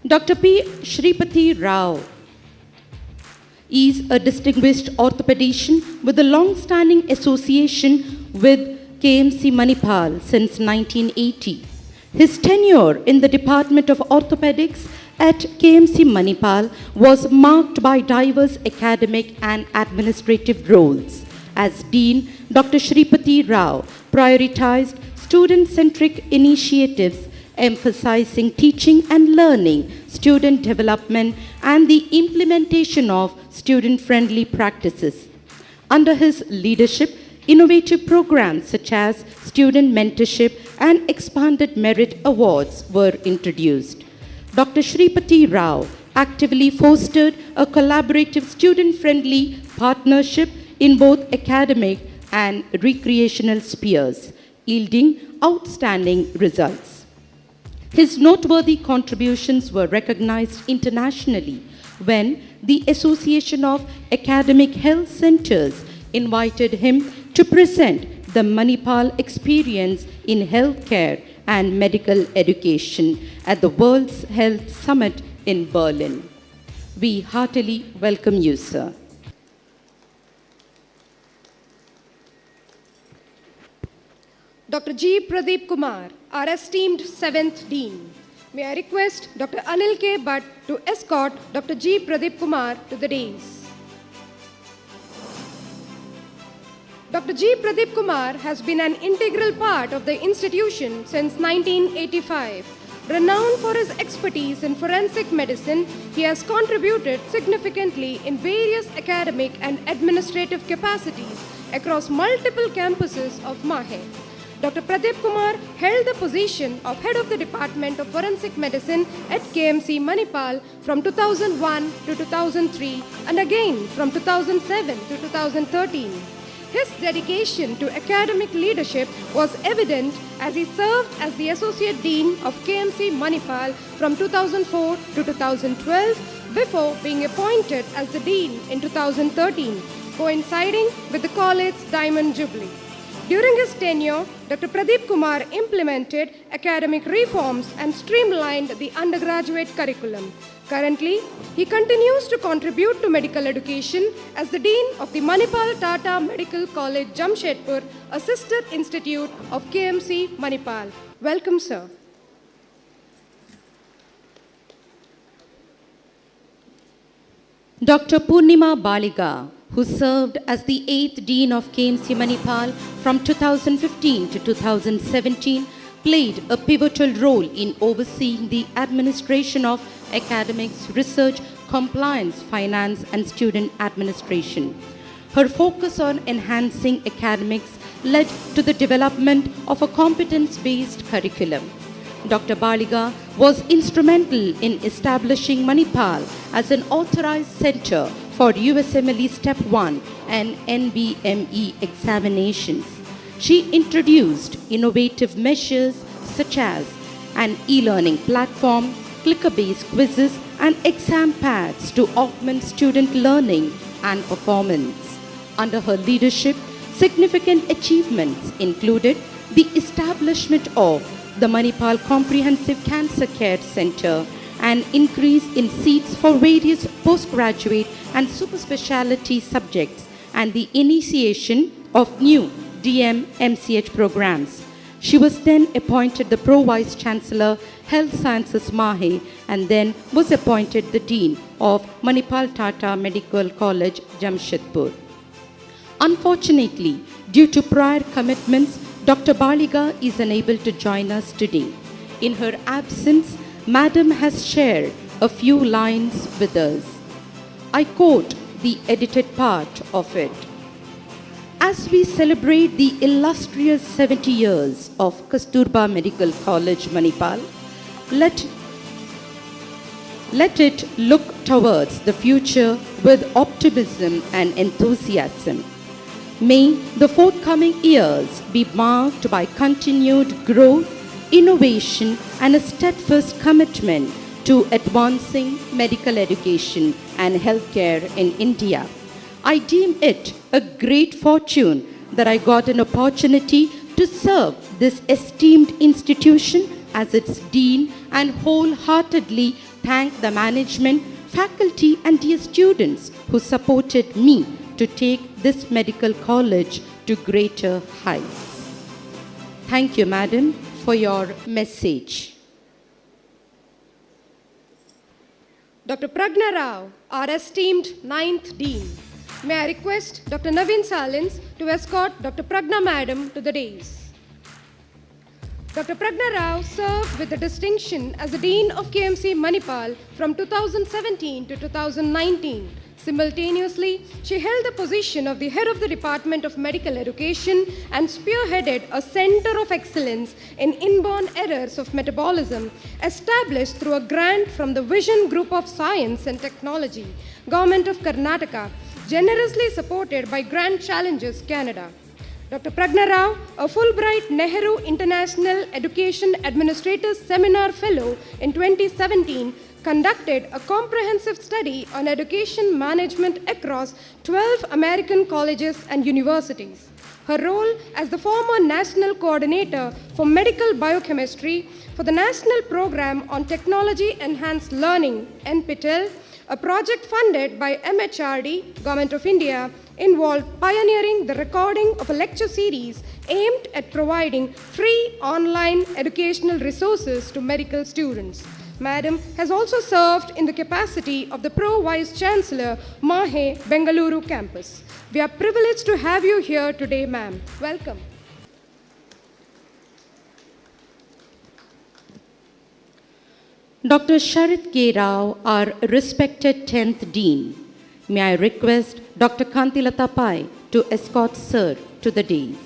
Dr. P. Shripati Rao is a distinguished orthopedician with a long-standing association with KMC Manipal since 1980. His tenure in the Department of Orthopaedics at KMC Manipal was marked by diverse academic and administrative roles. As Dean, Dr. Shripati Rao prioritized student-centric initiatives emphasizing teaching and learning, student development, and the implementation of student-friendly practices. Under his leadership, innovative programs such as student mentorship and expanded merit awards were introduced. Dr. Shripati Rao actively fostered a collaborative student-friendly partnership in both academic and recreational spheres, yielding outstanding results. His noteworthy contributions were recognized internationally when the Association of Academic Health Centers invited him to present the Manipal experience in healthcare and medical education at the World's Health Summit in Berlin. We heartily welcome you, sir. Dr. G. Pradeep Kumar, our esteemed 7th Dean. May I request Dr. Anil K. Bhatt to escort Dr. G. Pradeep Kumar to the dais. Dr. G. Pradeep Kumar has been an integral part of the institution since 1985. Renowned for his expertise in forensic medicine, he has contributed significantly in various academic and administrative capacities across multiple campuses of MAHE. Dr. Pradeep Kumar held the position of Head of the Department of Forensic Medicine at KMC Manipal from 2001 to 2003 and again from 2007 to 2013. His dedication to academic leadership was evident as he served as the Associate Dean of KMC Manipal from 2004 to 2012 before being appointed as the Dean in 2013, coinciding with the college's Diamond Jubilee. During his tenure, Dr. Pradeep Kumar implemented academic reforms and streamlined the undergraduate curriculum. Currently, he continues to contribute to medical education as the Dean of the Manipal Tata Medical College, Jamshedpur, a sister institute of KMC Manipal. Welcome, sir. Dr. Purnima Baliga, who served as the 8th Dean of KMC Manipal from 2015 to 2017, played a pivotal role in overseeing the administration of academics, research, compliance, finance, and student administration. Her focus on enhancing academics led to the development of a competence-based curriculum. Dr. Baliga was instrumental in establishing Manipal as an authorized center for USMLE Step 1 and NBME examinations. She introduced innovative measures such as an e-learning platform, clicker-based quizzes, and exam pads to augment student learning and performance. Under her leadership, significant achievements included the establishment of the Manipal Comprehensive Cancer Care Center, an increase in seats for various postgraduate and super specialty subjects, and the initiation of new DM-MCH programs. She was then appointed the Pro-Vice Chancellor, Health Sciences MAHE, and then was appointed the Dean of Manipal Tata Medical College, Jamshedpur. Unfortunately, due to prior commitments, Dr. Baliga is unable to join us today. In her absence, Madam has shared a few lines with us. I quote the edited part of it. As we celebrate the illustrious 70 years of Kasturba Medical College, Manipal, let it look towards the future with optimism and enthusiasm. May the forthcoming years be marked by continued growth, innovation, and a steadfast commitment to advancing medical education and healthcare in India. I deem it a great fortune that I got an opportunity to serve this esteemed institution as its dean and wholeheartedly thank the management, faculty, and dear students who supported me to take this medical college to greater heights. Thank you, Madam, for your message. Dr. Pragna Rao, our esteemed 9th Dean. May I request Dr. Naveen Salins to escort Dr. Pragna Madam to the dais. Dr. Pragna Rao served with the distinction as the Dean of KMC Manipal from 2017 to 2019. Simultaneously, she held the position of the Head of the Department of Medical Education and spearheaded a Center of Excellence in Inborn Errors of Metabolism, established through a grant from the Vision Group of Science and Technology, Government of Karnataka, generously supported by Grand Challenges Canada. Dr. Pragna Rao, a Fulbright Nehru International Education Administrators Seminar Fellow in 2017, conducted a comprehensive study on education management across 12 American colleges and universities. Her role as the former National Coordinator for Medical Biochemistry for the National Program on Technology Enhanced Learning, NPTEL, a project funded by MHRD, Government of India, involved pioneering the recording of a lecture series aimed at providing free online educational resources to medical students. Madam has also served in the capacity of the Pro Vice Chancellor, MAHE, Bengaluru campus. We are privileged to have you here today, ma'am. Welcome. Dr. Sharat K. Rao, our respected 10th Dean. May I request Dr. Kantilata Pai to escort Sir to the dais.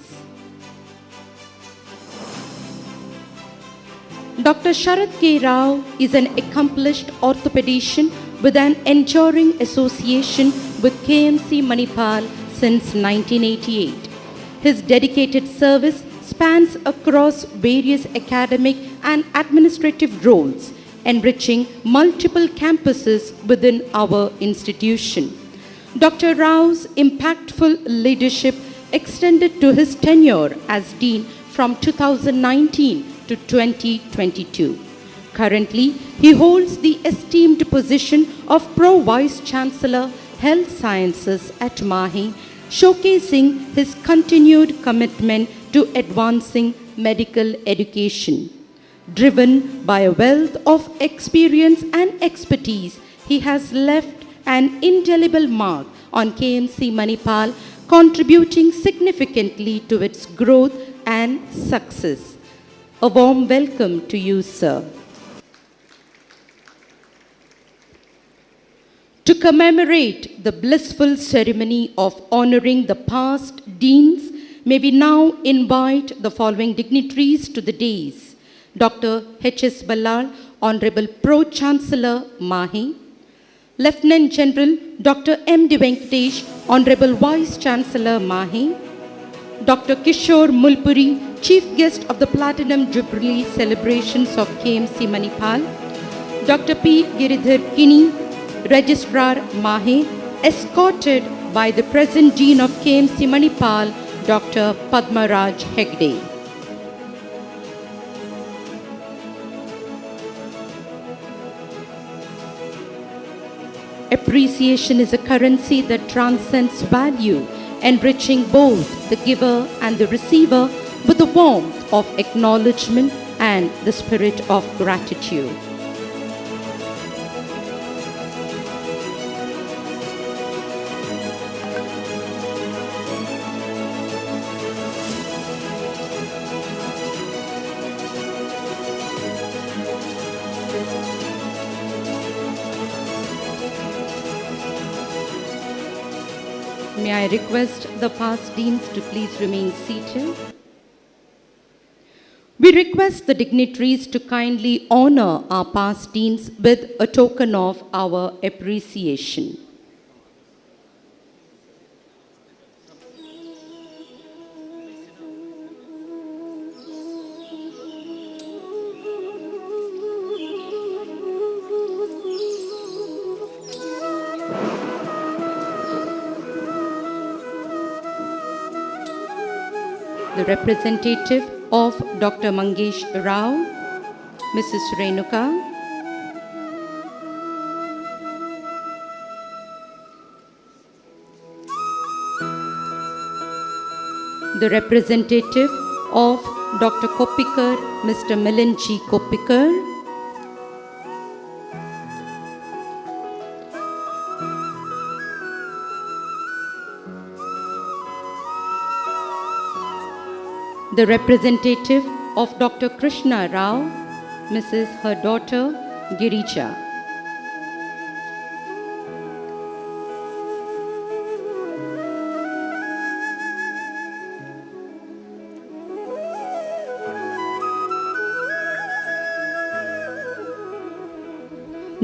Dr. Sharat K. Rao is an accomplished orthopedician with an enduring association with KMC Manipal since 1988. His dedicated service spans across various academic and administrative roles, enriching multiple campuses within our institution. Dr. Rao's impactful leadership extended to his tenure as Dean from 2019 to 2022. Currently, he holds the esteemed position of Pro Vice Chancellor, Health Sciences at MAHE, showcasing his continued commitment to advancing medical education. Driven by a wealth of experience and expertise, he has left an indelible mark on KMC Manipal, contributing significantly to its growth and success. A warm welcome to you, sir. To commemorate the blissful ceremony of honoring the past deans, may we now invite the following dignitaries to the dais. Dr. H.S. Ballal, Honorable Pro-Chancellor, MAHE. Lieutenant General Dr. M.D. Venkatesh, Honorable Vice-Chancellor, MAHE. Dr. Kishore Mulpuri, Chief Guest of the Platinum Jubilee celebrations of KMC Manipal. Dr. P. Giridhar Kini, Registrar, MAHE, escorted by the present Dean of KMC Manipal, Dr. Padmaraj Hegde. Appreciation is a currency that transcends value, enriching both the giver and the receiver with the warmth of acknowledgement and the spirit of gratitude. May I request the past deans to please remain seated. We request the dignitaries to kindly honor our past deans with a token of our appreciation. The representative of Dr. Mangesh Rao, Mrs. Renuka. The representative of Dr. Koppikar, Mr. Milan G. Koppikar. The representative of Dr. Krishna Rao, Mrs. her daughter Girija.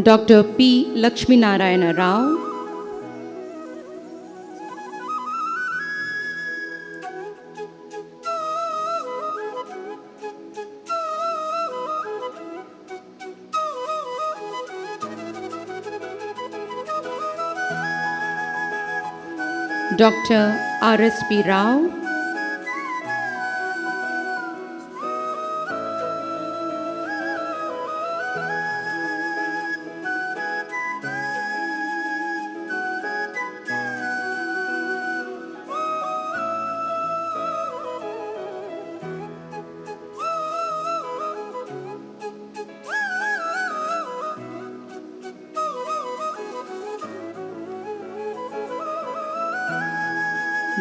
Dr. P. Lakshminarayana Rao. Dr. R.S.P. Rao.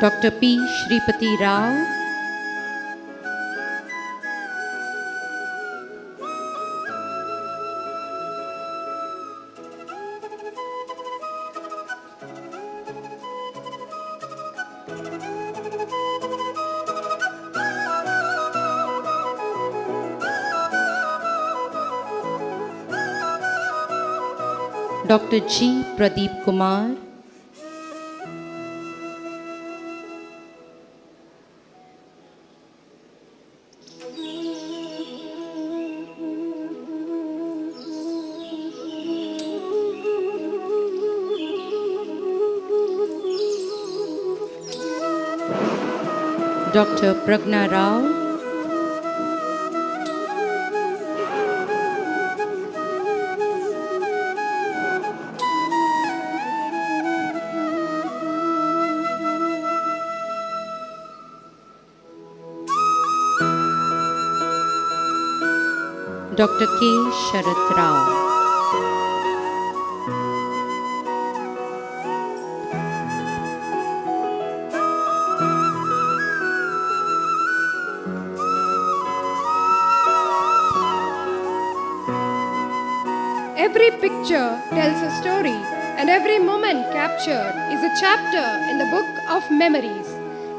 Dr. P. Shripati Rao, Dr. G. Pradeep Kumar, Dr. Pragna Rao, Dr. K. Sharat Rao. Every picture tells a story, and every moment captured is a chapter in the book of memories.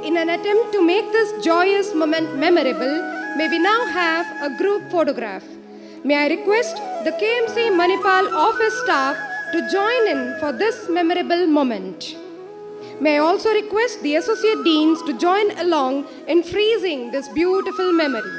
In an attempt to make this joyous moment memorable, may we now have a group photograph. May I request the KMC Manipal office staff to join in for this memorable moment. May I also request the associate deans to join along in freezing this beautiful memory.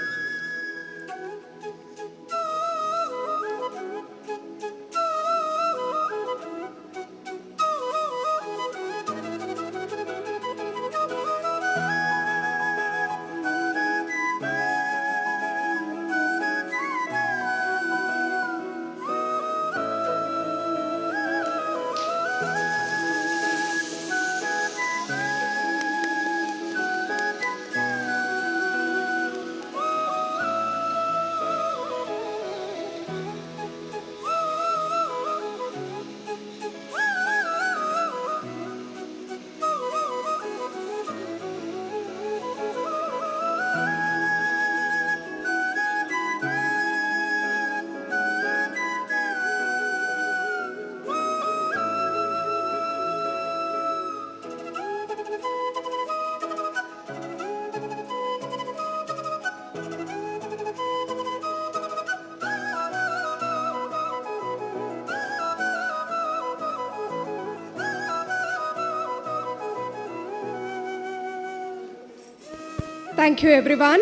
Thank you, everyone.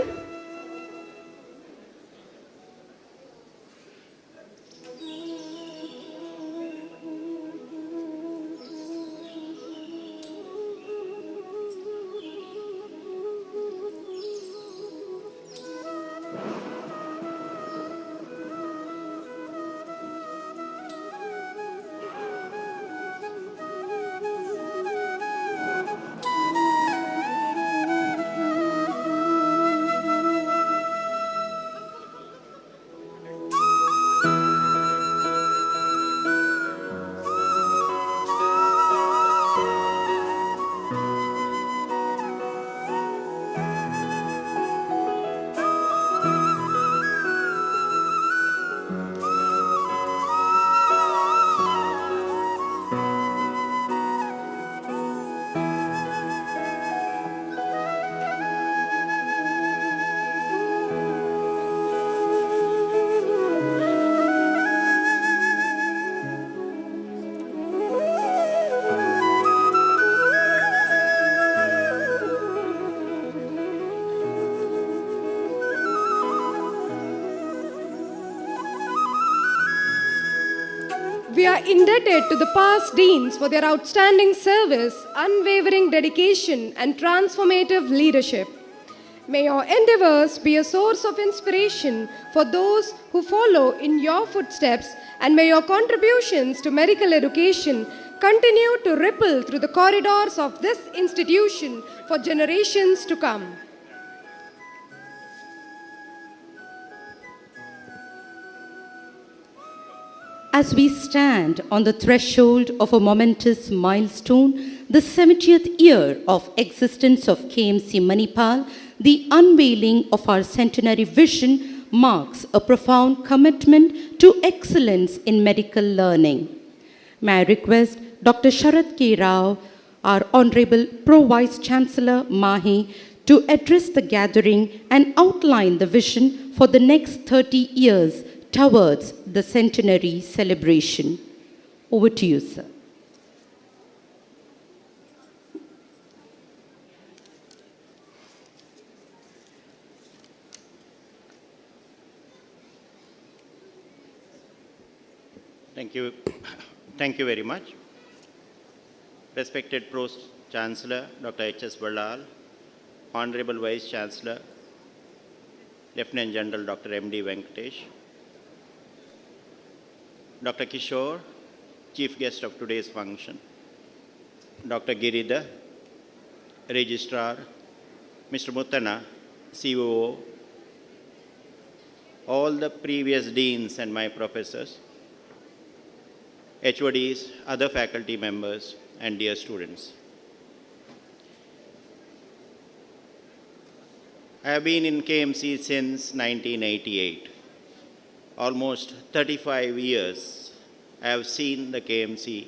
We are indebted to the past deans for their outstanding service, unwavering dedication, and transformative leadership. May your endeavors be a source of inspiration for those who follow in your footsteps, and may your contributions to medical education continue to ripple through the corridors of this institution for generations to come. As we stand on the threshold of a momentous milestone, the 70th year of existence of KMC Manipal, the unveiling of our centenary vision marks a profound commitment to excellence in medical learning. May I request Dr. Sharat K. Rao, our Honorable Pro Vice Chancellor, MAHE, to address the gathering and outline the vision for the next 30 years towards the centenary celebration. Over to you, sir. Thank you. Thank you very much. Respected Pro Chancellor, Dr. H.S. Ballal, Honorable Vice Chancellor, Lieutenant General Dr. M.D. Venkatesh, Dr. Kishore, Chief Guest of today's function, Dr. Giridhar, Registrar, Mr. Muttana, COO, all the previous deans and my professors, HODs, other faculty members, and dear students. I have been in KMC since 1988. Almost 35 years, I have seen the KMC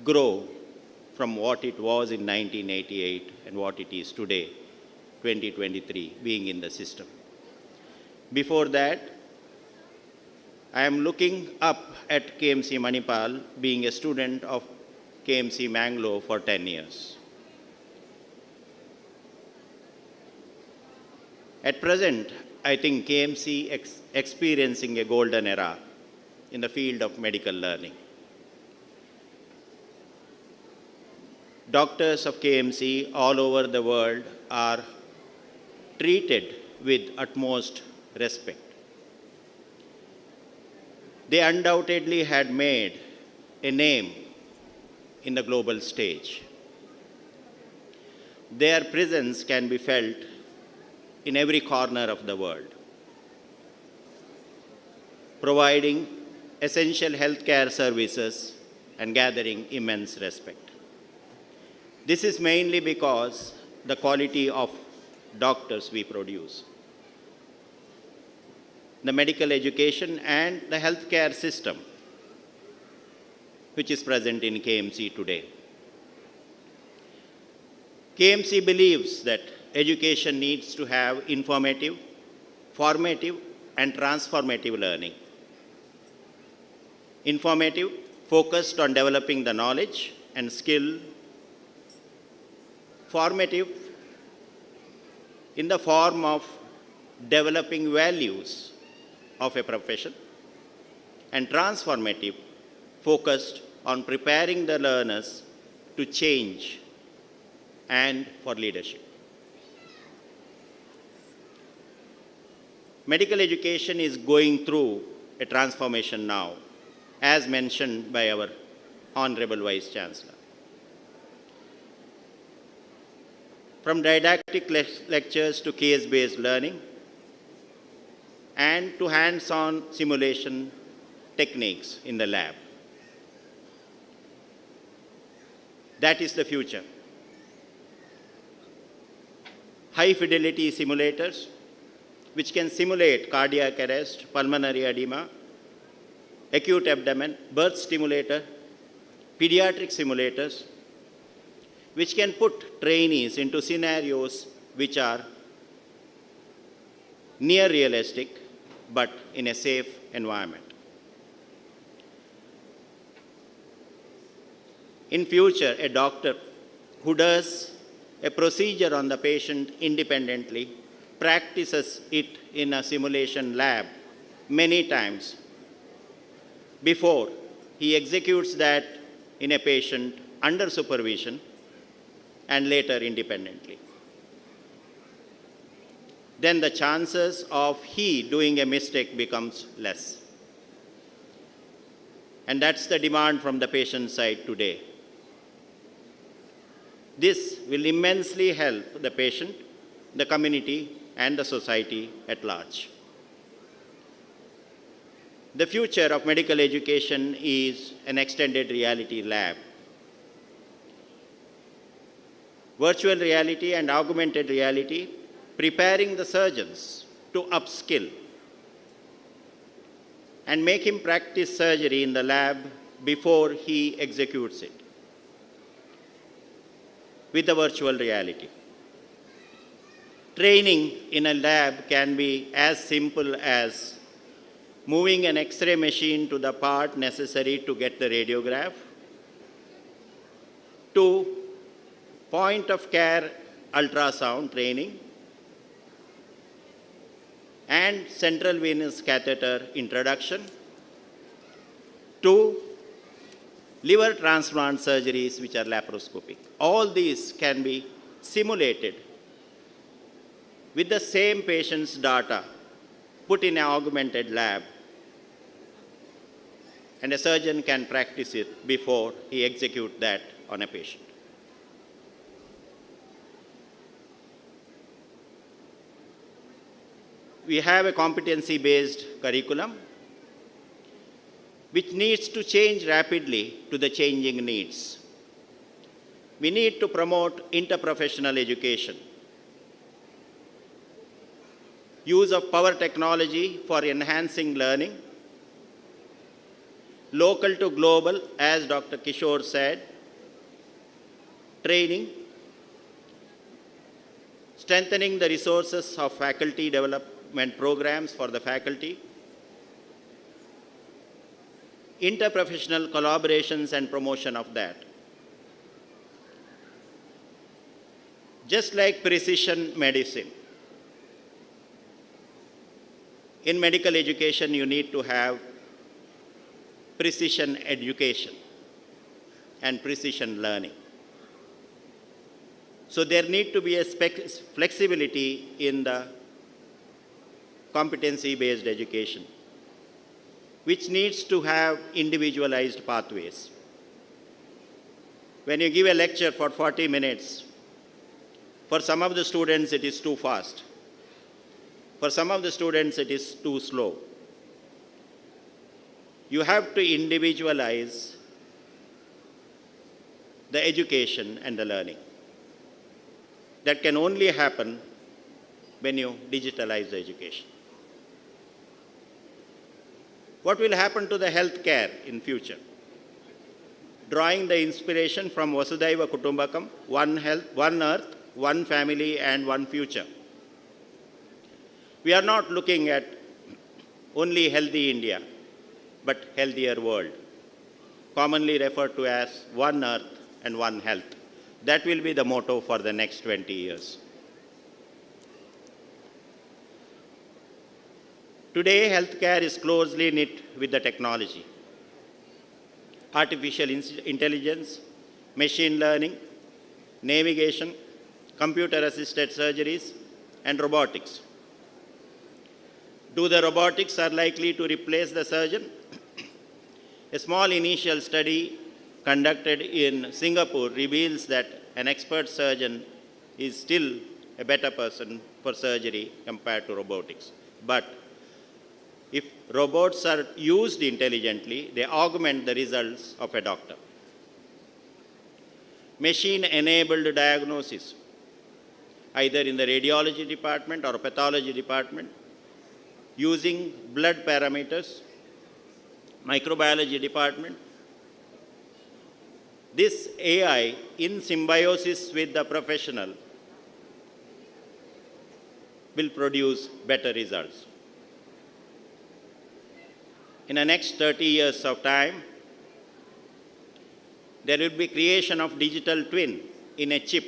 grow from what it was in 1988 and what it is today, 2023, being in the system. Before that, I am looking up at KMC Manipal, being a student of KMC Mangalore for 10 years. At present, I think KMC experiencing a golden era in the field of medical learning. Doctors of KMC all over the world are treated with utmost respect. They undoubtedly had made a name in the global stage. Their presence can be felt in every corner of the world, providing essential healthcare services and gathering immense respect. This is mainly because the quality of doctors we produce, the medical education and the healthcare system which is present in KMC today. KMC believes that education needs to have informative, formative, and transformative learning. Informative, focused on developing the knowledge and skill. Formative, in the form of developing values of a profession. And transformative, focused on preparing the learners to change and for leadership. Medical education is going through a transformation now, as mentioned by our Honorable Vice Chancellor. From didactic lectures to case-based learning and to hands-on simulation techniques in the lab. That is the future. High-fidelity simulators, which can simulate cardiac arrest, pulmonary edema, acute abdomen, birth stimulator, pediatric simulators, which can put trainees into scenarios which are near realistic, but in a safe environment. In future, a doctor who does a procedure on the patient independently practices it in a simulation lab many times before he executes that in a patient under supervision and later independently. Then the chances of he doing a mistake becomes less. And that's the demand from the patient side today. This will immensely help the patient, the community, and the society at large. The future of medical education is an extended reality lab. virtual reality and augmented reality, preparing the surgeons to upskill and make him practice surgery in the lab before he executes it with the virtual reality. Training in a lab can be as simple as moving an X-ray machine to the part necessary to get the radiograph, to point-of-care ultrasound training, and central venous catheter introduction, to liver transplant surgeries which are laparoscopic. All these can be simulated with the same patient's data put in an augmented lab, and a surgeon can practice it before he executes that on a patient. We have a competency-based curriculum which needs to change rapidly to the changing needs. We need to promote interprofessional education, use of power technology for enhancing learning, local to global, as Dr. Kishore said, training, strengthening the resources of faculty development programs for the faculty, interprofessional collaborations and promotion of that. Just like precision medicine, in medical education you need to have precision education and precision learning. So there need to be a flexibility in the competency-based education, which needs to have individualized pathways. When you give a lecture for 40 minutes, for some of the students it is too fast. For some of the students it is too slow. You have to individualize the education and the learning. That can only happen when you digitalize the education. What will happen to the healthcare in future? Drawing the inspiration from Vasudhaiva Kutumbakam, one health, one earth, one family and one future. We are not looking at only healthy India, but healthier world, commonly referred to as one earth and one health. That will be the motto for the next 20 years. Today, healthcare is closely knit with the technology. Artificial intelligence, machine learning, navigation, computer-assisted surgeries, and robotics. Do the robotics are likely to replace the surgeon? A small initial study conducted in Singapore reveals that an expert surgeon is still a better person for surgery compared to robotics. But if robots are used intelligently, they augment the results of a doctor. Machine-enabled diagnosis, either in the radiology department or pathology department, using blood parameters, microbiology department. This AI, in symbiosis with the professional, will produce better results. In the next 30 years of time, there will be creation of digital twin in a chip,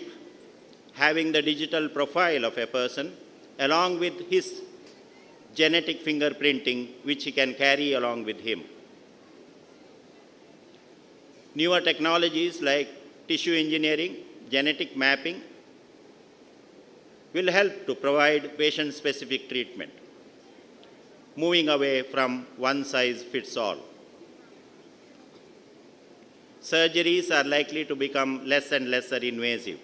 having the digital profile of a person along with his genetic fingerprinting, which he can carry along with him. Newer technologies like tissue engineering, genetic mapping will help to provide patient-specific treatment, moving away from one-size-fits-all. Surgeries are likely to become less and lesser invasive.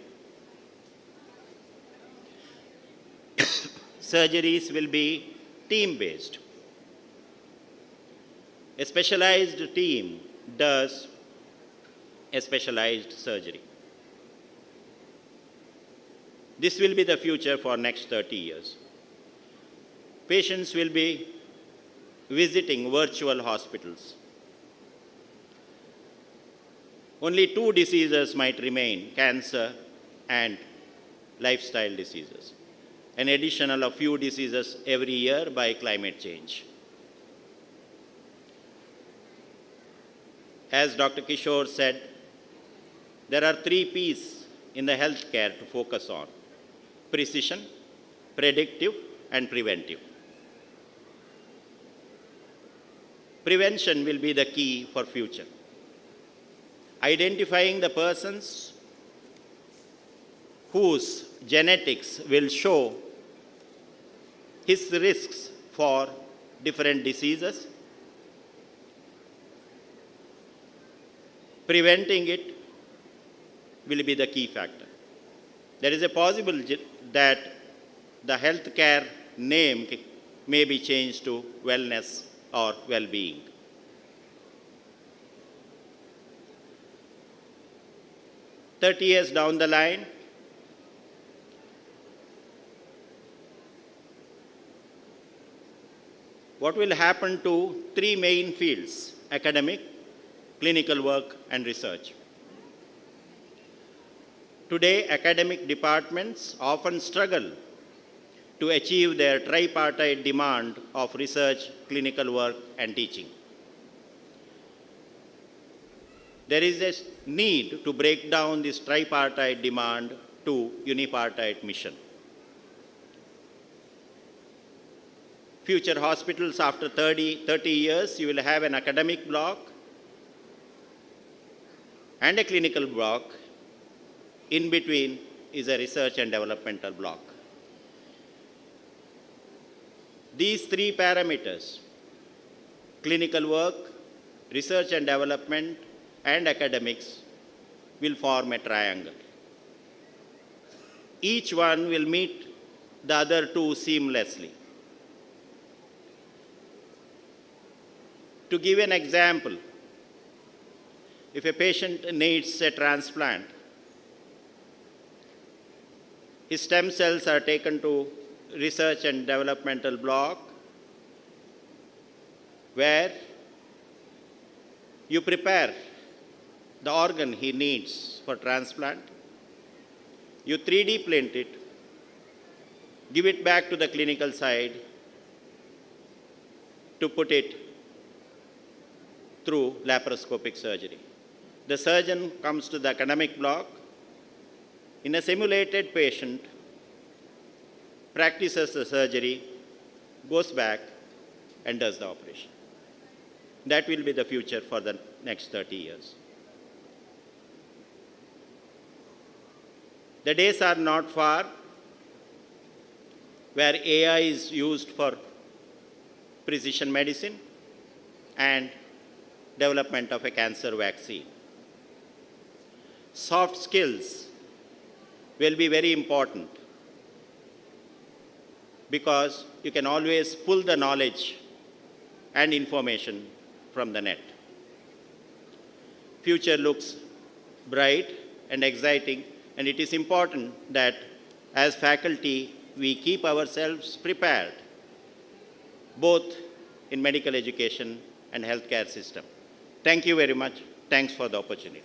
Surgeries will be team-based. A specialized team does a specialized surgery. This will be the future for next 30 years. Patients will be visiting virtual hospitals. Only 2 diseases might remain, cancer and lifestyle diseases, an additional of few diseases every year by climate change. As Dr. Kishore said, there are 3 P's in the healthcare to focus on: precision, predictive, and preventive. Prevention will be the key for future. Identifying the persons whose genetics will show his risks for different diseases, preventing it will be the key factor. There is a possibility that the healthcare name may be changed to wellness or well-being. "30 years down the line, what will happen to 3 main fields: academic, clinical work, and research? Today, academic departments often struggle to achieve their tripartite demand of research, clinical work, and teaching. There is a need to break down this tripartite demand to unipartite mission. Future hospitals after 30 years, you will have an academic block and a clinical block. In between is a research and developmental block. These 3 parameters, clinical work, research and development, and academics, will form a triangle. Each one will meet the other 2 seamlessly. To give an example, if a patient needs a transplant, his stem cells are taken to research and developmental block, where you prepare the organ he needs for transplant, you 3D print it, give it back to the clinical side to put it through laparoscopic surgery. The surgeon comes to the academic block, in a simulated patient, practices the surgery, goes back and does the operation. That will be the future for the next 30 years. The days are not far where AI is used for precision medicine and development of a cancer vaccine. Soft skills will be very important because you can always pull the knowledge and information from the net. Future looks bright and exciting, and it is important that as faculty we keep ourselves prepared both in medical education and healthcare system. Thank you very much. Thanks for the opportunity.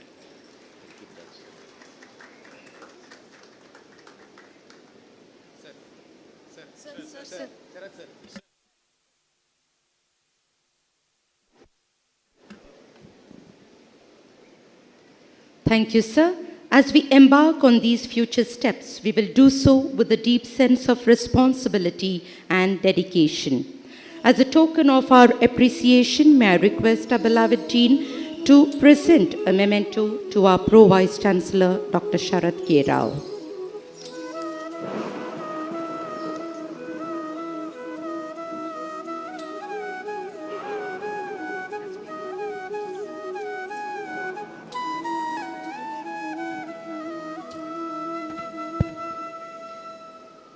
Thank you, sir. As we embark on these future steps, we will do so with a deep sense of responsibility and dedication. As a token of our appreciation, may I request our beloved Dean to present a memento to our Pro-Vice Chancellor, Dr. Sharath K. Rao.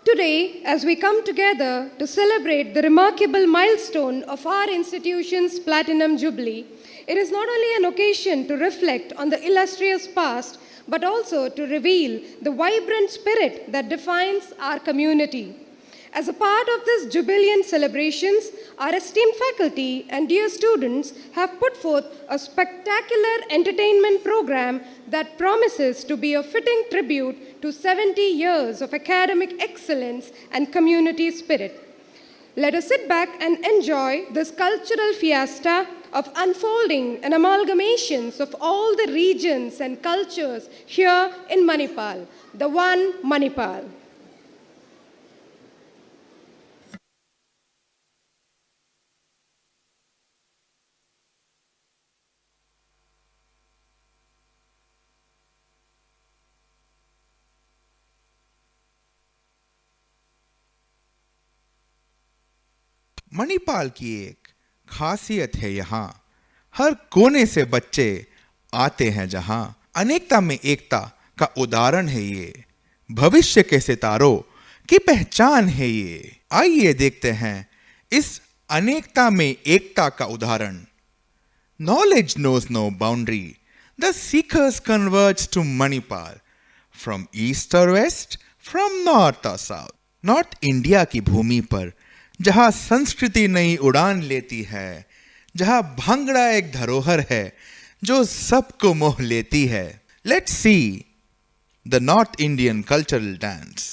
Today, as we come together to celebrate the remarkable milestone of our institution's Platinum Jubilee, it is not only an occasion to reflect on the illustrious past, but also to reveal the vibrant spirit that defines our community. As a part of this jubilean celebrations, our esteemed faculty and dear students have put forth a spectacular entertainment program that promises to be a fitting tribute to 70 years of academic excellence and community spirit. Let us sit back and enjoy this cultural fiesta of unfolding and amalgamations of all the regions and cultures here in Manipal, the one Manipal. Manipal की एक खासियत है यहाँ, हर कोने से बच्चे आते हैं जहाँ, अनेकता में एकता का उदाहरण है ये, भविष्य के सितारों की पहचान है ये। आइए देखते हैं इस अनेकता में एकता का उदाहरण। Knowledge knows no boundary. The seekers converge to Manipal from east or west, from north or south. North India की भूमि पर जहां संस्कृति नई उड़ान लेती है, जहां भांगड़ा एक धरोहर है जो सबको मोह लेती है। Let's see the north Indian cultural dance.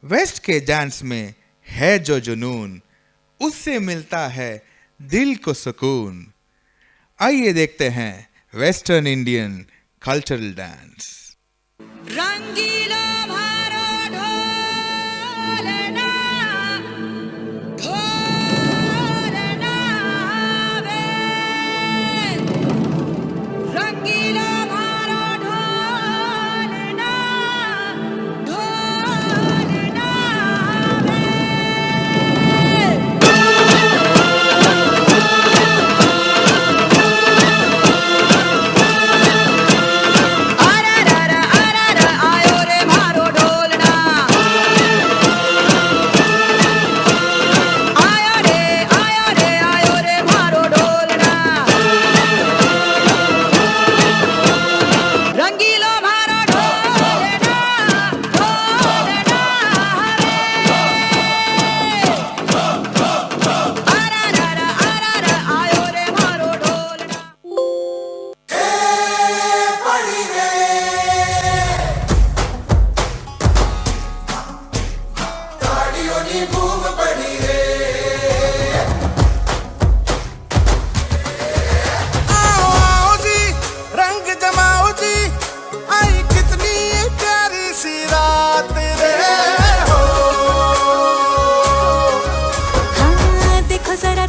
West के डांस में है जो जुनून, उससे मिलता है दिल को सुकून। आइए देखते हैं वेस्टर्न इंडियन cultural dance. रंगीला भारो ढोलना ढोलना वे रंगीला भारो ढोलना ढोलना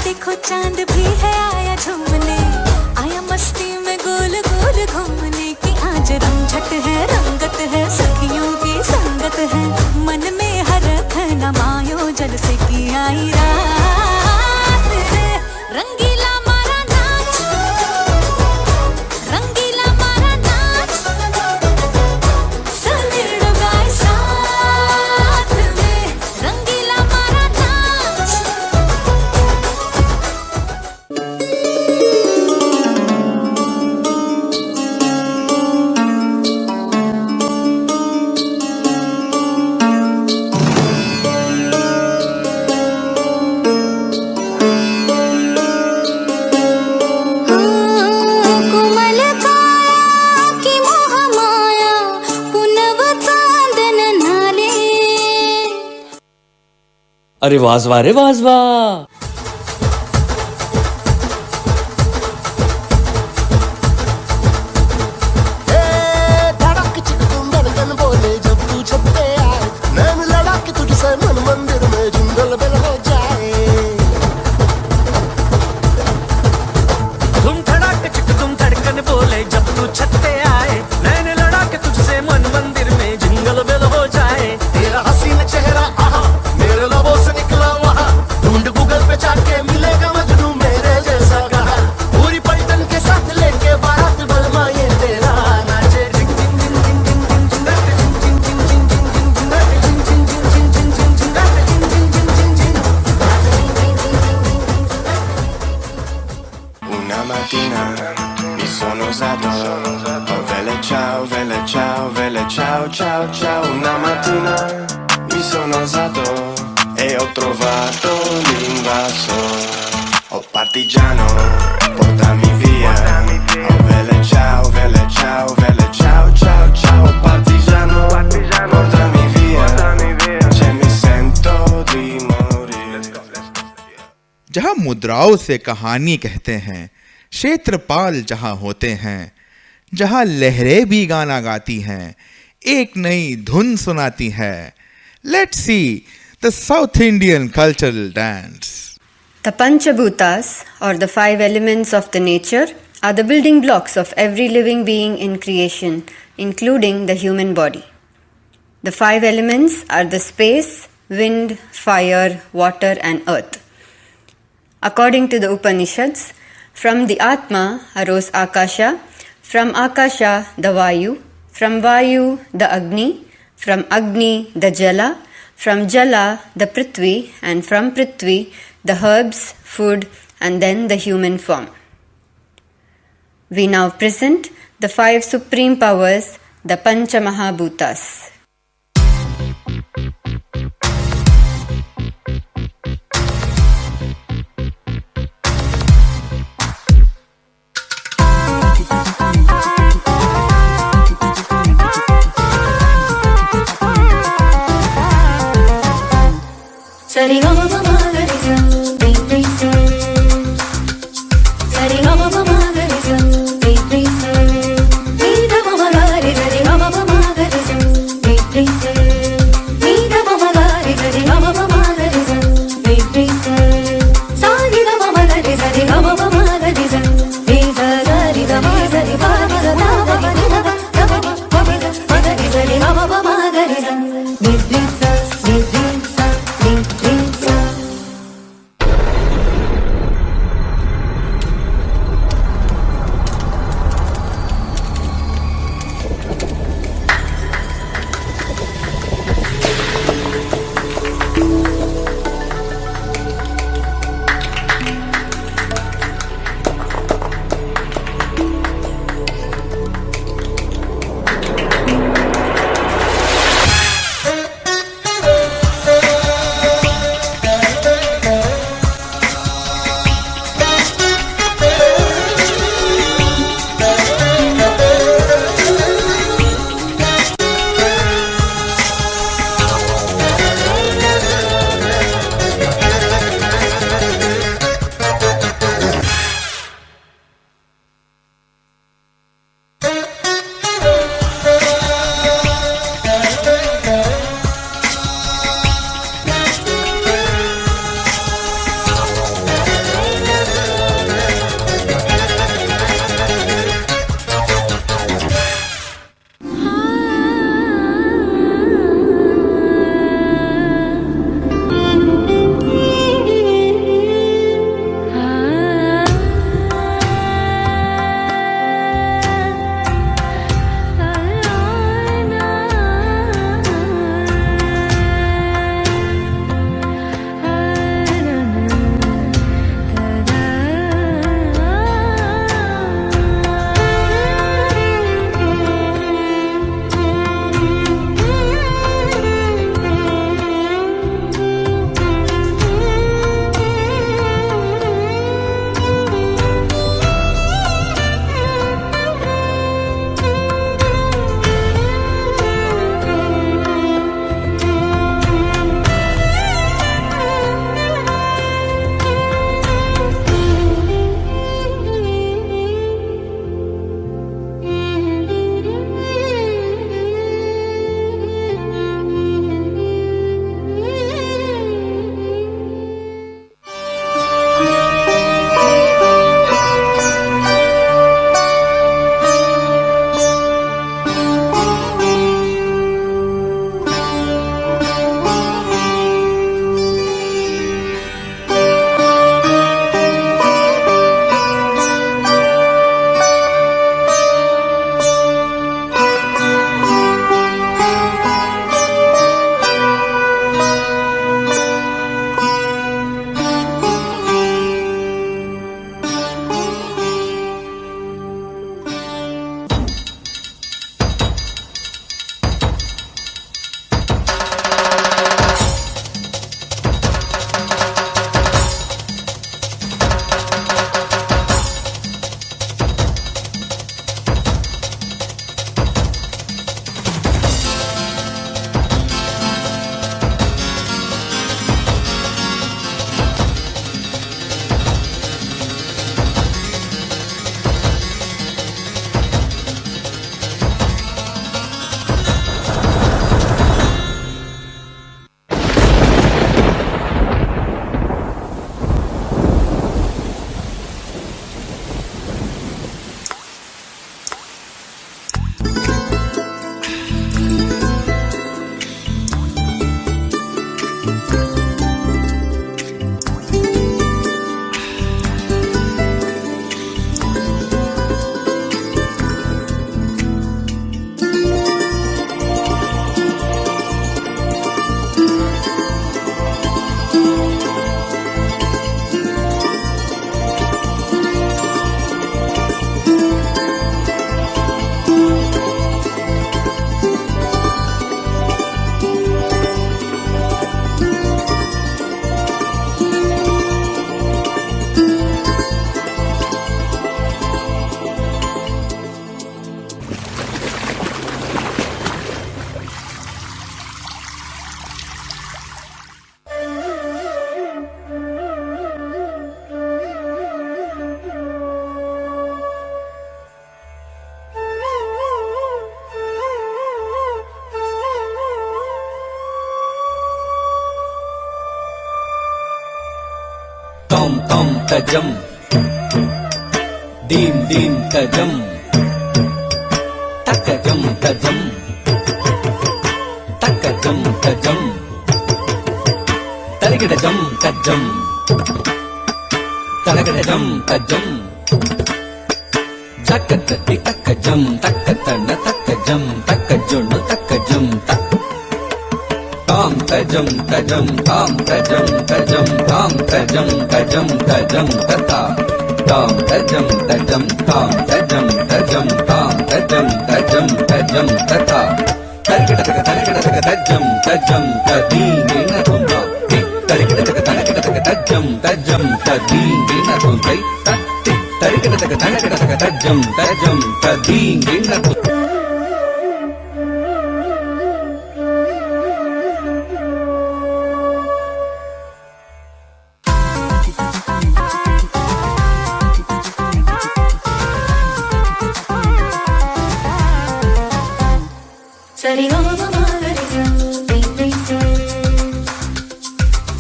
देखो चांद भी है आया झूमने, आया मस्ती में गोल गोल घूमने की आज रमझट है, रंगत है, सखियों की संगत है, मन में हरख न मायो जल से की आई रात रे। रंगीला मारा नाच, रंगीला मारा नाच, सनेड़ गाए साथ में, रंगीला मारा नाच। अरे वाजवा रे वाजवा। Ciao ciao, una mattina mi sono alzato e ho trovato l'invasore. Oh partigiano, portami via. Oh vele ciao, ciao ciao ciao. Partigiano, portami via. Se mi sento di morire. जहाँ मुद्राओं से कहानी कहते हैं, क्षेत्रपाल जहाँ होते हैं, जहाँ लहरें भी गाना गाती हैं, एक नई धुन सुनाती है। Let's see the South Indian cultural dance. The Panchabhutas, or the five elements of the nature, are the building blocks of every living being in creation, including the human body. The five elements are the space, wind, fire, water and earth. According to the Upanishads, from the Atma arose Akasha, from Akasha the Vayu, from Vayu the Agni, from Agni the Jala, from Jala the Prithvi, and from Prithvi the herbs, food, and then the human form. We now present the five supreme powers, the Panchamahabhutas. Sari ga ma pa ma ga re sa, re re sa. Sari ga ma pa ma ga re sa, re re sa. Ni da tajam, dim dim tajam, takajam tajam, takajam tajam, tarikadajam tajam, tarikadajam tajam, takatati takajam, takatana takajam, takajunu takajam tak. Tam tajam tajam tam tajam tajam tam tajam tajam tajam tata. Tam tajam tajam tam tajam tajam tam tajam tajam tajam tata. Tarikadaka tajam tajam tadi gina tumba. Tarikadaka tajam tajam tadi gina tumba. Tarikadaka tajam tajam tadi gina tumba. Sari ga ma pa ma ga re sa, re re sa.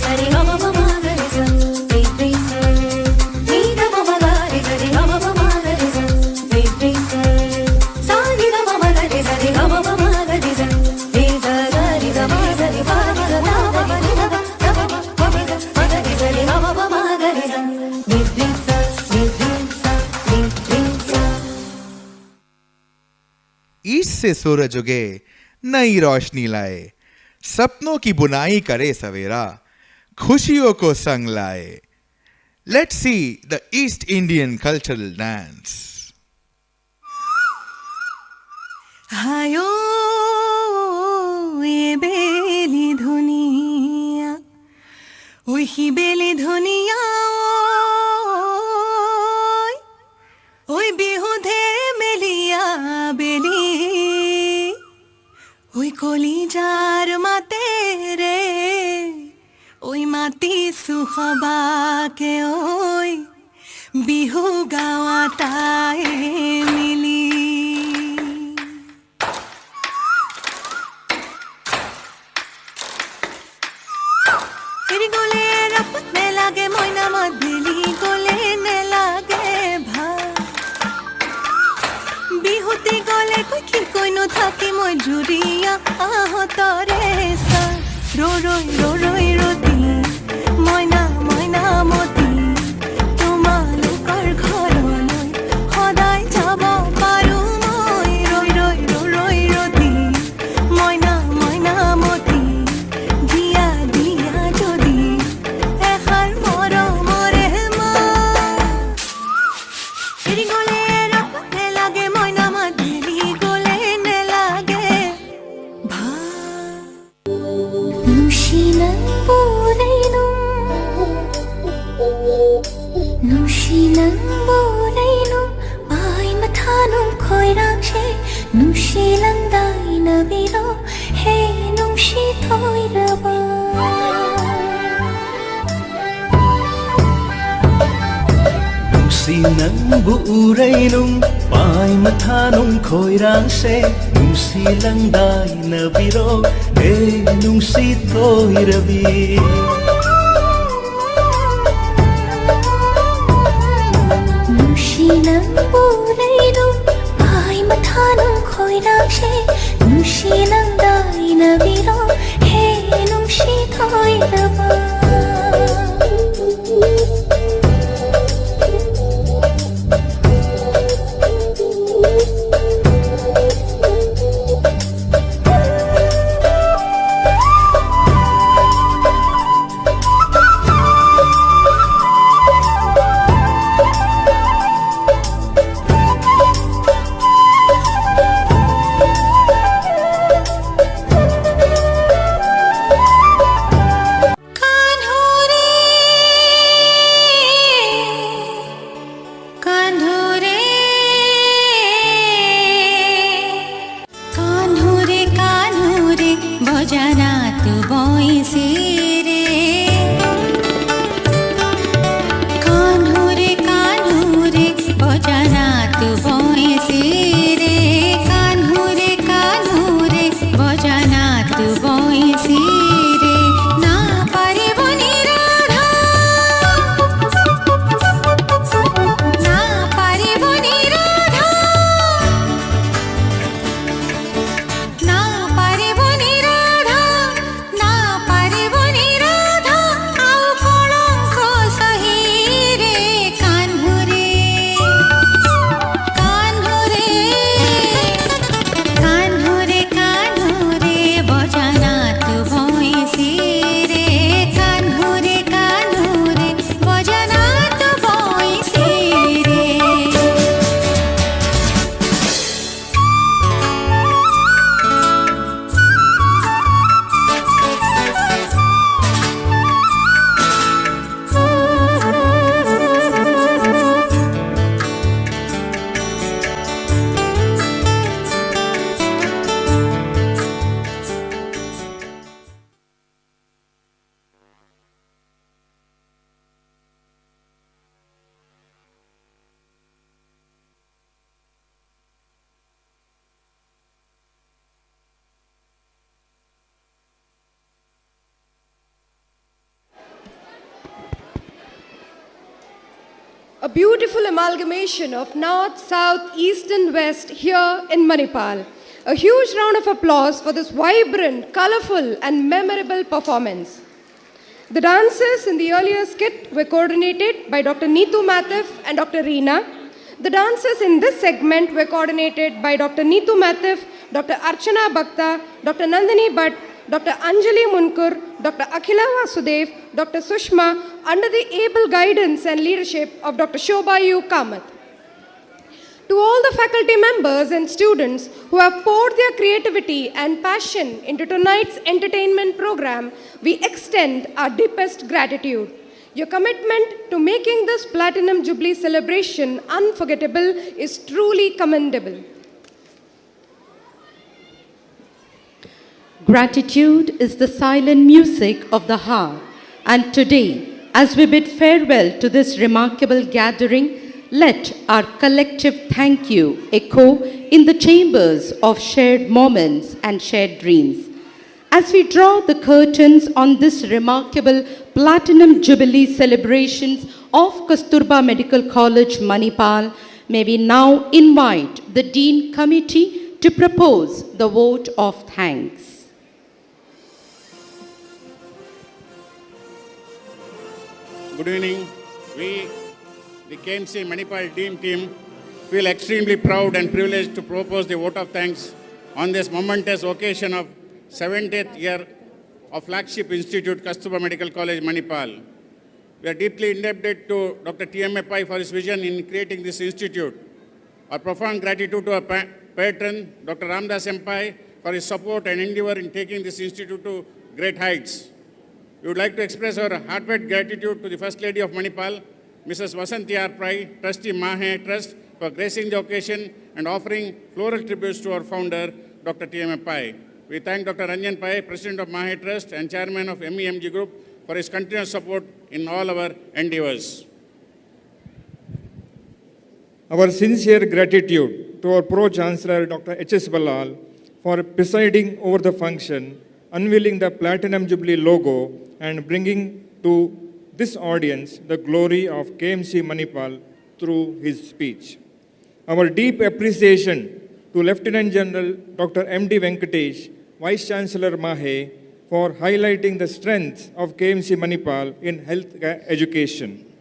Sari ga ma pa ma ga re sa, re re sa. Ni da ma ma ga re sa, re ga ma pa ma ga re sa, re re sa. Sa ni da ma ma ga re sa, re ga ma pa ma ga re sa, re sa sa ni da ma sa ni pa ma ga na ma ma ni da ma da ma ma ma ga ma ga re sa, re ga ma pa ma ga re sa, re re sa, re re sa, re re sa. East से सूरज उगे, नई रोशनी लाए, सपनों की बुनाई करे सवेरा, खुशियों को संग लाए. Let's see the East Indian cultural dance. हायो ये बेली धुनिया, वही बेली धुनिया, ओय बिहुधे मेलिया बेली, ओय कलिजार माते रे, ओय माती सुखबा के ओय बिहु गावाताए मिली. तेरी गोले रपत में लागे मोइना मधली, गोले ने लागे भा बिहुती गोले कोई की कोई नो थाकी मजूरिया आहो तोरे सा. रो रोई रोती मोइना मोइना मोती, তোমালোকৰ ঘৰলৈ সদায় যাব পাৰো মই. ৰৈ ৰতি মইনা মইনা মতি, দিয়া দিয়া যদি এষাৰ মৰমৰে মাত. এৰি গ'লে ৰপত নেলাগে মইনা মাতিলি, গ'লে নেলাগে ভাত. নুশিলাং বুৰাইনো, নুশিলাং বুৰাইনো, পাই মাথানুং খৈৰাংছে, নুশিলাং দাইনা below, hey নুশি থৈৰবা. Nung sinang buuray-nung Pai mathanong khoirang-se, nung silang day na biro, nung sito'y rabi. Nushilang buray-nung Pai mathanong khoirang-se, nung silang day na biro, he nung sito'y raba. a beautiful amalgamation of North, South, East and West here in Manipal. A huge round of applause for this vibrant, colorful and memorable performance. The dances in the earlier skit were coordinated by Dr. Neetu Mathif and Dr. Reena. The dances in this segment were coordinated by Dr. Neetu Mathif, Dr. Archana Bhakta, Dr. Nandini Bhatt, Dr. Anjali Munkur, Dr. Akhila Vasudev, Dr. Sushma, under the able guidance and leadership of Dr. Shobha U. Kamath. To all the faculty members and students who have poured their creativity and passion into tonight's entertainment program, we extend our deepest gratitude. Your commitment to making this Platinum Jubilee celebration unforgettable is truly commendable. Gratitude is the silent music of the heart. And today, as we bid farewell to this remarkable gathering, let our collective thank you echo in the chambers of shared moments and shared dreams. As we draw the curtains on this remarkable Platinum Jubilee celebrations of Kasturba Medical College, Manipal, may we now invite the Dean Committee to propose the vote of thanks. Good evening. We, the KMC Manipal team, feel extremely proud and privileged to propose the vote of thanks on this momentous occasion of 70th year of flagship institute, Kasturba Medical College, Manipal. We are deeply indebted to Dr. TMA Pai for his vision in creating this institute. Our profound gratitude to our patron, Dr. Ramdas M. Pai, for his support and endeavor in taking this institute to great heights. We would like to express our heartfelt gratitude to the First Lady of Manipal, Mrs. Vasanthi R. Pai, Trustee MAHE Trust, for gracing the occasion and offering floral tributes to our founder, Dr. TMA Pai. We thank Dr. Ranjan Pai, President of MAHE Trust and Chairman of MEMG Group, for his continuous support in all our endeavors. Our sincere gratitude to our Pro-Chancellor, Dr. H.S. Ballal, for presiding over the function, unveiling the Platinum Jubilee logo and bringing to this audience the glory of KMC Manipal through his speech. Our deep appreciation to Lieutenant General Dr. M.D. Venkatesh, Vice Chancellor MAHE, for highlighting the strengths of KMC Manipal in health education.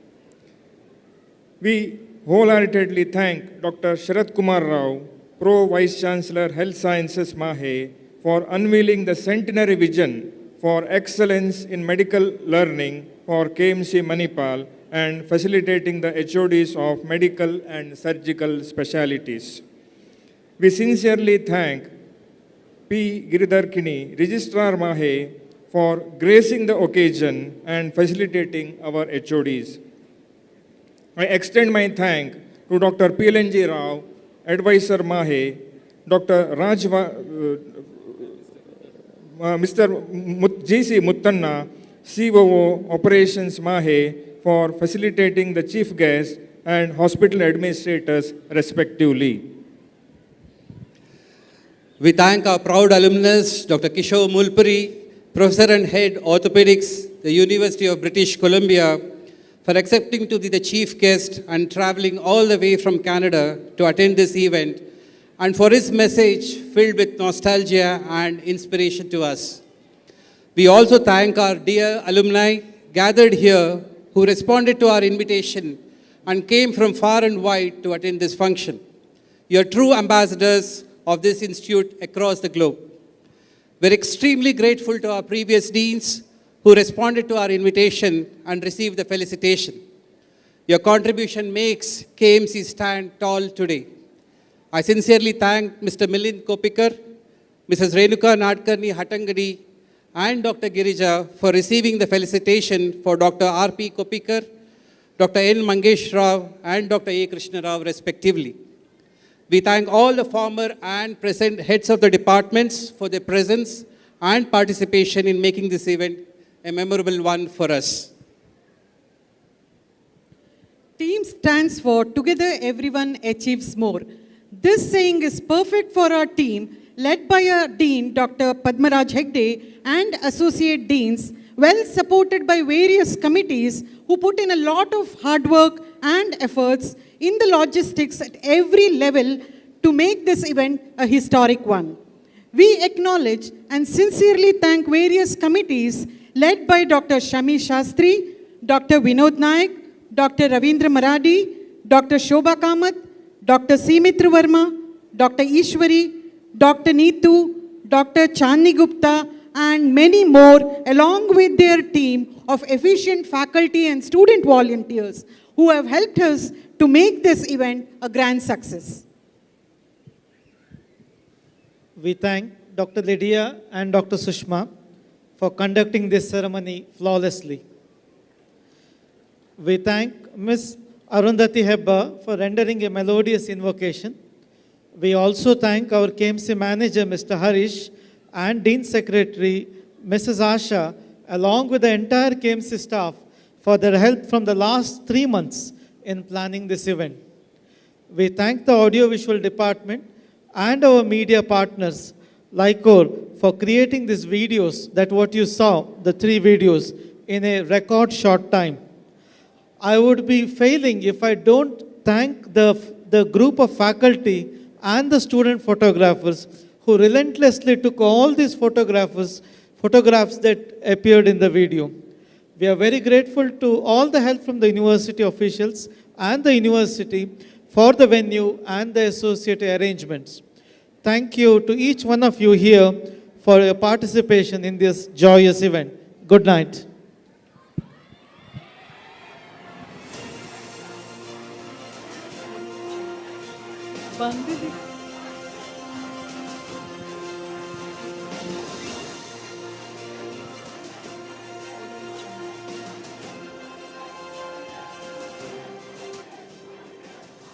We wholeheartedly thank Dr. Sharat Kumar Rao, Pro Vice Chancellor Health Sciences MAHE, for unveiling the centenary vision for excellence in medical learning for KMC Manipal and facilitating the HODs of medical and surgical specialties. We sincerely thank P. Giridharkini, Registrar MAHE, for gracing the occasion and facilitating our HODs. I extend my thank to Dr. PLNG Rao, Advisor MAHE, Dr. Mr. J.C. Muttanna, COO Operations MAHE, for facilitating the chief guest and hospital administrators respectively. We thank our proud alumnus, Dr. Kishore Mulpuri, Professor and Head Orthopaedics, the University of British Columbia, for accepting to be the chief guest and traveling all the way from Canada to attend this event, and for his message filled with nostalgia and inspiration to us. We also thank our dear alumni gathered here who responded to our invitation and came from far and wide to attend this function. You are true ambassadors of this institute across the globe. We're extremely grateful to our previous deans who responded to our invitation and received the felicitation. Your contribution makes KMC stand tall today. I sincerely thank Mr. Milind Kopikar, Mrs. Renuka Nadkarni Hatangadi, and Dr. Girija for receiving the felicitation for Dr. R.P. Kopikar, Dr. N. Mangesh Rao, and Dr. A. Krishna Rao respectively. We thank all the former and present heads of the departments for their presence and participation in making this event a memorable one for us. TEAM stands for Together Everyone Achieves More. This saying is perfect for our team, led by our Dean, Dr. Padmaraj Hegde, and Associate Deans, well supported by various committees who put in a lot of hard work and efforts in the logistics at every level to make this event a historic one. We acknowledge and sincerely thank various committees led by Dr. Shami Shastri, Dr. Vinod Naik, Dr. Ravindra Maradi, Dr. Shobha Kamath, Dr. Simitra Verma, Dr. Ishwari, Dr. Neetu, Dr. Chandni Gupta, and many more, along with their team of efficient faculty and student volunteers who have helped us to make this event a grand success. We thank Dr. Lydia and Dr. Sushma for conducting this ceremony flawlessly. We thank Ms. Arundhati Hebba for rendering a melodious invocation. We also thank our KMC manager, Mr. Harish, and Dean Secretary, Mrs. Asha, along with the entire KMC staff for their help from the last 3 months in planning this event. We thank the audiovisual department and our media partners, Lycor, for creating these videos, that what you saw, the 3 videos, in a record short time. I would be failing if I don't thank the group of faculty and the student photographers who relentlessly took all these photographs that appeared in the video. We are very grateful to all the help from the university officials and the university for the venue and the associated arrangements. Thank you to each one of you here for your participation in this joyous event. Good night.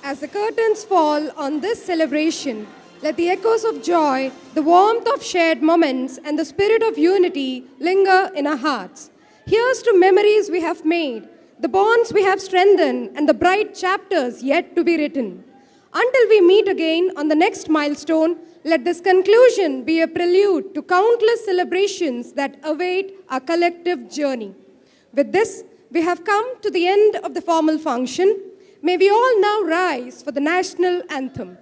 As the curtains fall on this celebration, let the echoes of joy, the warmth of shared moments, and the spirit of unity linger in our hearts. Here's to memories we have made, the bonds we have strengthened, and the bright chapters yet to be written. Until we meet again on the next milestone, let this conclusion be a prelude to countless celebrations that await our collective journey. With this, we have come to the end of the formal function. May we all now rise for the national anthem.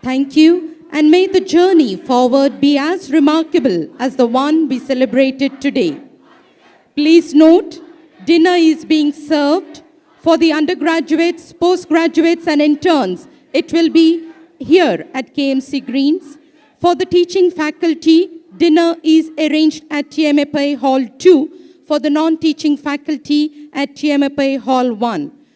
Thank you, and may the journey forward be as remarkable as the one we celebrated today. Please note, dinner is being served for the undergraduates, postgraduates, and interns. It will be here at KMC Greens. For the teaching faculty, dinner is arranged at TMA Pai Hall 2, for the non-teaching faculty at TMA Pai Hall 1.